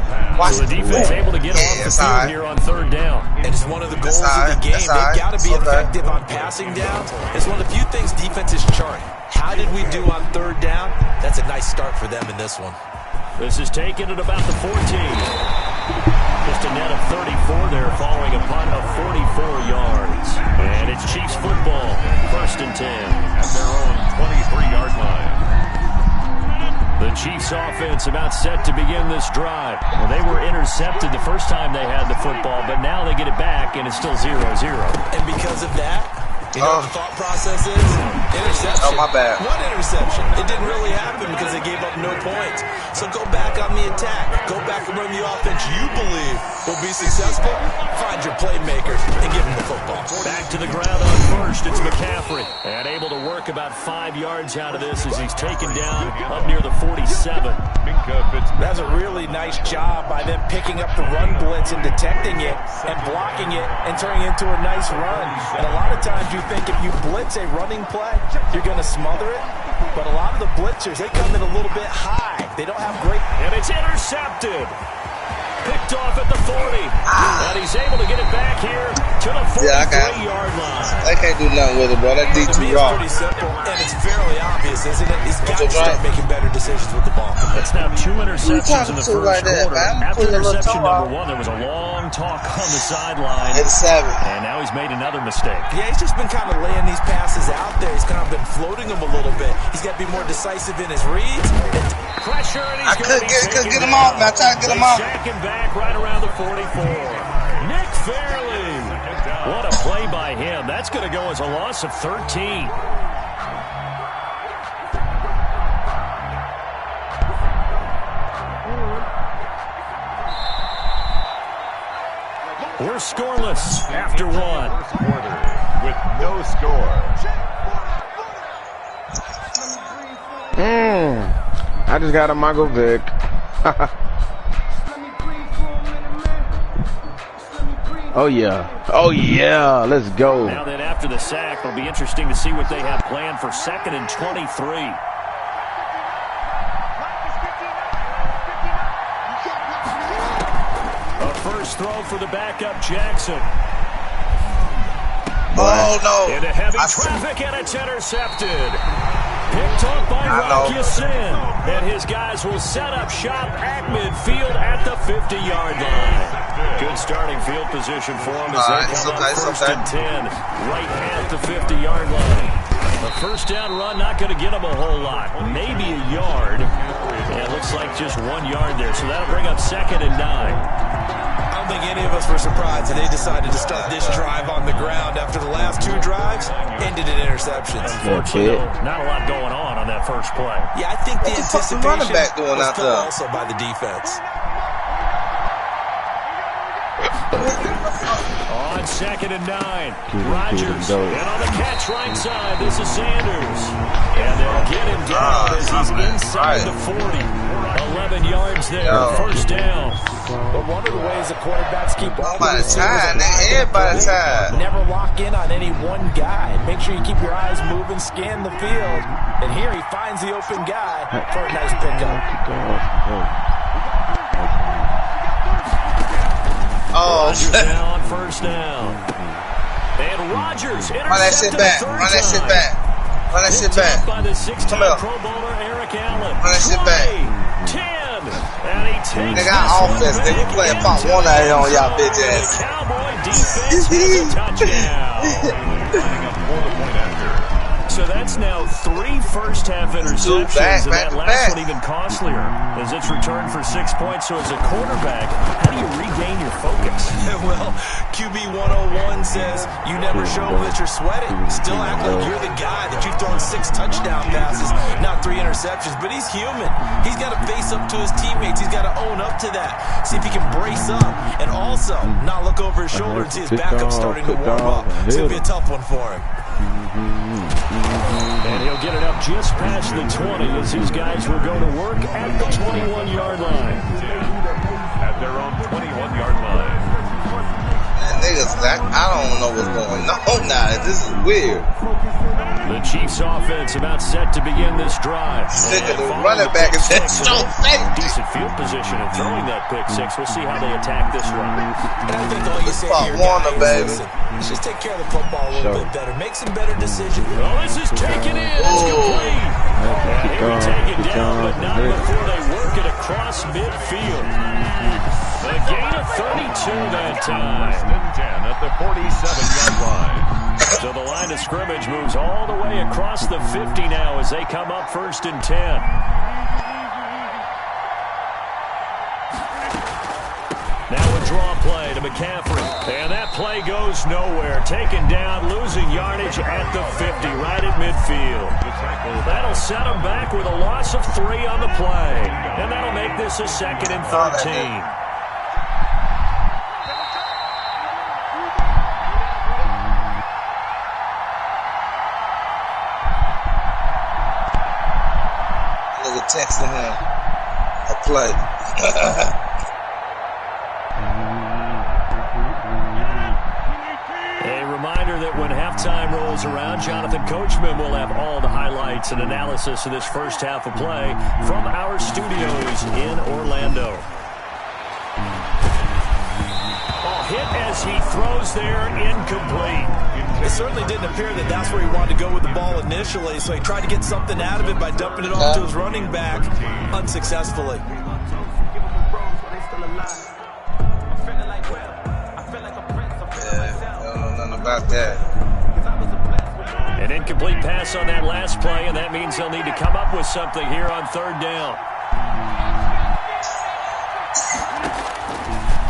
So the defense able to get off the field here on 3rd down. And it's one of the goals of the game. They've got to be effective on passing downs. It's one of the few things defenses chart. How did we do on 3rd down? That's a nice start for them in this one. This is taken at about the 14. Just a net of 34 there following a punt of 44 yards. And it's Chiefs football, 1st and 10. At their own 23-yard line. The Chiefs offense about set to begin this drive. Well, they were intercepted the first time they had the football, but now they get it back, and it's still 0-0. And because of that, you know what the thought process is? Interception. Oh, my bad. One interception. It didn't really happen because they gave up no points. So go back on the attack. Go back and run the offense you believe will be successful. Find your playmakers and give them the football. Back to the ground on 1st. It's McCaffrey. And able to work about 5 yards out of this as he's taken down up near the 47. That's a really nice job by them picking up the run blitz and detecting it and blocking it and turning it into a nice run. And a lot of times you think if you blitz a running play, you're going to smother it. But a lot of the blitzers, they come in a little bit high. They don't have great... And it's intercepted. Picked off at the 40. And he's able to get it back here to the 43-yard line. They can't do nothing with it, bro. That D too It's raw. pretty simple, and it's fairly obvious, isn't it? He's got to start making better decisions with the ball. That's now 2 interceptions in the first like that, quarter. man? After Put a little interception toe number out. 1, there was a long talk on the sideline. It's 7. And now he's made another mistake. Yeah, he's just been kind of laying these passes out there. He's kind of been floating them a little bit. He's got to be more decisive in his reads. Pressure, and he's I couldn't get him off, man. I tried to get him off. Second back right around the 44. Nick Fairley. What a play by him. That's going to go as a loss of 13. We're scoreless after 1. Quarter with no score. I just got a Michael Vick. Oh yeah. Oh yeah. Let's go. Now then, after the sack, it'll be interesting to see what they have planned for 2nd and 23. A first throw for the backup Jackson. Oh, no. Into heavy traffic, and it's intercepted. Picked off by Rocky Sin. And his guys will set up shop at midfield at the 50-yard line. Good starting field position for him as they come up 1st and 10. Right at the 50-yard line. A first down run, not going to get him a whole lot. Maybe a yard. And it looks like just 1 yard there. So that'll bring up 2nd and 9. I don't think any of us were surprised that they decided to start this drive on the ground after the last 2 drives ended in interceptions. Unfortunately, not a lot going on that first play. Yeah, I think the anticipation running back doing was out told there? also by the defense. On 2nd and 9, Rodgers, and on the catch right side, this is Sanders. And they'll get him down as he's inside the 40. 11 yards there, first down. But one of the ways the quarterbacks keep all By the time, everybody time. never lock in on any one guy. Make sure you keep your eyes moving, scan the field. And here he finds the open guy for a nice pickup. Oh, Now on first down. And Rodgers run that shit back. Run that shit back. Run that shit back. By the 6-time Come here. Pro Bowler Eric Allen. Run that shit back. 10. And he takes They got offense. They be playing pop one out here on y'all bitch ass. Cowboy defense has a touchdown. So that's That's now 3 first-half interceptions, and that last one even costlier as it's returned for 6 points. So as a quarterback, how do you regain your focus? Well, QB 101 says you never show that you're sweating. Still act like you're the guy that you've thrown 6 touchdown passes, not 3 interceptions. But he's human. He's got to face up to his teammates. He's got to own up to that. See if he can brace up and also not look over his shoulder and see his backup starting to warm up. It's going to be a tough one for him. And he'll get it up just past the 20 as his guys will go to work at the 21-yard line. At their own 21-yard line. Niggas, I don't know what's going on now. This is weird. The Chiefs offense about set to begin this drive. Sick of the running back is so safe. Decent field position and throwing that pick six. We'll see how they attack this run. And I think all you say here, Warner, baby. Listen, let's just take care of the football a little bit better. Make some better decisions. Oh, this is taken in. It's complete. And here we take it down, but not before they work it across midfield. A gain of 32 that time. 10 at the 47-yard line. So the line of scrimmage moves all the way across the 50 now as they come up 1st and 10. Now a draw play to McCaffrey. And that play goes nowhere. Taken down, losing yardage at the 50, right at midfield. That'll set him back with a loss of 3 on the play. And that'll make this a 2nd and 13. Texting him a play. A reminder that when halftime rolls around, Jonathan Coachman will have all the highlights and analysis of this first half of play from our studios in Orlando. Hit as he throws there, incomplete. It certainly didn't appear that that's where he wanted to go with the ball initially, so he tried to get something out of it by dumping it off to his running back unsuccessfully. I don't know nothing about that. An incomplete pass on that last play, and that means they'll need to come up with something here on 3rd down.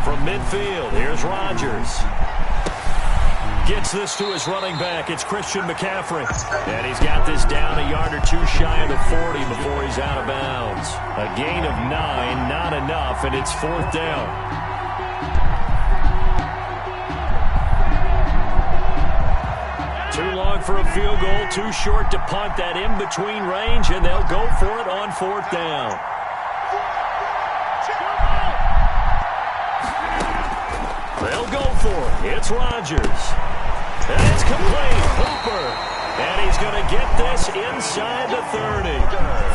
From midfield, here's Rodgers. Gets this to his running back. It's Christian McCaffrey. And he's got this down a yard or 2 shy of the 40 before he's out of bounds. A gain of 9, not enough, and it's 4th down. Too long for a field goal, too short to punt. That in-between range, and they'll go for it on 4th down. They'll go for it. It's Rodgers. And it's complete. Hooper. And he's going to get this inside the 30.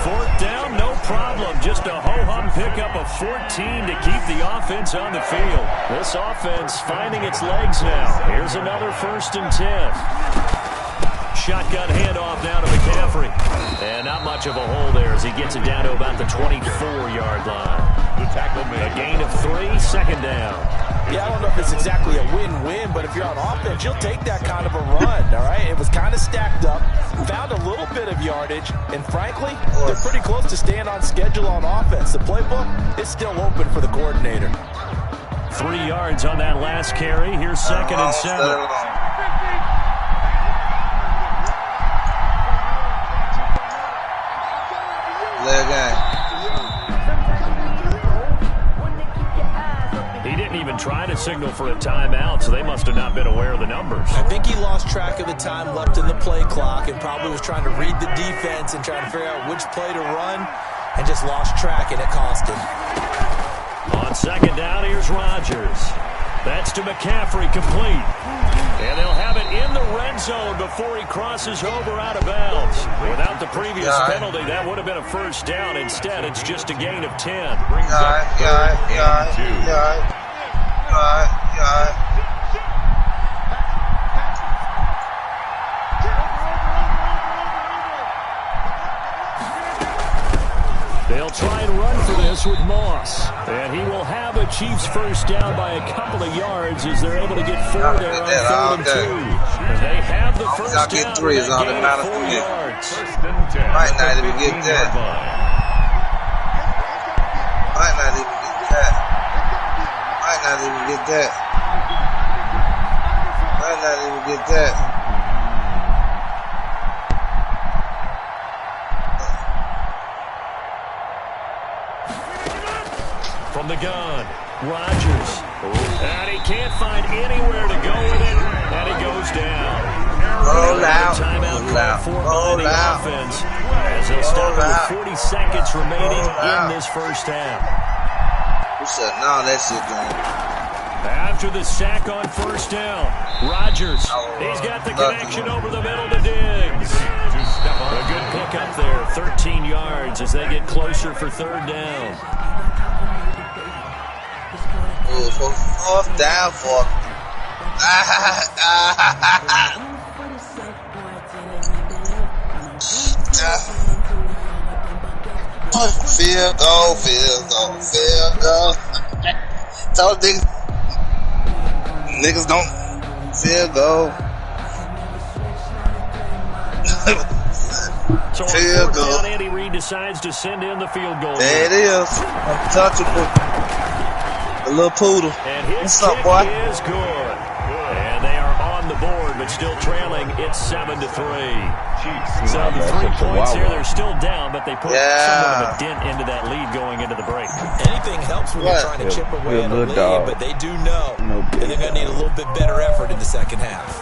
4th down, no problem. Just a ho-hum pickup of 14 to keep the offense on the field. This offense finding its legs now. Here's another 1st and 10. Shotgun handoff now to McCaffrey. And not much of a hole there as he gets it down to about the 24-yard line. The tackle made. A gain of 3, 2nd down. Yeah, I don't know if it's exactly a win-win, but if you're on offense, you'll take that kind of a run, all right? It was kind of stacked up, found a little bit of yardage, and frankly, they're pretty close to staying on schedule on offense. The playbook is still open for the coordinator. 3 yards on that last carry. Here's 2nd and 7. Leg game. He didn't even try to signal for a timeout, so they must have not been aware of the numbers. I think he lost track of the time left in the play clock and probably was trying to read the defense and trying to figure out which play to run and just lost track, and it cost him. On 2nd down, here's Rodgers. That's to McCaffrey, complete. And they'll have it in the red zone before he crosses over out of bounds. Without the previous penalty, that would have been a 1st down. Instead, it's just a gain of 10. Brings up 3rd and 2. They'll try and run for this with Moss. And he will have a Chiefs 1st down by a couple of yards as they're able to get 4 there on 3rd and 2. They have the Y'all first get down 3 with is that all that gain of matters 4 to me. yards. Might not even get that. Might not even get that. Might not even get that. Might not even get that. From the gun, Rodgers. And he can't find anywhere to go with it. And he goes down. Roll out. Timeout call for by the offense. As they'll stop it with 40 seconds remaining in this first half. Who said, no, that shit done. After the sack on first down, Rodgers, he's got the connection over the middle to Diggs. A good pickup there, 13 yards as they get closer for third down. Ooh, for fourth down for field goal. Told niggas don't field goal. So field goal. Down, Andy Reid decides to send in the field goal. There it is. Untouchable. The little poodle. And his What's up, boy? is good. And they are on the board, but still trailing. It's 7-3. So the 3 points here, they're still down, but they put somewhat of a dent into that lead going into the break. Anything helps when you're trying to chip away at a lead, but they do know that they're going to need a little bit better effort in the second half.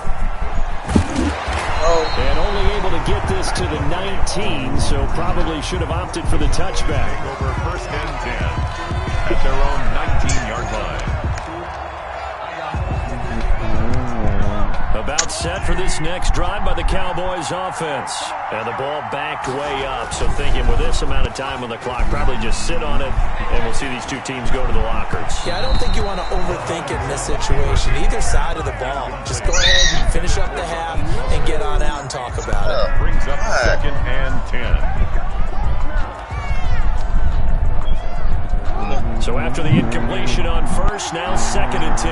And only able to get this to the 19, so probably should have opted for the touchback. Over first and 10 at their own 19-yard line. About set for this next drive by the Cowboys offense. And the ball backed way up, so thinking with this amount of time on the clock, probably just sit on it, and we'll see these two teams go to the lockers. Yeah, I don't think you want to overthink it in this situation, either side of the ball. Just go ahead and finish up the half and get on out and talk about it. Brings up second and 10. So after the incompletion on first, now second and 10.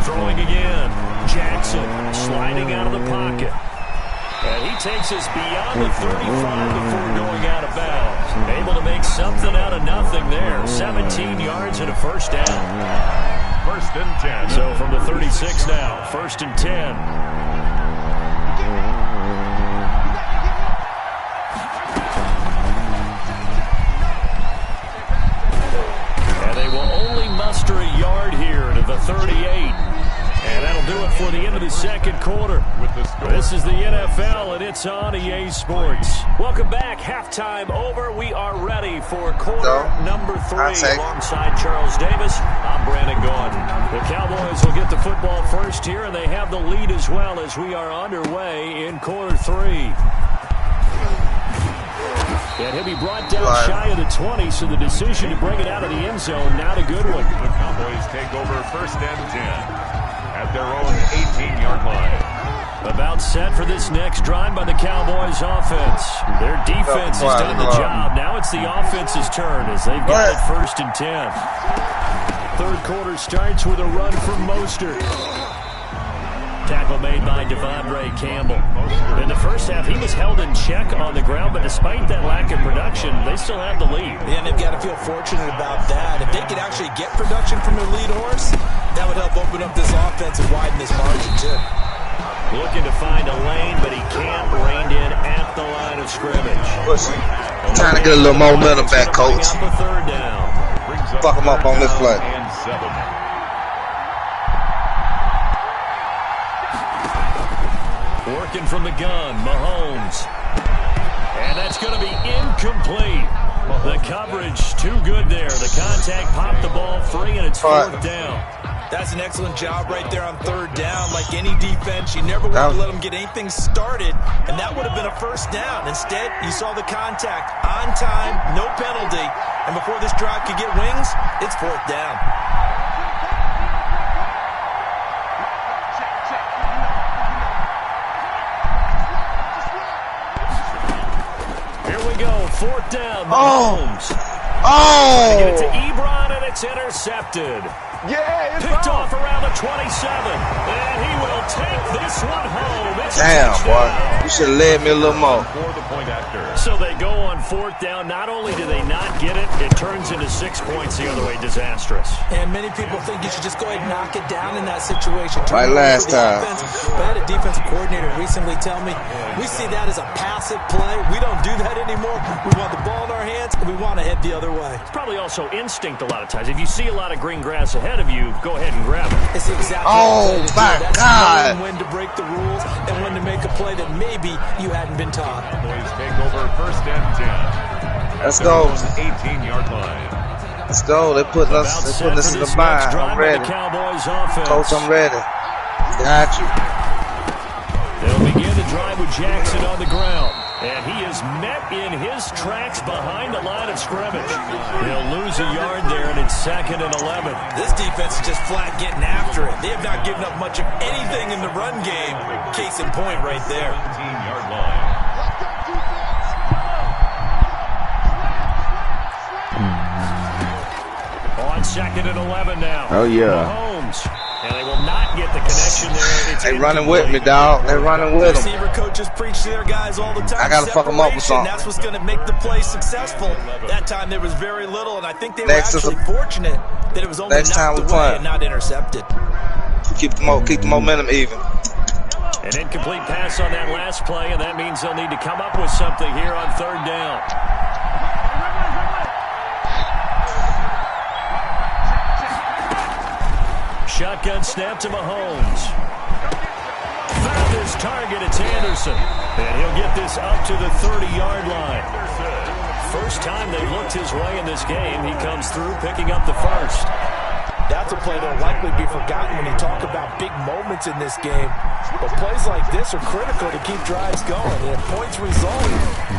Throwing again. Jackson sliding out of the pocket. And he takes us beyond the 35 before going out of bounds. Able to make something out of nothing there. 17 yards and a first down. First and 10. So from the 36 now, first and 10. And they will only muster a yard here to the 38. And that'll do it for the end of the second quarter. This is the NFL, and it's on EA Sports. Welcome back. Halftime over. We are ready for quarter number 3. Alongside Charles Davis, I'm Brandon Gordon. The Cowboys will get the football first here, and they have the lead as well as we are underway in quarter 3. And he'll be brought down shy of the 20, so the decision to bring it out of the end zone, not a good one. The Cowboys take over first and 10. At their own 18-yard line. About set for this next drive by the Cowboys offense. Their defense has done the job. Now it's the offense's turn as they've got it first and 10. Third quarter starts with a run from Mostert. Tackle made by Devondre Campbell. In the first half, he was held in check on the ground, but despite that lack of production, they still have the lead. Yeah, and they've got to feel fortunate about that. If they could actually get production from their lead horse, that would help open up this offense and widen this margin, too. Looking to find a lane, but he can't. Reined in at the line of scrimmage. Trying to get a little momentum back, coach. Up a third down. Fuck him up on this play. Working from the gun, Mahomes. And that's going to be incomplete. The coverage too good there. The contact popped the ball free, and it's fourth down. That's an excellent job right there on third down. Like any defense, you never want to let them get anything started, and that would have been a first down. Instead, you saw the contact on time, no penalty, and before this drive could get wings, it's fourth down. Here we go, fourth down, Mahomes. Oh! They get it to Ebron, and it's intercepted. Yeah, it's Picked off around the 27. And he will take this one home. It's Damn, boy. You should have led me a little more. For the point after. So they go on 4th down. Not only do they not get it, it turns into 6 points the other way. Disastrous. And many people think you should just go ahead and knock it down in that situation. Like last time. But I had a defensive coordinator recently tell me, we see that as a passive play. We don't do that anymore. We want the ball in our hands, and we want to head the other way. It's probably also instinct a lot of times. If you see a lot of green grass ahead of you, go ahead and grab it. It's exactly my That's God. knowing when to break the rules and when to make a play that maybe you hadn't been taught. Boys take over 1st and 10. Let's go. 18-yard line. Let's go. They're putting us in the bind. I'm ready. Coach, I'm ready. Got you. They'll begin the drive with Jackson on the ground. And he is met in his tracks behind the line of scrimmage. He'll lose a yard there, and it's 2nd and 11. This defense is just flat getting after it. They have not given up much of anything in the run game. Case in point right there. 18-yard line. On 2nd and 11 now. Oh, yeah. Mahomes. And they will not get the connection there. It's They running with me, dog. They running with them. Receiver coaches preach to their guys all the time. I gotta fuck them up with something. That's what's going to make the play successful. That time there was very little, and I think they were Next is actually fortunate that it was only next time knocked we away play. and not intercepted. Keep the momentum even. An incomplete pass on that last play, and that means they'll need to come up with something here on 3rd down. Shotgun snap to Mahomes. Found his target. It's Anderson. And he'll get this up to the 30-yard line. First time they've looked his way in this game. He comes through picking up the first. That's a play that'll likely be forgotten when you talk about big moments in this game. But plays like this are critical to keep drives going. And if points result,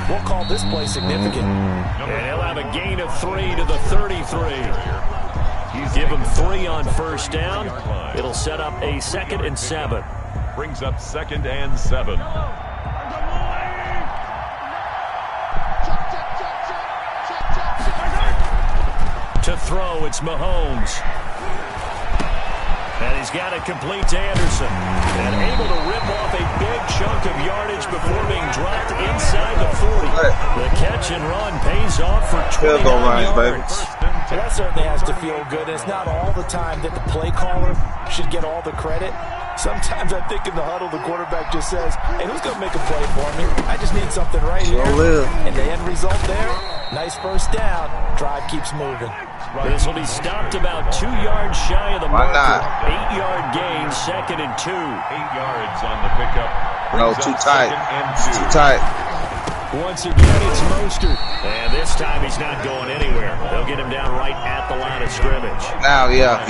we'll call this play significant. And he'll have a gain of 3 to the 33. Give him 3 on 1st down. It'll set up a 2nd and 7. Brings up 2nd and 7. To throw, it's Mahomes. And he's got it complete to Anderson. And able to rip off a big chunk of yardage before being dropped inside the 40. The catch and run pays off for 29 yards. So that certainly has to feel good. It's not all the time that the play caller should get all the credit. Sometimes I think in the huddle, the quarterback just says, hey, who's going to make a play for me? I just need something right here. And the end result there, nice 1st down. Drive keeps moving. This will be stopped about 2 yards shy of the marker. 8-yard gain, 2nd and 2. 8 yards on the pickup. No, too tight. Too tight. Once again, it's Mostert. And this time he's not going anywhere. They'll get him down right at the line of scrimmage. Now, yeah.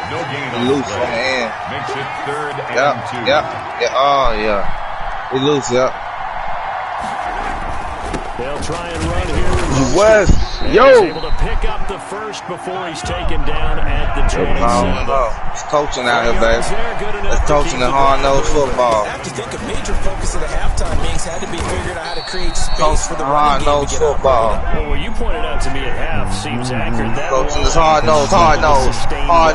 No gain on Loose the on the play. end. Makes it 3rd and 2. Yeah. Oh, yeah. We loose, yep. They'll try and run here. West. Yo. He's able to pick up the first before he's taken down at the 27. It's coaching out here, baby. It's coaching the hard-nosed football. I have to think a major focus of the halftime meetings had to be figuring out how to create space for the running game to hard-nosed get football. Well, what you pointed out to me at half seems accurate. That Coaching line is hard-nosed. I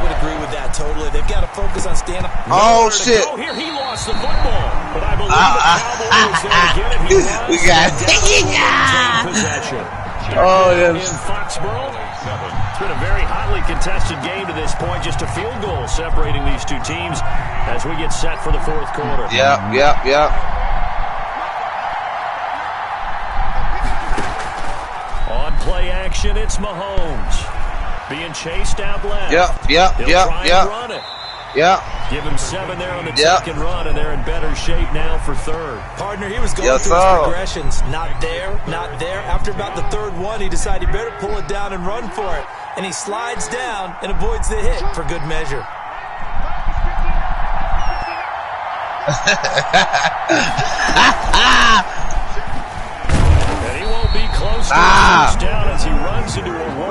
would agree with that totally. They've got to focus on standing up. Oh, shit. Oh, here he lost the football. But I believe the Cowboys there to get it. He runs We got down possession. Oh, In yes. Foxborough, it's been a very hotly contested game to this point. Just a field goal separating these two teams as we get set for the 4th quarter. Yep. On play action, it's Mahomes. Being chased out left. Yep. Run it. Yeah. Give him 7 there on the 2nd run, and they're in better shape now for 3rd. Partner, he was going through his progressions. Not there. After about the 3rd one, he decided he better pull it down and run for it. And he slides down and avoids the hit for good measure. And he won't be close to the first down as he runs into a wall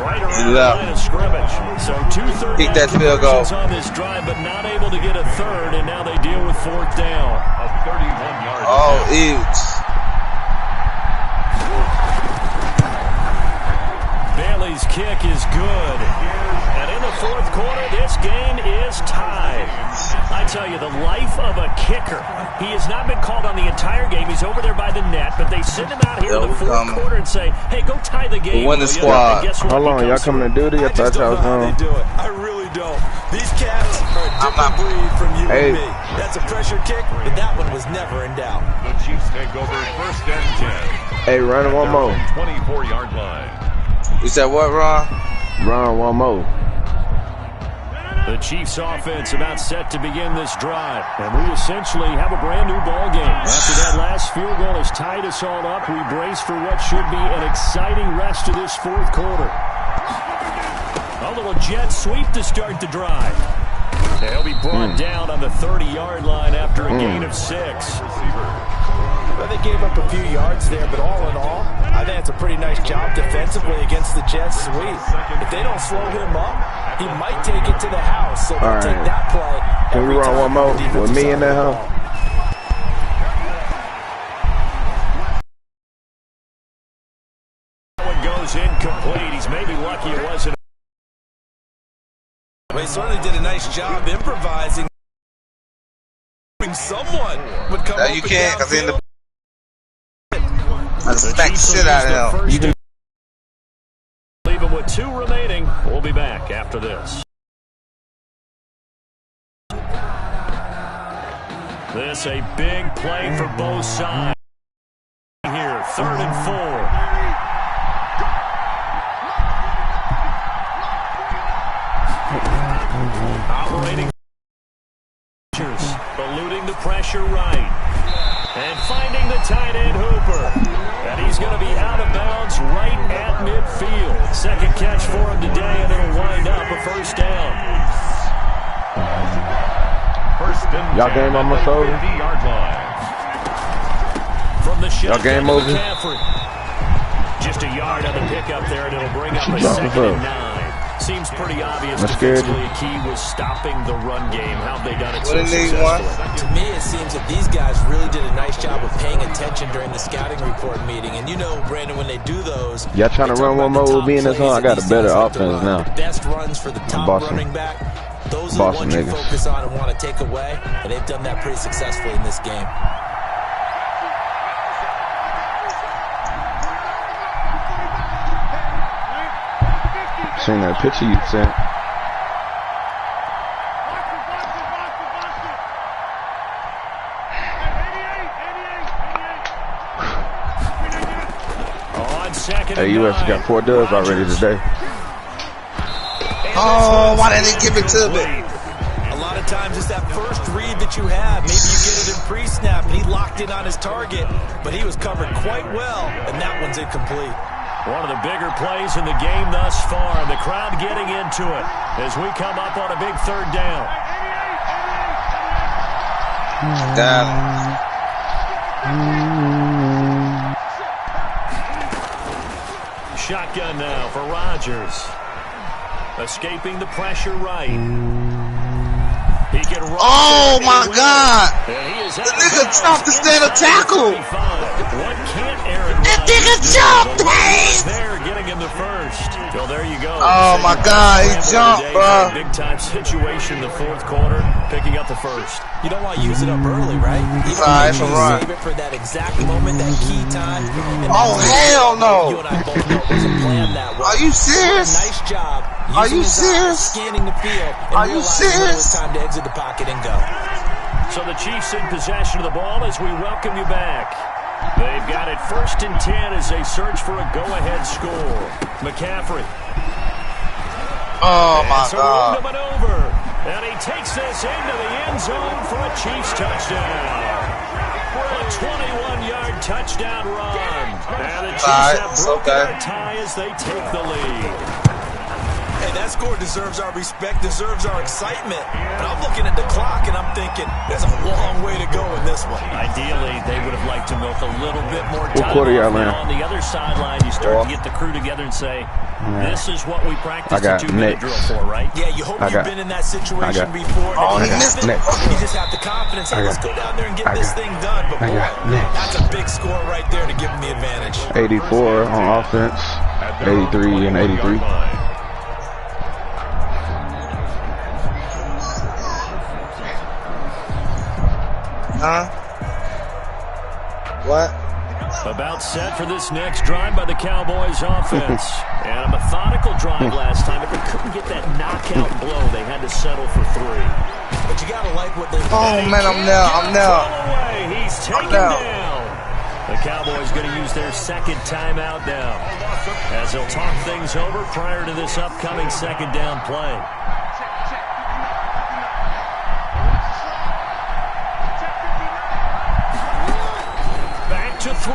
right around the line of scrimmage. So 2 Kick that field goal on this drive, but not able to get a 3rd, and now they deal with 4th down. A 31-yard. Oh, ews. Bailey's His kick is good. And in the fourth quarter, this game is tied. I tell you, the life of a kicker. He has not been called on the entire game. He's over there by the net, but they send him out here in the fourth quarter and say, hey, go tie the game. Win the squad. How long? Y'all coming to duty? I thought y'all was going. Do it. I really don't. These cats are a different breed from you and me. That's a pressure kick, but that one was never in doubt. The Chiefs take over first and 10. Hey, run one more. 24-yard line. You said what, Ron? Run one more. The Chiefs offense about set to begin this drive. And we essentially have a brand new ball game. After that last field goal has tied us all up, we brace for what should be an exciting rest of this fourth quarter. A little jet sweep to start the drive. They'll be brought down on the 30-yard line after a gain of 6. Well, they gave up a few yards there, but all in all, I think it's a pretty nice job defensively against the jet sweep. If they don't slow him up, he might take it to the house. So they'll take that play. Can we run one more with me in there, huh? That one goes incomplete. He's maybe lucky it wasn't. Well, he certainly did a nice job improvising. Someone would come up You can't, because in the The smack Chiefs shit out will of use him. the first. Leave him with 2 remaining. We'll be back after this. This a big play for both sides. Here, 3rd and 4. Operating, eluding the pressure right. And finding the tight end Hooper. And he's going to be out of bounds right at midfield. Second catch for him today, and it'll wind up a first down. Y'all game almost over? 50-yard line. From the shot, Y'all game over? Just a yard on the pickup there, and it'll bring up a 2nd and 9. Seems pretty obvious defensively a key was stopping the run game. How have they done it so successfully? To me, it seems that these guys really did a nice job of paying attention during the scouting report meeting. And you know, Brandon, when they do those, y'all trying to run one more with me in this one? I got a better offense now. Best runs for the top running back. Those are the ones you focus on and want to take away. And they've done that pretty successfully in this game. Seen that picture you sent. Hey, US got 4 dubs already today. Oh, why didn't they give it to me? A lot of times it's that first read that you have. Maybe you get it in pre-snap and he locked in on his target, but he was covered quite well, and that one's incomplete. One of the bigger plays in the game thus far. The crowd getting into it as we come up on a big 3rd down. Shotgun now for Rodgers. Escaping the pressure right. He can run. Oh my God! The nigga jumped instead of tackle. What can't Aaron That nigga jumped, Hayes! There, getting him the first. Well, there you go. Oh my God, he jumped, bro. Big time situation in the fourth quarter, picking up the first. You don't want to use it up early, right? It's alright for run. Save it for that exact moment, that key time. Oh hell no! You and I both know it wasn't planned that way. Are you serious? Nice job. Are you serious? Scanning the field. Are you serious? It's time to exit the pocket and go. So the Chiefs in possession of the ball as we welcome you back. They've got it 1st and 10 as they search for a go-ahead score. McCaffrey. Oh my God. It's a maneuver, and he takes this into the end zone for a Chiefs touchdown. A 21-yard touchdown run. And the Chiefs have broken their tie as they take the lead. And that score deserves our respect, deserves our excitement. But I'm looking at the clock, and I'm thinking there's a long way to go in this one. Ideally, they would have liked to milk a little bit more time. Now on the other sideline, you start to get the crew together and say, this is what we practiced a 2-minute drill for, right? Yeah, you hope you've been in that situation before. And you just have the confidence. Hey, let's go down there and get this thing done. But boy, that's a big score right there to give them the advantage. 84 on offense, 83 and 83. Huh? What? About set for this next drive by the Cowboys offense. And a methodical drive last time, but they couldn't get that knockout blow. They had to settle for 3. But you got to like what they did. Oh, man, I'm there. He's taken down. The Cowboys going to use their second timeout now, as they'll talk things over prior to this upcoming second down play. To throw.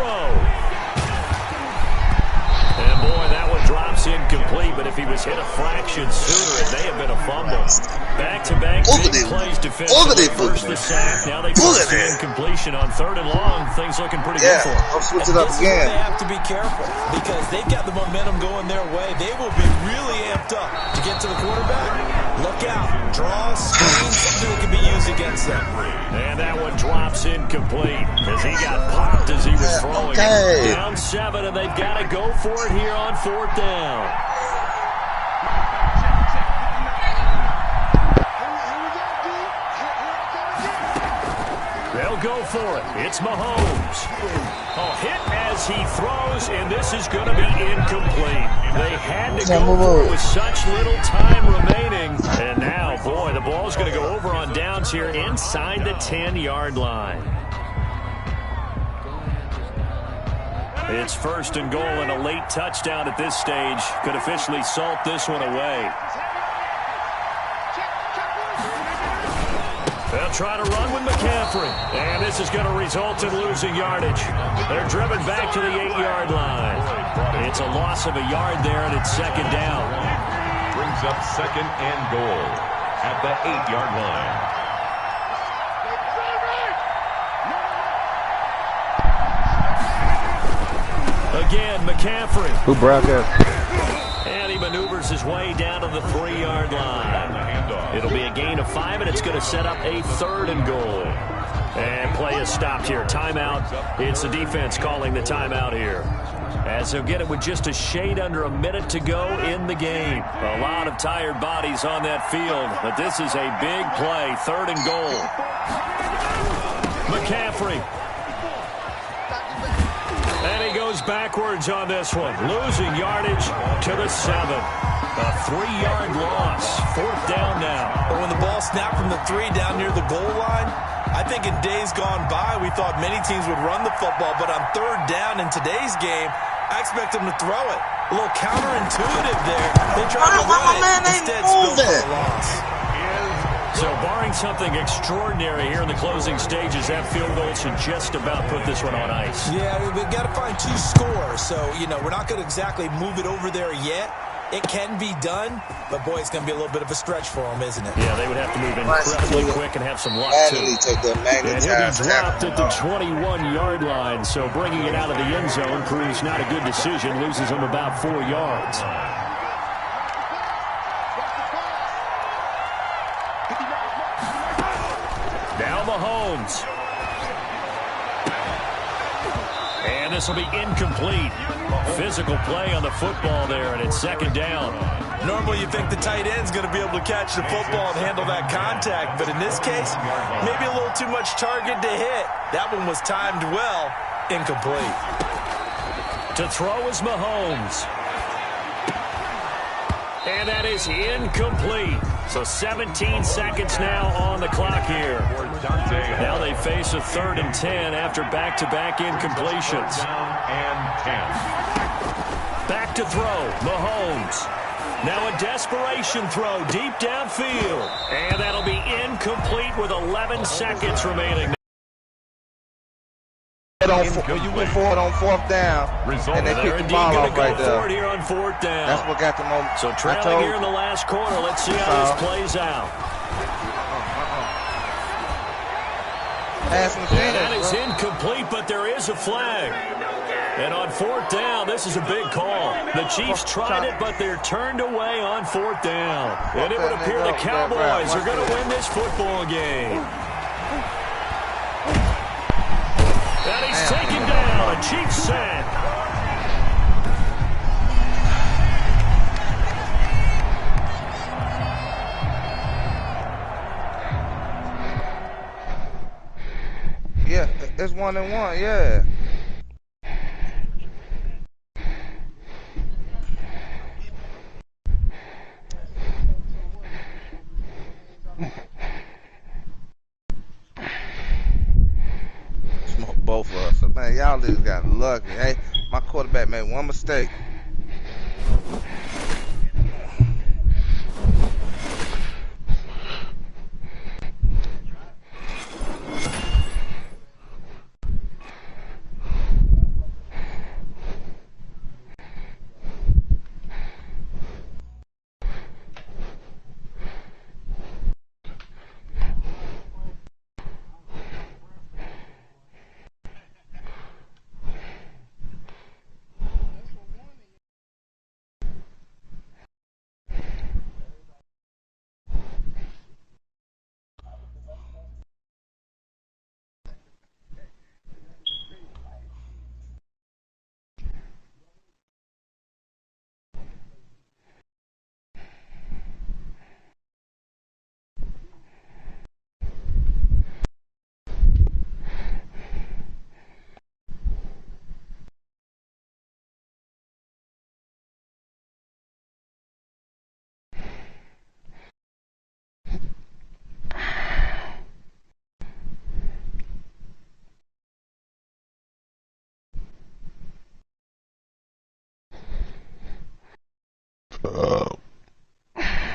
And boy, that one drops incomplete, but if he was hit a fraction sooner, it may have been a fumble. Back-to-back big plays defensively. First the sack, now they force the incompletion on 3rd and long. Things looking pretty good for them. I'll switch it up again. They have to be careful because they've got the momentum going their way. They will be really amped up to get to the quarterback. Look out. Draw, screen, something that can be used against them. And that one drops incomplete as he got popped as he was throwing. Down 7, and they've got to go for it here on 4th down. They'll go for it. It's Mahomes. A hit as he throws, and this is going to be incomplete. They had to go for it with such little time remaining. And now, boy, the ball's going to go over on downs here inside the 10-yard line. It's 1st and goal, and a late touchdown at this stage could officially salt this one away. They'll try to run with McCaffrey, and this is going to result in losing yardage. They're driven back to the 8-yard line. It's a loss of a yard there, and it's 2nd down. Brings up 2nd and goal at the 8-yard line. Again, McCaffrey. Who brought that? And he maneuvers his way down to the 3-yard line. It'll be a gain of 5, and it's going to set up a 3rd and goal. And play is stopped here. Timeout. It's the defense calling the timeout here, as they'll get it with just a shade under a minute to go in the game. A lot of tired bodies on that field, but this is a big play. 3rd and goal. McCaffrey. And he goes backwards on this one, losing yardage to the 7. A 3-yard loss. 4th down now. But when the ball snapped from the 3 down near the goal line, I think in days gone by, we thought many teams would run the football, but on 3rd down in today's game, I expect them to throw it. A little counterintuitive there. They tried to run it, instead spilled for a loss. So barring something extraordinary here in the closing stages, that field goal should just about put this one on ice. Yeah, we've got to find 2 scores. So, we're not going to exactly move it over there yet. It can be done, but boy, it's going to be a little bit of a stretch for them, isn't it? Yeah, they would have to move incredibly quick and have some luck, too. And he'll be dropped at the 21-yard line, so bringing it out of the end zone proves not a good decision, loses him about 4 yards. Now Mahomes. And this will be incomplete. Physical play on the football there, and it's 2nd down. Normally you think the tight end's going to be able to catch the football and handle that contact, but in this case, maybe a little too much target to hit. That one was timed well. Incomplete. To throw is Mahomes. And that is incomplete. So 17 seconds now on the clock here. Now they face a 3rd and 10 after back-to-back incompletions. Back to throw, Mahomes. Now a desperation throw deep downfield. And that'll be incomplete with 11 seconds remaining. You went for it on 4th down, and they picked the ball off right there. Here on 4th down. That's what got them on. So trailing here in the last quarter. Let's see how this plays out. That is incomplete, but there is a flag. And on 4th down, this is a big call. The Chiefs tried it, but they're turned away on 4th down. And it would appear the Cowboys are going to win this football game. And he's taken down. A Chiefs sack. Yeah, it's 1-1, yeah. Smoke both of us. Man, y'all just got lucky. Hey, my quarterback made one mistake.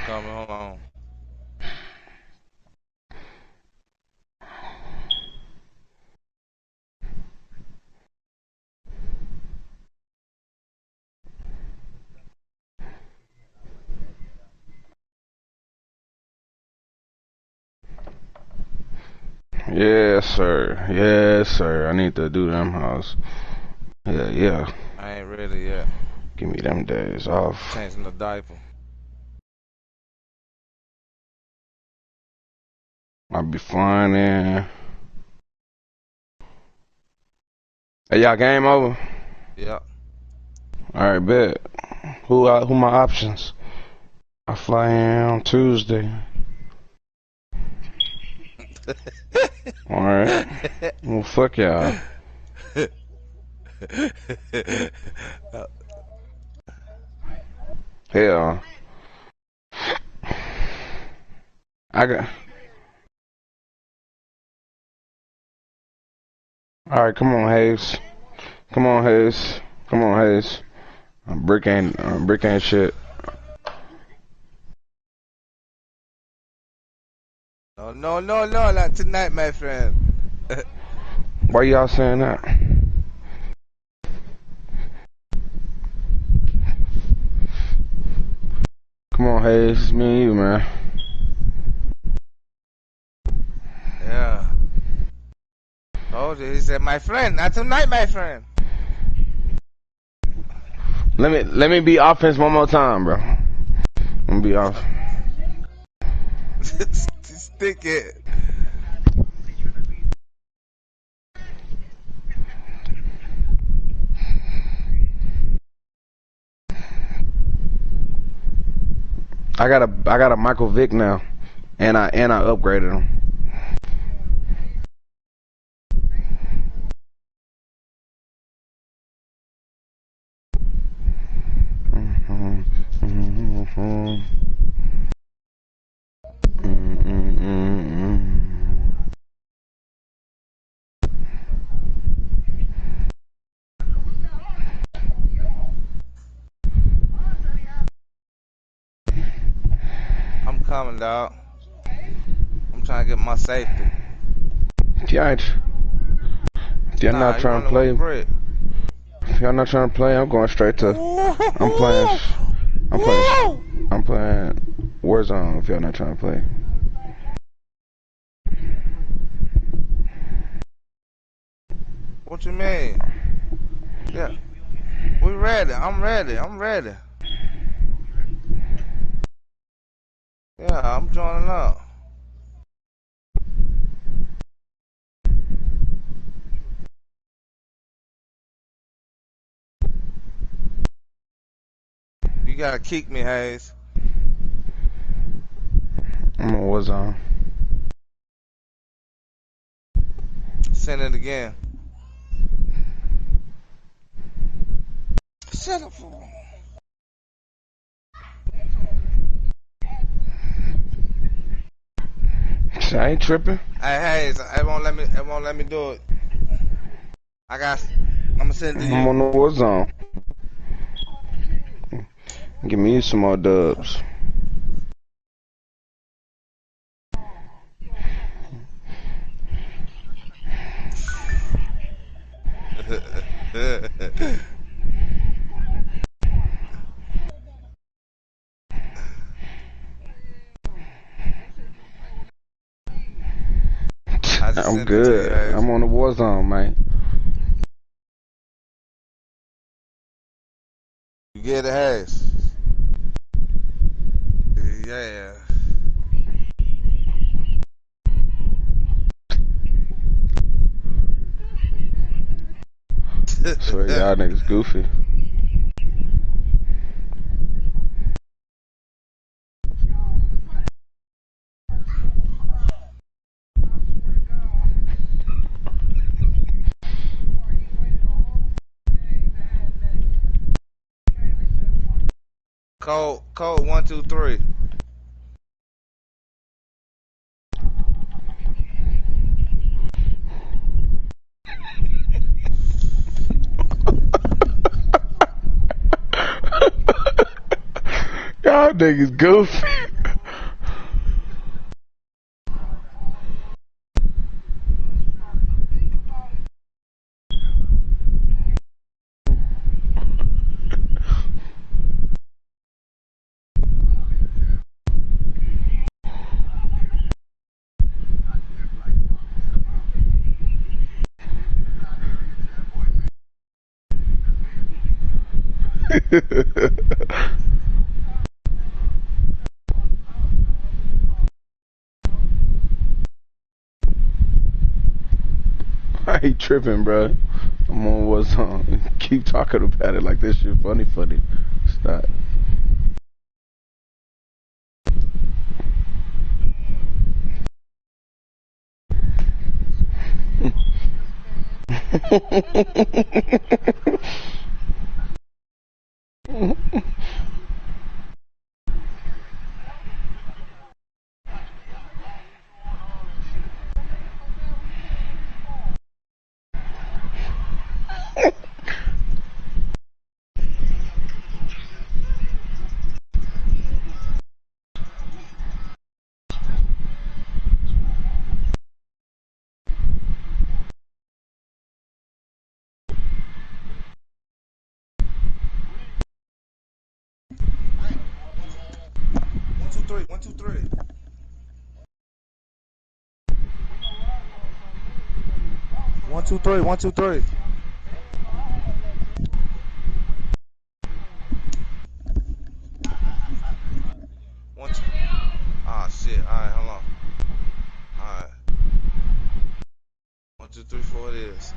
Coming, hold on. Yes, sir. Yes, sir. I need to do them house. Yeah. I ain't ready yet. Give me them days off. Changing the diaper. I'll be flying in. Hey, y'all game over? Yep. Alright, bet. Who my options? I fly in on Tuesday. Alright. Well, fuck y'all. Hell. I got... Alright, come on, Hayes. Come on, Hayes. Come on, Hayes. Brick ain't shit. No, not tonight, my friend. Why y'all saying that? Come on, Hayes. It's me and you, man. Yeah. Oh, he said, my friend, not tonight, my friend. Let me be offense one more time, bro. Let me be off. Stick it. I got a Michael Vick now, and I upgraded him. I'm coming, dog. I'm trying to get my safety. You're Nah, not he trying to running with play. Brett. If y'all not trying to play, I'm going straight to. I'm playing. I'm playing Warzone. If y'all not trying to play. What you mean? Yeah, we ready. I'm ready. I'm ready. Yeah, I'm joining up. You gotta kick me, Hayes. I'm on Warzone. Send it again. Shut up. I ain't tripping. Hey, Hayes, it won't let me. It won't let me do it. I'm gonna send it to I'm you. on the Warzone. Give me some more dubs. I just I'm sent it to you, good. Hayes. I'm on the Warzone, man. You get it, Hayes. Yeah. Swear y'all niggas goofy. Code 123. Y'all niggas goofy. I ain't tripping, bro. I'm on Warzone. Keep talking about it like this shit funny. Stop. One, two, three. One, two, three. One, two, three. One, two. Ah, shit. All right, hold on. All right. 1, 2, 3, 4. It is.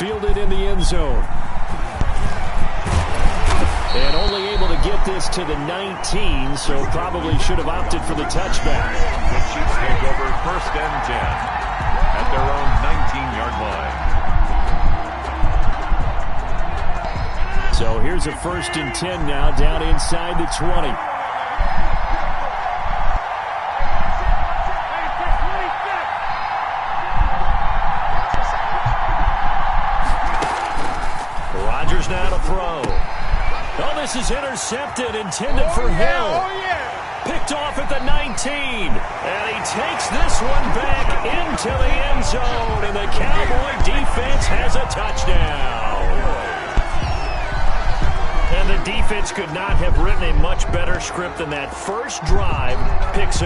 fielded in the end zone. And only able to get this to the 19, so probably should have opted for the touchback. The Chiefs take over 1st and 10 at their own 19-yard line. So here's a 1st and 10 now, down inside the 20. Rodgers now to throw. Oh, this is intercepted, intended for Hill. Picked off at the 19. And he takes this one back into the end zone. And the Cowboy defense has a touchdown. And the defense could not have written a much better script than that first drive, pick 6.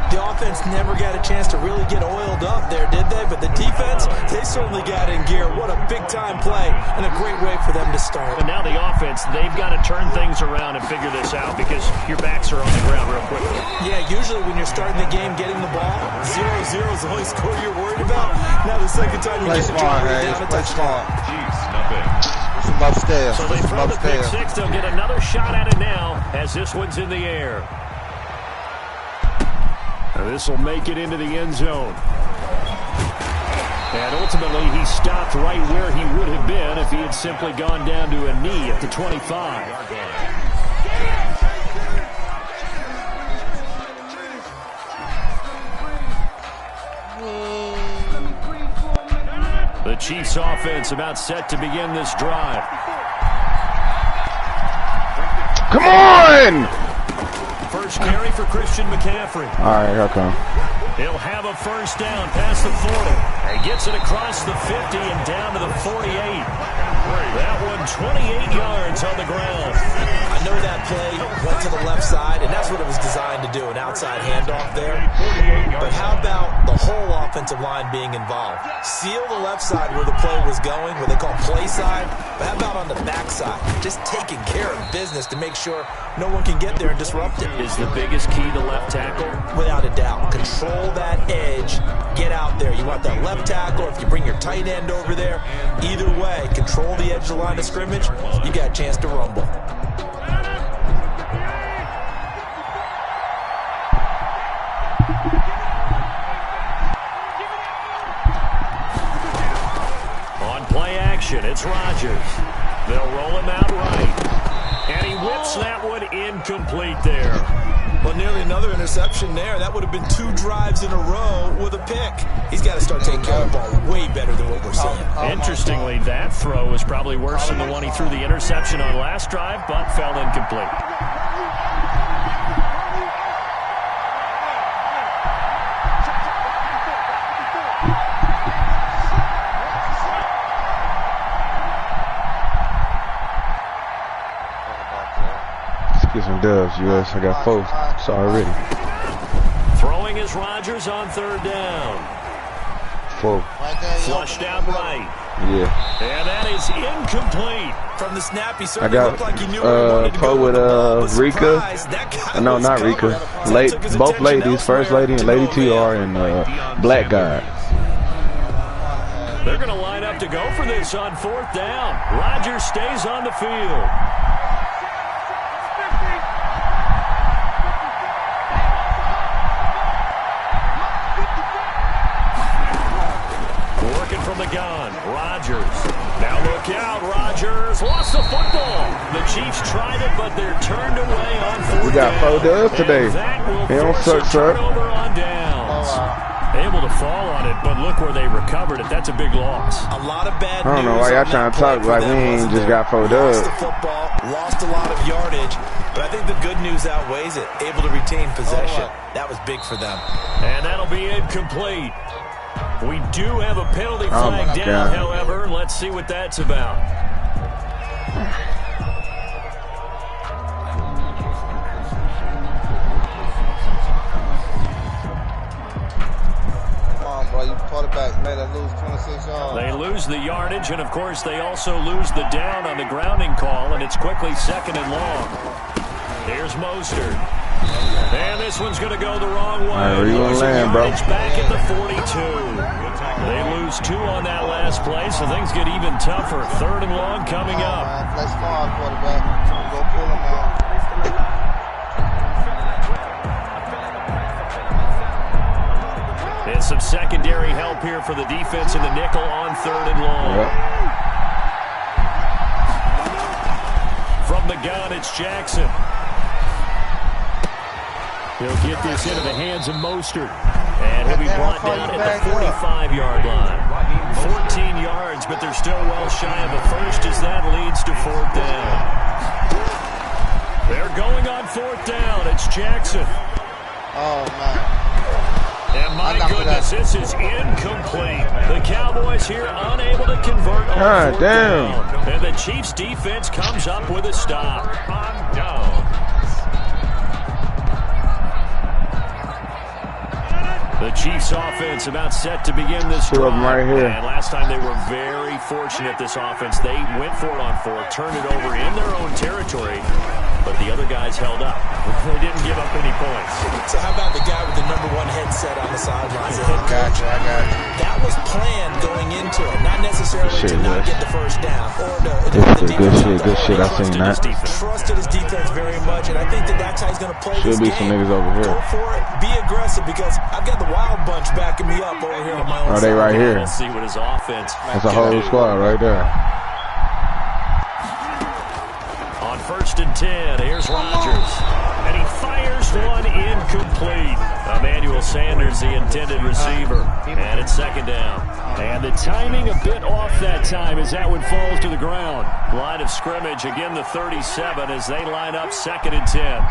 The offense never got a chance to really get oiled up there, did they? But the defense, they certainly got in gear. What a big-time play and a great way for them to start. And now the offense, they've got to turn things around and figure this out because your backs are on the ground real quickly. Yeah, usually when you're starting the game, getting the ball, 0-0 is the only score you're worried about. Now the second time you get the ball down a touchdown. Chiefs, nothing. Upstairs. So they throw the pick 6. They'll get another shot at it now as this one's in the air. This will make it into the end zone. And ultimately, he stopped right where he would have been if he had simply gone down to a knee at the 25. The Chiefs offense about set to begin this drive. Come on! First carry for Christian McCaffrey. All right, here I come. He'll have a first down past the 40. He gets it across the 50 and down to the 48. That one 28 yards on the ground. I know that play went to the left side, and that's what it was designed to do, an outside handoff there. But how about the whole offensive line being involved? Seal the left side where the play was going, what they call play side. But how about on the back side? Just taking care of business to make sure no one can get there and disrupt it. Is the biggest key to left tackle? Without a doubt. Control that edge. Get out there. You want that left tackle. If you bring your tight end over there, either way, control the edge of the line of scrimmage. You got a chance to rumble. On play action, it's Rodgers. They'll roll him out right. And he whips that one incomplete there. Well, nearly another interception there. That would have been 2 drives in a row with a pick. He's got to start taking care of the ball way better than what we're seeing. Interestingly, that throw was probably worse than the one he threw the interception on last drive, but fell incomplete. Get some dubs, US. I got 4. So already. Throwing is Rodgers on 3rd down. 4. Flushed out right. Yeah. And that is incomplete. From the snap, he I certainly got looked like he knew where he wanted to Poe go with the ball. Rika. That guy No, was not covered. Rika. So he took his Both attention ladies, first elsewhere lady and to lady go TR in. and Black Guy. They're going to line up to go for this on 4th down. Rodgers stays on the field. Working from the gun, Rodgers. Now look out, Rodgers lost the football. The Chiefs tried it, but they're turned away on 4th down. We got 4 dubs today. They don't suck, sir. Turnover on downs. Able to fall on it, but look where they recovered it. That's a big loss. A lot of bad I don't know why y'all trying to talk like we ain't just got 4 dubs. Lost the football, lost a lot of yardage, but I think the good news outweighs it. Able to retain possession. That was big for them. And that'll be incomplete. We do have a penalty flag down, however. Let's see what that's about. You quarterback made them lose 26 yards. They lose the yardage, and of course they also lose the down on the grounding call, and it's quickly 2nd and long. Here's Mostert. And this one's going to go the wrong way. Where you gonna land, bro? Back at the 42. They lose 2 on that last play, so things get even tougher. 3rd and long coming up. Play smart, quarterback. Go pull him, man. And some secondary help here for the defense in the nickel on 3rd and long. Yep. From the gun, it's Jackson. He'll get this into the hands of Mostert. And he'll be brought down at the 45-yard line. 14 yards, but they're still well shy of the first as that leads to 4th down. They're going on 4th down. It's Jackson. Oh, man. And my goodness, this is incomplete. The Cowboys here unable to convert on 4th down. And the Chiefs defense comes up with a stop. On down. The Chiefs offense about set to begin this drive. Right here. And last time they were very fortunate, this offense. They went for it on 4th, turned it over in their own territory, but the other guys held up. They didn't give up any points. So how about the guy with the #1 headset on the sidelines? I got you. That was planned going into it, not necessarily to not get the first down. Or this is good shit. I seen that. Trusted his defense very much, and I think that's how he's going to play this game. Should be some niggas over here. Go for it. Be aggressive, because I've got the Wild Bunch backing me up over here on my own side. Are they right here? We'll see what his offense. That's a whole squad right there. On 1st and 10, here's Rodgers. And he fires one incomplete. Emmanuel Sanders, the intended receiver. And it's 2nd down. And the timing a bit off that time as that one falls to the ground. Line of scrimmage, again the 37 as they line up 2nd and 10.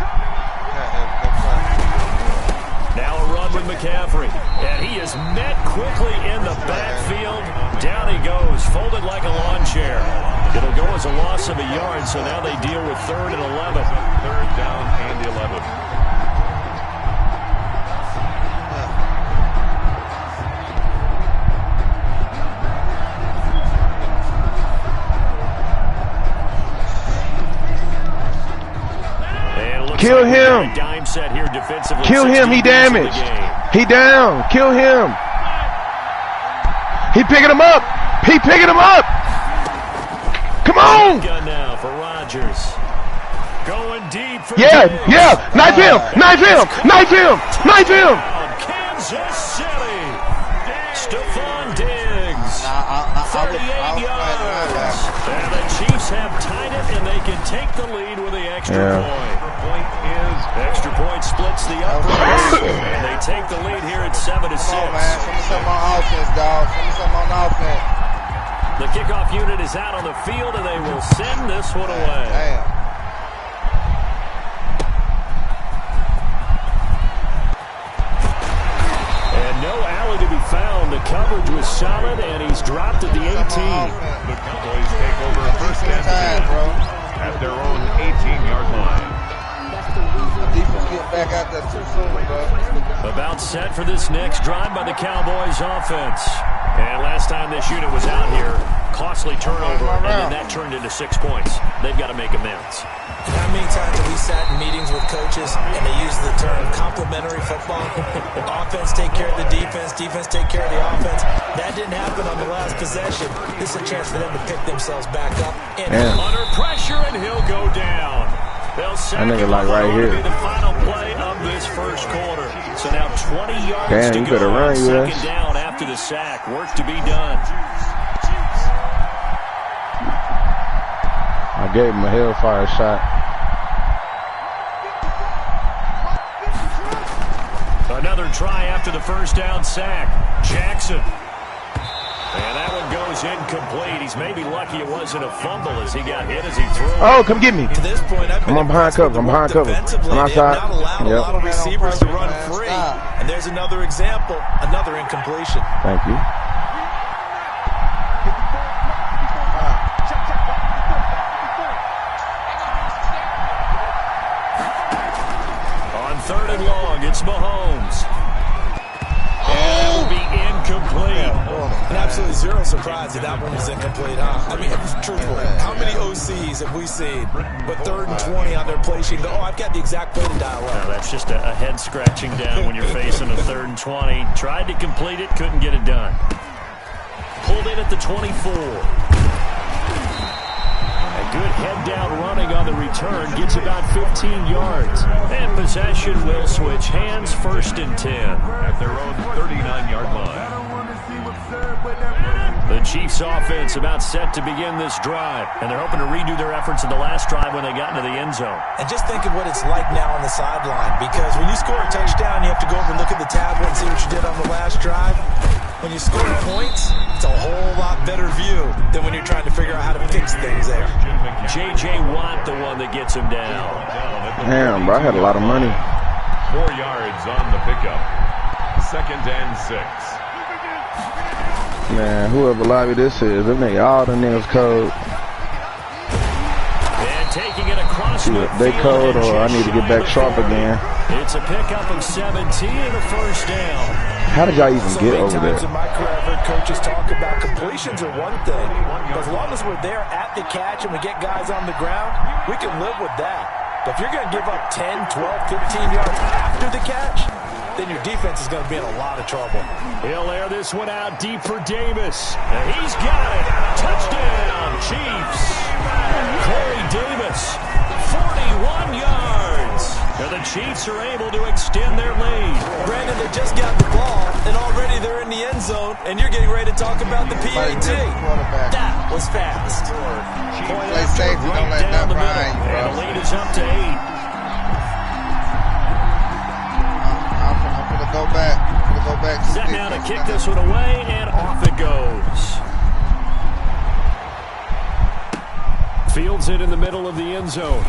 Now a run with McCaffrey. And he is met quickly in the backfield. Down he goes, folded like a lawn chair. It'll go as a loss of a yard, so now they deal with 3rd and 11. 3rd down and 11. Kill him. Dime set here defensively. Kill him. He damaged. He down. Kill him. He picking him up. He picking him up. Come on. Gun now for Rodgers. Going deep for Yeah. Knife him. Kansas City. Stephon Diggs. 38 yards. And the Chiefs have tied it, and they can take the lead with the extra point. Extra point splits the uprights, and they take the lead here at 7-6. Come on, man. Show me something on offense, dog. Show me something on offense. The kickoff unit is out on the field, and they will send this one away. Damn. And no alley to be found. The coverage was solid, and he's dropped at the 18. The Cowboys take over 1st and 10 at their own 18-yard line. Defense get back out there too soon, bro. About set for this next drive by the Cowboys offense. And last time this unit was out here, costly turnover, and then that turned into 6 points. They've got to make amends. How many times have we sat in meetings with coaches and they use the term complementary football? Offense take care of the defense, defense take care of the offense. That didn't happen on the last possession. This is a chance for them to pick themselves back up. And under pressure, and he'll go down. They'll sack him right here. Be the final play of this first quarter. So now 20 yards to you go. Better run, 2nd down after the sack. Work to be done. I gave him a hellfire shot. Another try after the 1st down sack. Jackson. And that one goes incomplete. He's maybe lucky it wasn't a fumble as he got hit as he threw. Oh, come get me. To this point, I've been I'm behind cover. I'm outside. Not allowed a lot of receivers to run free. And there's another example, another incompletion. Thank you. On 3rd and long, it's Mahomes. And that will be incomplete. And I've absolutely zero surprise that that one was incomplete, huh? I mean, truthfully, how many OCs have we seen with 3rd and 20 on their play sheet? Oh, I've got the exact play to dial up. No, that's just a head scratching down when you're facing a 3rd and 20. Tried to complete it, couldn't get it done. Pulled in at the 24. A good head-down running on the return. Gets about 15 yards. And possession will switch hands, 1st and 10. At their own 39-yard line. The Chiefs offense about set to begin this drive. And they're hoping to redo their efforts in the last drive when they got into the end zone. And just think of what it's like now on the sideline. Because when you score a touchdown, you have to go over and look at the tablet and see what you did on the last drive. When you score points, it's a whole lot better view than when you're trying to figure out how to fix things there. J.J. Watt, the one that gets him down. Damn, bro, I had a lot of money. 4 yards on the pickup. 2nd and 6. Man, whoever lobby this is, them niggas, all the niggas code. And taking it across They code, or I need to get back sharp again. It's a pickup of 17 and a 1st down. How did y'all even get over times there? in my career, I've heard coaches talk about completions are one thing. But as long as we're there at the catch and we get guys on the ground, we can live with that. But if you're going to give up 10, 12, 15 yards after the catch, then your defense is going to be in a lot of trouble. He'll air this one out deep for Davis. And he's got it. Touchdown, Chiefs. Corey Davis, 41 yards. And the Chiefs are able to extend their lead. Brandon, they just got the ball, and already they're in the end zone, and you're getting ready to talk about the PAT. That was fast. Point Play after safety, don't let down the that middle. behind you, bro. And the lead is up to 8. I'm gonna go back. I'm gonna go back to Set now to kick this one away, and off it goes. Fields it in the middle of the end zone.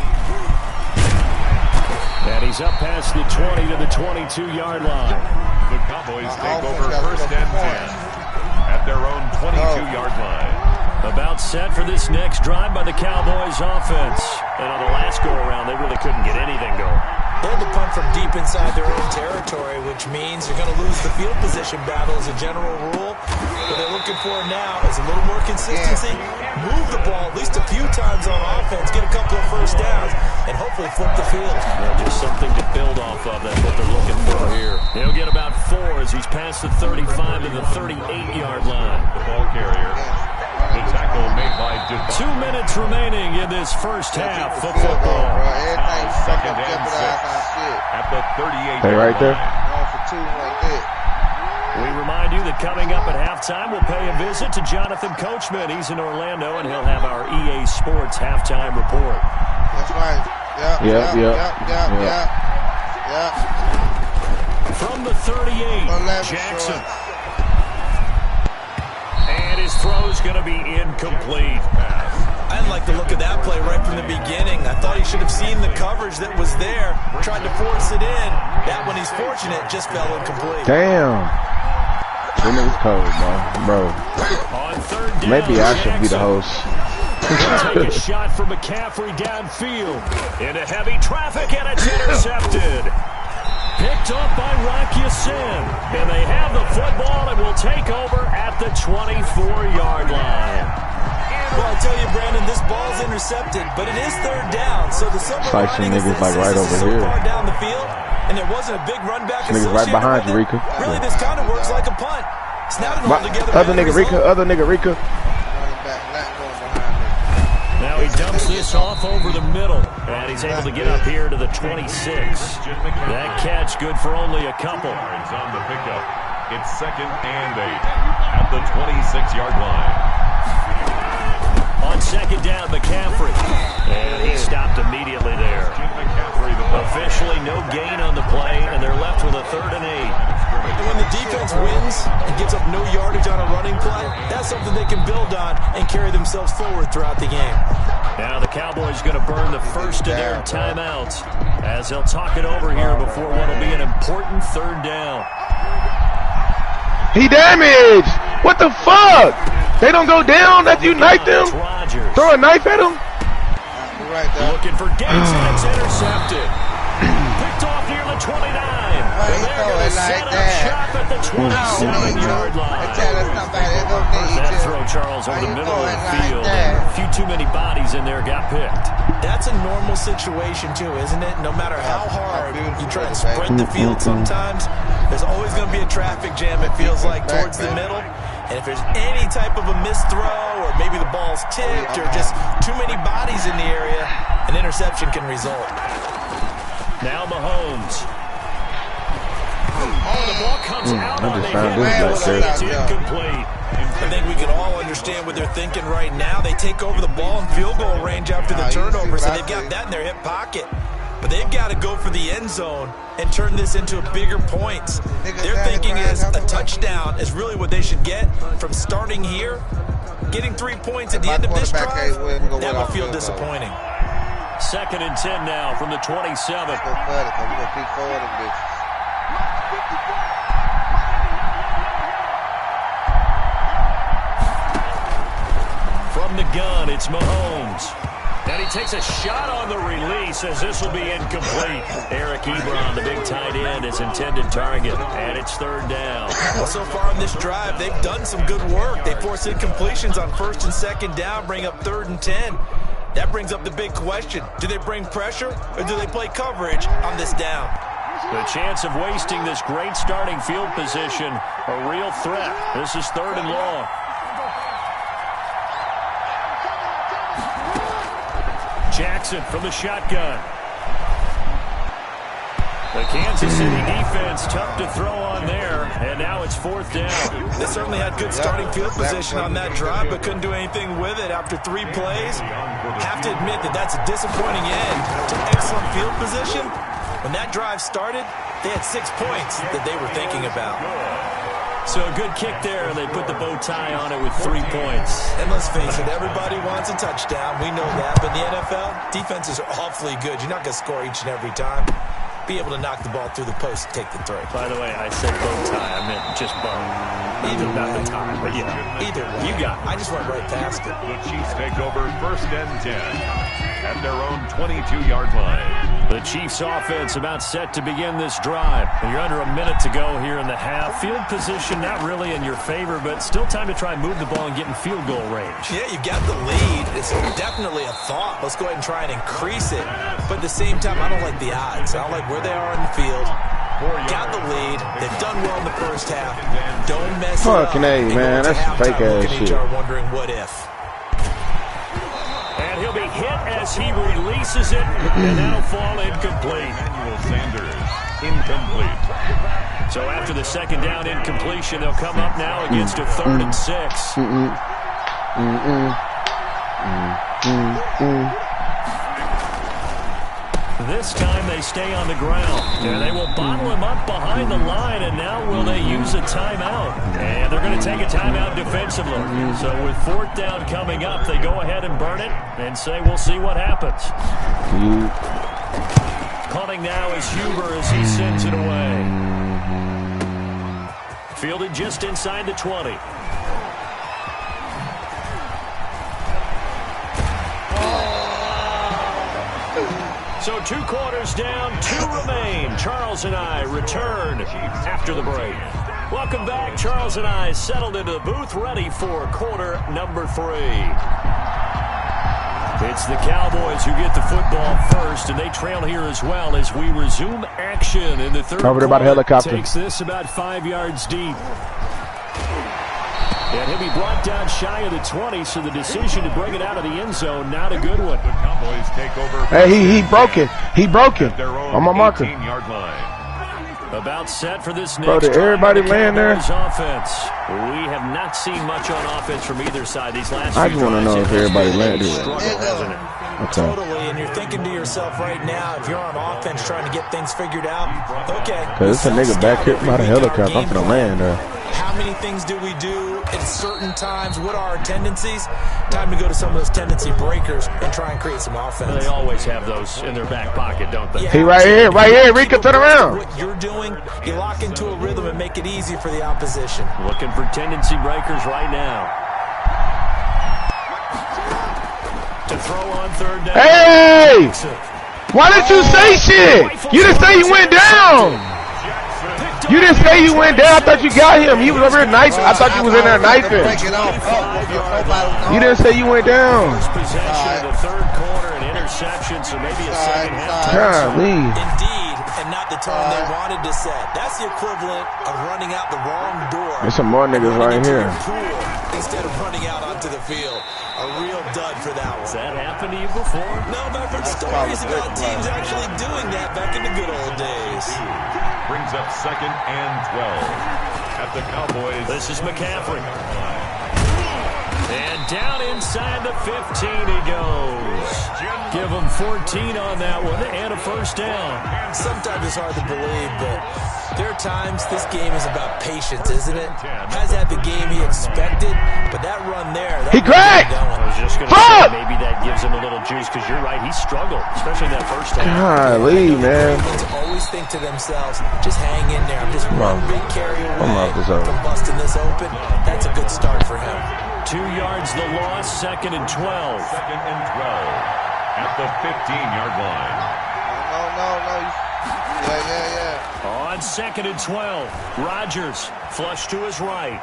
And he's up past the 20 to the 22-yard line. The Cowboys take over 1st and 10 at their own 22-yard line. About set for this next drive by the Cowboys offense. And on the last go-around, they really couldn't get anything going. They had to punt from deep inside their own territory, which means you're going to lose the field position battle as a general rule. What they're looking for now is a little more consistency. Move the ball at least a few times on offense, get a couple of 1st downs, and hopefully flip the field. Just something to build off of. That's what they're looking for here. He'll get about 4 as he's past the 35 to the 38-yard line. The ball carrier. The tackle made by 2 minutes remaining in this first half of football. Now 2nd and 6 at the 38. Hey, right there. We remind you that coming up at halftime, we'll pay a visit to Jonathan Coachman. He's in Orlando, and he'll have our EA Sports halftime report. That's right. Yep. From the 38, Jackson. And his throw's going to be incomplete. I didn't like the look of that play right from the beginning. I thought he should have seen the coverage that was there, tried to force it in. That one, he's fortunate, just fell incomplete. Damn. Them niggas cold, bro. On 3rd down, Maybe I should be the host. Take a shot from McCaffrey downfield. Into heavy traffic, and it's intercepted. Picked up by Rocky Sin. And they have the football and will take over at the 24-yard line. Well, I tell you, Brandon, this ball's intercepted, but it is 3rd down. So the silver Like some lining is niggas that like right this is over so here. far down the field, and there wasn't a big run back Niggas associated right behind you, with Rika. it. Really, this kind of works like a punt. It's not an altogether Other bad nigga Rika, result. other nigga Rika. Now he dumps this off over the middle, and he's able to get up here to the 26. That catch good for only a couple. yards on the pickup. It's 2nd and 8 at the 26-yard line. On 2nd down, McCaffrey. And he stopped immediately there. Officially no gain on the play, and they're left with a 3rd and 8. And when the defense wins and gives up no yardage on a running play, that's something they can build on and carry themselves forward throughout the game. Now the Cowboys going to burn the first of their timeouts as they'll talk it over here before what will be an important 3rd down. He damaged. What the fuck? They don't go down after you knife them? Throw a knife at him? Looking for Gates, and it's intercepted. Picked off near the 29. And they're going to set up shop at the 27-yard line. That throw, Charles, over the middle of the field. And a few too many bodies in there got picked. That's a normal situation, too, isn't it? No matter how hard you try and spread the field sometimes, there's always going to be a traffic jam, it feels like, towards the middle. And if there's any type of a missed throw or maybe the ball's tipped or just too many bodies in the area, an interception can result. Now Mahomes. Oh, the ball comes out on the hit. It's incomplete. I think we can all understand what they're thinking right now. They take over the ball in field goal range after the turnover, so they've got that in their hip pocket. But they've got to go for the end zone and turn this into a bigger points. They're thinking is a touchdown is really what they should get from starting here. Getting 3 points at the end of this drive, that would feel disappointing. 2nd and 10 now from the 27. From the gun, it's Mahomes. And he takes a shot on the release as this will be incomplete. Eric Ebron, the big tight end, is intended target. And it's 3rd down. Well, so far on this drive, they've done some good work. They force incompletions on 1st and 2nd down, bring up 3rd and 10. That brings up the big question. Do they bring pressure or do they play coverage on this down? The chance of wasting this great starting field position, a real threat. This is 3rd and long. Jackson from the shotgun. The Kansas City defense tough to throw on there, and now it's 4th down. They certainly had good starting field position on that drive, but couldn't do anything with it after 3 plays. Have to admit that that's a disappointing end to excellent field position. When that drive started, they had 6 points that they were thinking about. So a good kick there. They put the bow tie on it with 3 points. And let's face it, everybody wants a touchdown. We know that. But in the NFL, defenses are awfully good. You're not going to score each and every time. Be able to knock the ball through the post and take the throw. By the way, I said bow tie. I meant just bow. Either about the tie, but yeah. Either way. You got it. I just went right past it. The Chiefs take over 1st and 10 at their own 22-yard line. The Chiefs offense about set to begin this drive. You're under a minute to go here in the half. Field position not really in your favor, but still time to try and move the ball and get in field goal range. Yeah, you've got the lead. It's definitely a thought. Let's go ahead and try and increase it. But at the same time, I don't like the odds. I don't like where they are in the field. Got the lead. They've done well in the first half. Don't mess it up. Fucking A, man. That's fake ass shit. Wondering what if. And he'll be hit as he releases it, and that'll fall incomplete. Emmanuel Sanders, incomplete. So after the 2nd down incompletion, they'll come up now against a 3rd and 6. This time they stay on the ground, and they will bottle him up behind the line, and now will they use a timeout? And they're going to take a timeout defensively. So with 4th down coming up, they go ahead and burn it and say we'll see what happens. Punting now is Huber as he sends it away. Fielded just inside the 20. So 2 quarters down, 2 remain. Charles and I return after the break. Welcome back. Charles and I settled into the booth, ready for quarter number 3. It's the Cowboys who get the football first, and they trail here as well as we resume action in the 3rd Over there by the helicopter. Takes this about 5 yards deep. And he'll be brought down shy of the 20, so the decision to bring it out of the end zone, not a good one. The Cowboys take over. Hey, he broke it. He broke it. On my marker. 18-yard line. About set for this next Bro, did everybody land there? Offense. We have not seen much on offense from either side these last few I just want to know if everybody landed. Hasn't it? Okay. Totally, and you're thinking to yourself right now, if you're on offense trying to get things figured out, okay. Cause it's a nigga back here by the helicopter. I'm finna land there. How many things do we do at certain times? What are our tendencies? Time to go to some of those tendency breakers and try and create some offense. They always have those in their back pocket, don't they? Yeah, He right here. Rika, turn around. What you're doing, you lock into a rhythm and make it easy for the opposition. Looking for tendency breakers right now. To throw on 3rd down. Hey! Why didn't you say shit? You didn't say he went down. You didn't say you went down. I thought you got him. He was over here knifing. I thought you was in there knifing. You didn't say you went down. First possession of the third quarter, an interception, so maybe a second half. Golly. Indeed, and not the tone they wanted to set. That's the equivalent of running out the wrong door. There's some more niggas right here. Instead of running out onto the field. A real dud for that one. Has that happened to you before? No, but I've heard stories about teams actually doing that back in the good old days. Brings up 2nd and 12 at the Cowboys. This is McCaffrey. And down inside the 15 he goes. Give him 14 on that one and a first down. Sometimes it's hard to believe, but there are times this game is about patience, isn't it? Has had the game he expected, but that run there. That He cracked! I was just going to say maybe that gives him a little juice because you're right, he struggled, especially that first time. Golly, man. To always think to themselves, just hang in there. I'm just one big carry away from busting this open. That's a good start for him. 2 yards the loss, 2nd and 12. 2nd and 12 at the 15-yard line. No. Yeah. On 2nd and 12, Rodgers flush to his right.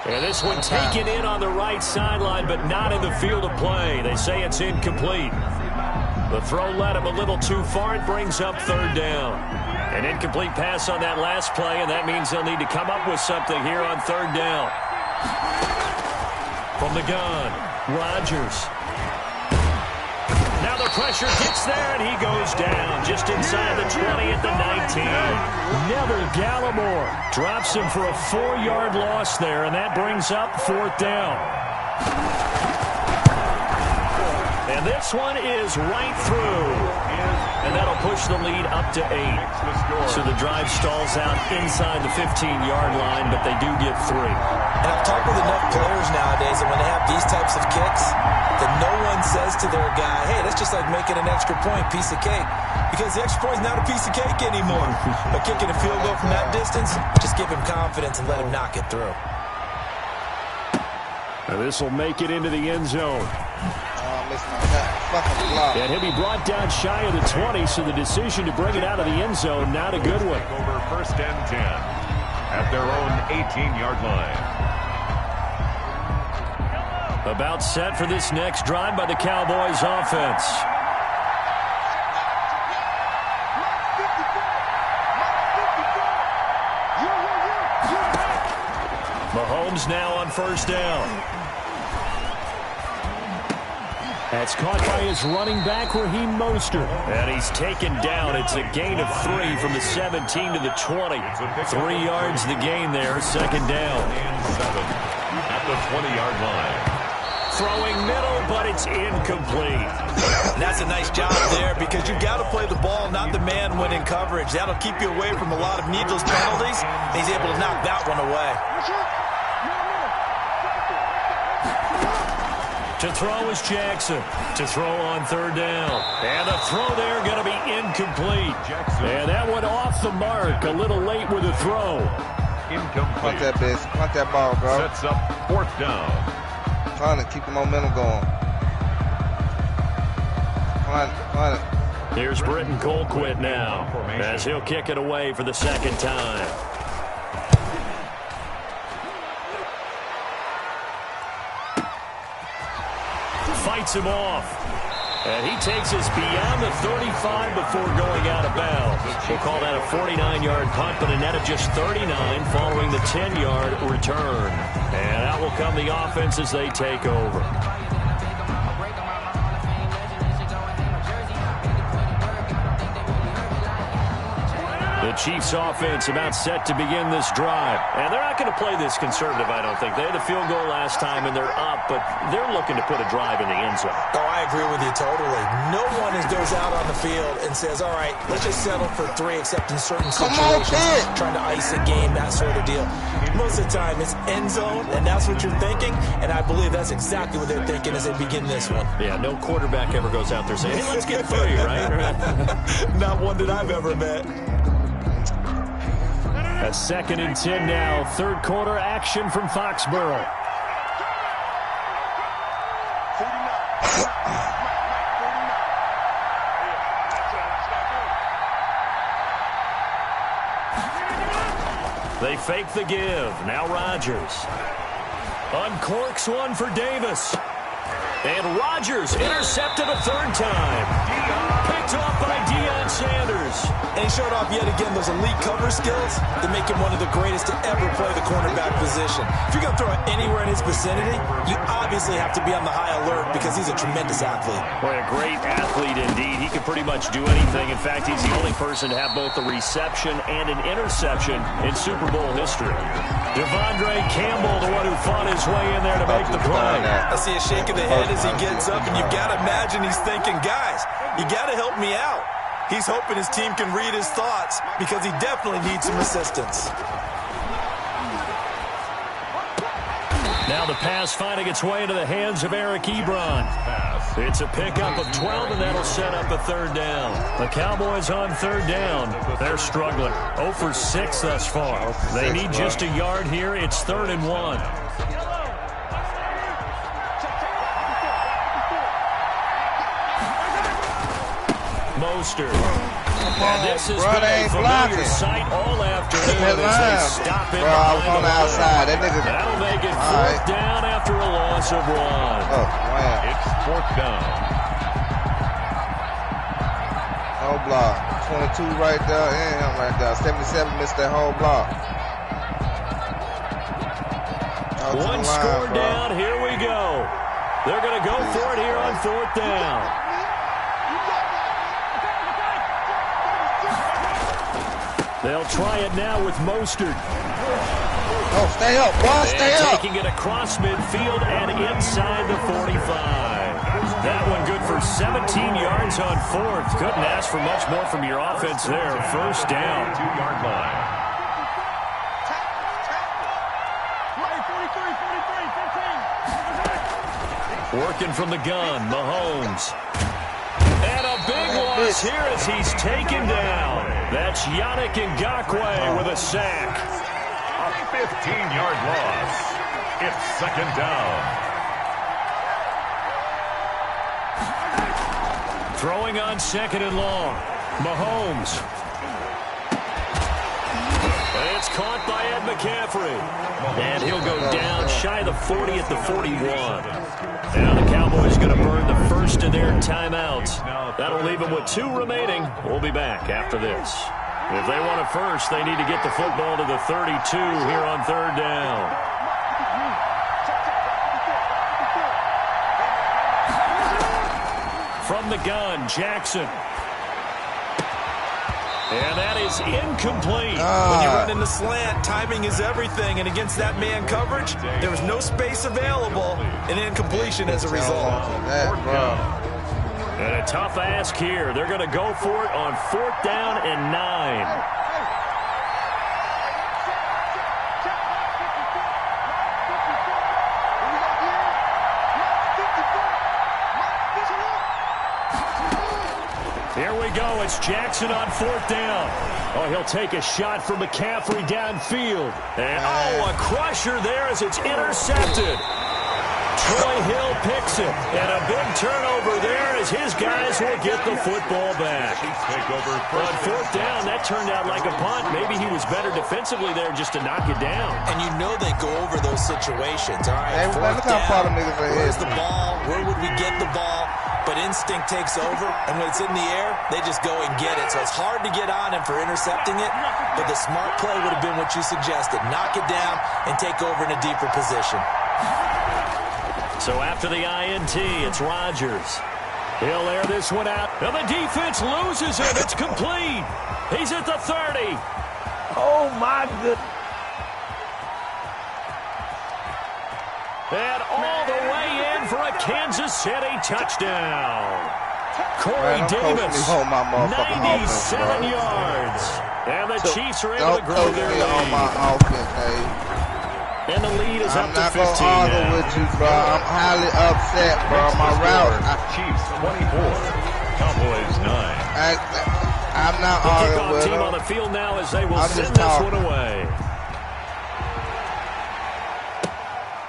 And this one taken in on the right sideline, but not in the field of play. They say it's incomplete. The throw led him a little too far. It brings up 3rd down. An incomplete pass on that last play, and that means they'll need to come up with something here on 3rd down. From the gun, Rodgers. Now the pressure gets there, and he goes down just inside the 20 at the 19. Neville Gallimore drops him for a 4-yard loss there, and that brings up 4th down. And this one is right through. And that'll push the lead up to 8. So the drive stalls out inside the 15-yard line, but they do get 3. And I've talked with enough players nowadays, and when they have these types of kicks, that no one says to their guy, hey, that's just like making an extra point, piece of cake. Because the extra point is not a piece of cake anymore. But kicking a field goal from that distance, just give him confidence and let him knock it through. Now this will make it into the end zone. And he'll be brought down shy of the 20, so the decision to bring it out of the end zone, not a good one. Over 1st and 10 at their own 18-yard line. About set for this next drive by the Cowboys offense. Mahomes now on 1st down. That's caught by his running back, Raheem Mostert. And he's taken down. It's a gain of 3 from the 17 to the 20. 3 yards the gain there, 2nd down. And 7 at the 20-yard line. Throwing middle, but it's incomplete. That's a nice job there because you've got to play the ball, not the man when in coverage. That'll keep you away from a lot of needless penalties. He's able to knock that one away. To throw is Jackson. To throw on 3rd down. And the throw there going to be incomplete. And that one off the mark. A little late with the throw. Incomplete. Punt that bitch. Punt that ball, bro. Sets up 4th down. Trying to keep the momentum going. Punt it. Here's Britton Colquitt now as he'll kick it away for the 2nd time. Fights him off. And he takes us beyond the 35 before going out of bounds. We'll call that a 49-yard punt, but a net of just 39 following the 10-yard return. And out will come the offense as they take over. The Chiefs offense about set to begin this drive. And they're not going to play this conservative, I don't think. They had a field goal last time, and they're up, but they're looking to put a drive in the end zone. Oh, I agree with you totally. No one goes out on the field and says, all right, let's just settle for 3, except in certain situations, trying to ice a game, that sort of deal. Most of the time, it's end zone, and that's what you're thinking, and I believe that's exactly what they're thinking as they begin this one. Yeah, no quarterback ever goes out there saying, hey, let's get 3, right? Not one that I've ever met. A 2nd and 10 now. 3rd quarter action from Foxborough. They fake the give. Now Rodgers. Uncorks one for Davis. And Rodgers intercepted a third time. Picked off by Deion Sanders. And he showed off yet again those elite cover skills that make him one of the greatest to ever play the cornerback position. If you're going to throw it anywhere in his vicinity, you obviously have to be on the high alert because he's a tremendous athlete. Boy, a great athlete indeed. He can pretty much do anything. In fact, he's the only person to have both a reception and an interception in Super Bowl history. Devondre Campbell, the one who fought his way in there to make the play. I see a shake of the head as he gets up, and you've got to imagine he's thinking, guys, you got to help me out. He's hoping his team can read his thoughts because he definitely needs some assistance. Now the pass finding its way into the hands of Eric Ebron. It's a pickup of 12, and that'll set up a third down. The Cowboys on third down. They're struggling. 0 for 6 thus far. They need just a yard here. It's 3rd and 1. Mostert. And this has been a familiar sight all afternoon as they stop it. Bro, I was on the outside. That'll make it 4th down after a loss of 1. Oh, wow. It's 4th down. Whole block. 22 right there and him right there. 77 missed that whole block. One score down. Here we go. They're going to go for it here on 4th down. They'll try it now with Mostert. Oh, stay up, boy, stay up. Taking it across midfield and inside the 45. That one good for 17 yards on 4th. Couldn't ask for much more from your offense there. 1st down. 2-yard line. Working from the gun, Mahomes. And a big loss here as he's taken down. That's Yannick Ngakoue with a sack. A 15-yard loss. It's 2nd down. Throwing on 2nd and long. Mahomes. And it's caught by Ed McCaffrey. And he'll go down shy of the 40 at the 41. Now the Cowboys going to burn the first of their timeouts. That'll leave them with 2 remaining. We'll be back after this. If they want it first, they need to get the football to the 32 here on 3rd down. From the gun, Jackson. And that is incomplete. When you run in the slant, timing is everything. And against that man coverage, there was no space available. And incompletion as a result. And a tough ask here. They're going to go for it on 4th down and 9. Here we go. It's Jackson on 4th down. Oh, he'll take a shot from McCaffrey downfield. And, a crusher there as it's intercepted. Troy Hill picks it. And a big turnover there as his guys will get the football back. On 4th down, that turned out like a punt. Maybe he was better defensively there just to knock it down. And you know they go over those situations. All right, hey, 4th down. Where's the ball? Where would we get the ball? But instinct takes over, and when it's in the air, they just go and get it. So it's hard to get on him for intercepting it, but the smart play would have been what you suggested. Knock it down and take over in a deeper position. So after the INT, it's Rodgers. He'll air this one out, and the defense loses it. It's complete. He's at the 30. Oh, my goodness. And all the way in for a Kansas City touchdown. Corey Davis, 97 yards. And the Chiefs are able to grow their lead. On my offense, hey. And the lead is up to 15 I'm not going to argue with you, bro. I'm highly upset, bro. My route. Chiefs 24, Cowboys 9. I'm not the arguing with team them. on the field now as they will send this one away.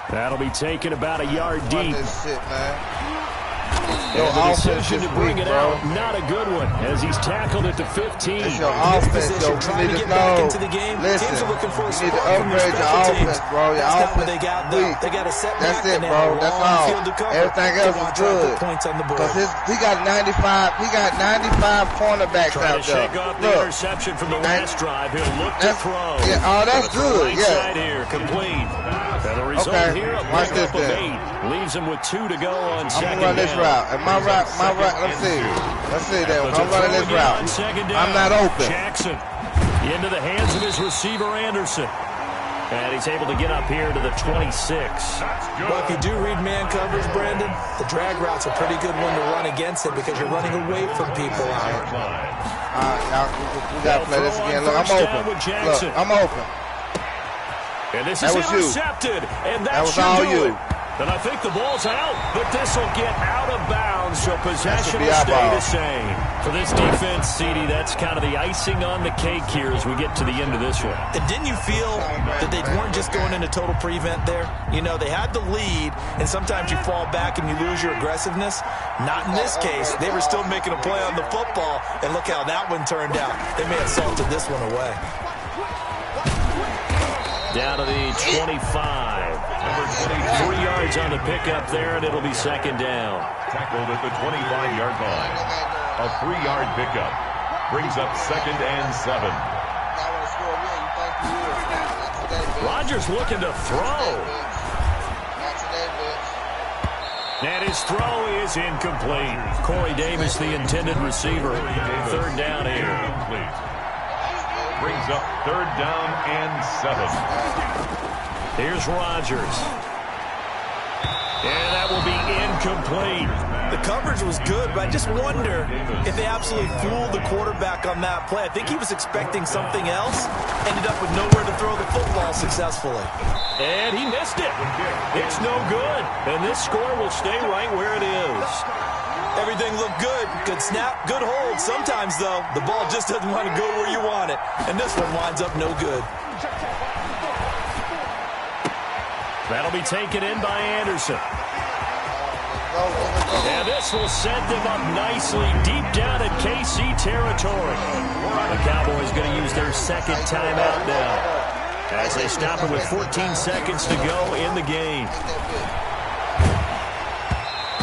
That'll be taken about a yard deep. This shit, man. And the decision to bring it out, not a good one, as he's tackled at the 15. It's your offense, yo. Trying to get back into the game. Listen, teams are looking for a you need to spark from their upgrade your special offense, teams. bro. Your That's not what offense they got, is though. weak. They got a setback. That's it, and they bro. have a That's long all. field to cover. Everything else is good. Points on the board. Because he got 95. He got 95 cornerbacks Trying out to there. shake off the interception from the last drive. He'll look to throw. Yeah, oh, that's good. Right Yeah. side here, complete. And the result here, a Watch pickup this of then. 8. Leaves him with 2 to go on I'm second gonna run this down. route. And my route, let's see that. I'm running this route. I'm not open. Jackson into the hands of his receiver, Anderson. And he's able to get up here to the 26. Well, if you do read man coverage, Brandon, the drag route's a pretty good one to run against it because you're running away from people on it. We got to play this again. Look, I'm open. Look, I'm open. And this That is was you. intercepted. And That that was should all do you. it. And I think the ball's out, but this will get out of bounds, so possession be will our stay ball. the same. For this defense, CD, that's kind of the icing on the cake here as we get to the end of this one. And didn't you feel that they weren't just going into total prevent there? You know, they had the lead, and sometimes you fall back and you lose your aggressiveness. Not in this case. They were still making a play on the football, and look how that one turned out. They may have salted this one away. Down to the 25. Number 23 yards on the pickup there, and it'll be second down. Tackled at the 25-yard line. A 3-yard pickup. Brings up second and 7. Rodgers looking to throw. And his throw is incomplete. Corey Davis, the intended receiver. Third down here. Brings up third down and 7. Here's Rodgers. And that will be incomplete. The coverage was good, but I just wonder if they absolutely fooled the quarterback on that play. I think he was expecting something else. Ended up with nowhere to throw the football successfully. And he missed it. It's no good. And this score will stay right where it is. Everything looked good. Good snap, good hold. Sometimes, though, the ball just doesn't want to go where you want it. And this one winds up no good. That'll be taken in by Anderson. And this will set them up nicely deep down in KC territory. The Cowboys going to use their second timeout now as they stop it with 14 seconds to go in the game.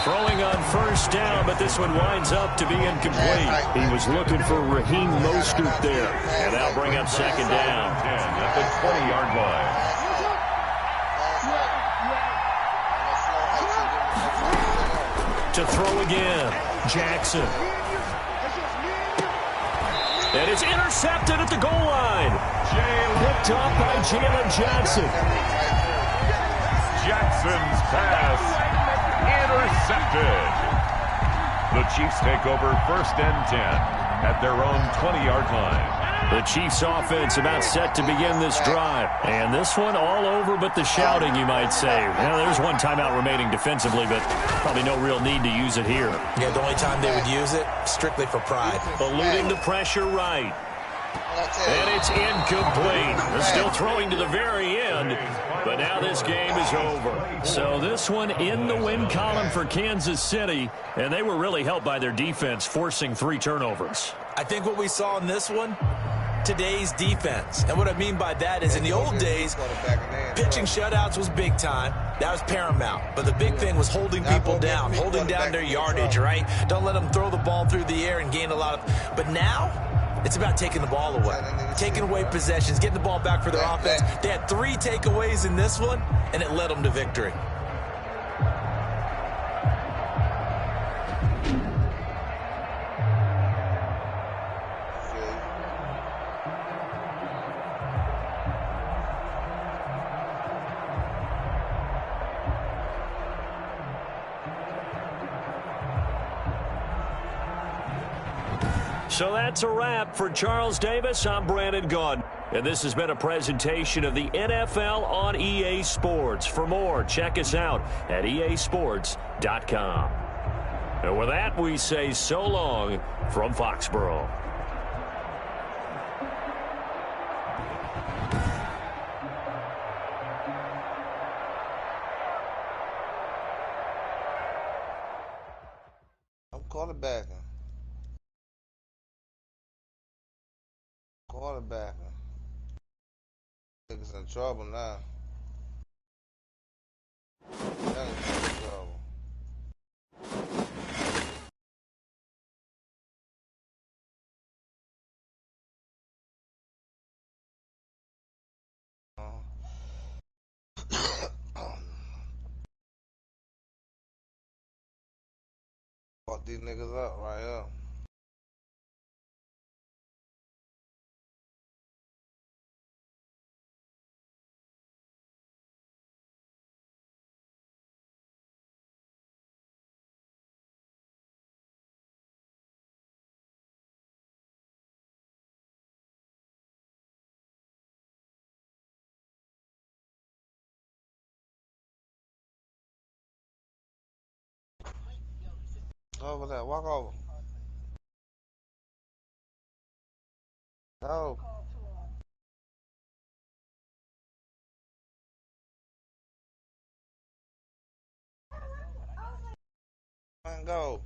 Throwing on first down, but this one winds up to be incomplete. He was looking for Raheem Mostert there. And that'll bring up second down. 10 at the 20-yard line. To throw again, Jackson. And it's intercepted at the goal line. Picked up by Jalen Johnson. Jackson's pass intercepted. The Chiefs take over first and 10 at their own 20-yard line. The Chiefs offense about set to begin this drive. And this one all over but the shouting, you might say. Well, there's one timeout remaining defensively, but probably no real need to use it here. Yeah, the only time they would use it, strictly for pride. Eluding the pressure right. And it's incomplete. They're still throwing to the very end, but now this game is over. So this one in the win column for Kansas City, and they were really helped by their defense, forcing 3 turnovers. I think what we saw in this one, today's defense. And what I mean by that is in the old days, pitching shutouts was big time. That was paramount. But the big thing was holding people down, holding down their yardage, right? Don't let them throw the ball through the air and gain a lot of... But now, it's about taking the ball away, taking away possessions, getting the ball back for their offense. They had 3 takeaways in this one, and it led them to victory. So that's a wrap for Charles Davis. I'm Brandon Gaudin. And this has been a presentation of the NFL on EA Sports. For more, check us out at easports.com. And with that, we say so long from Foxborough. Quarterback. Niggas in trouble now. Niggas in trouble. Fuck these niggas up right here. Over there, walk over. Go. Man, go.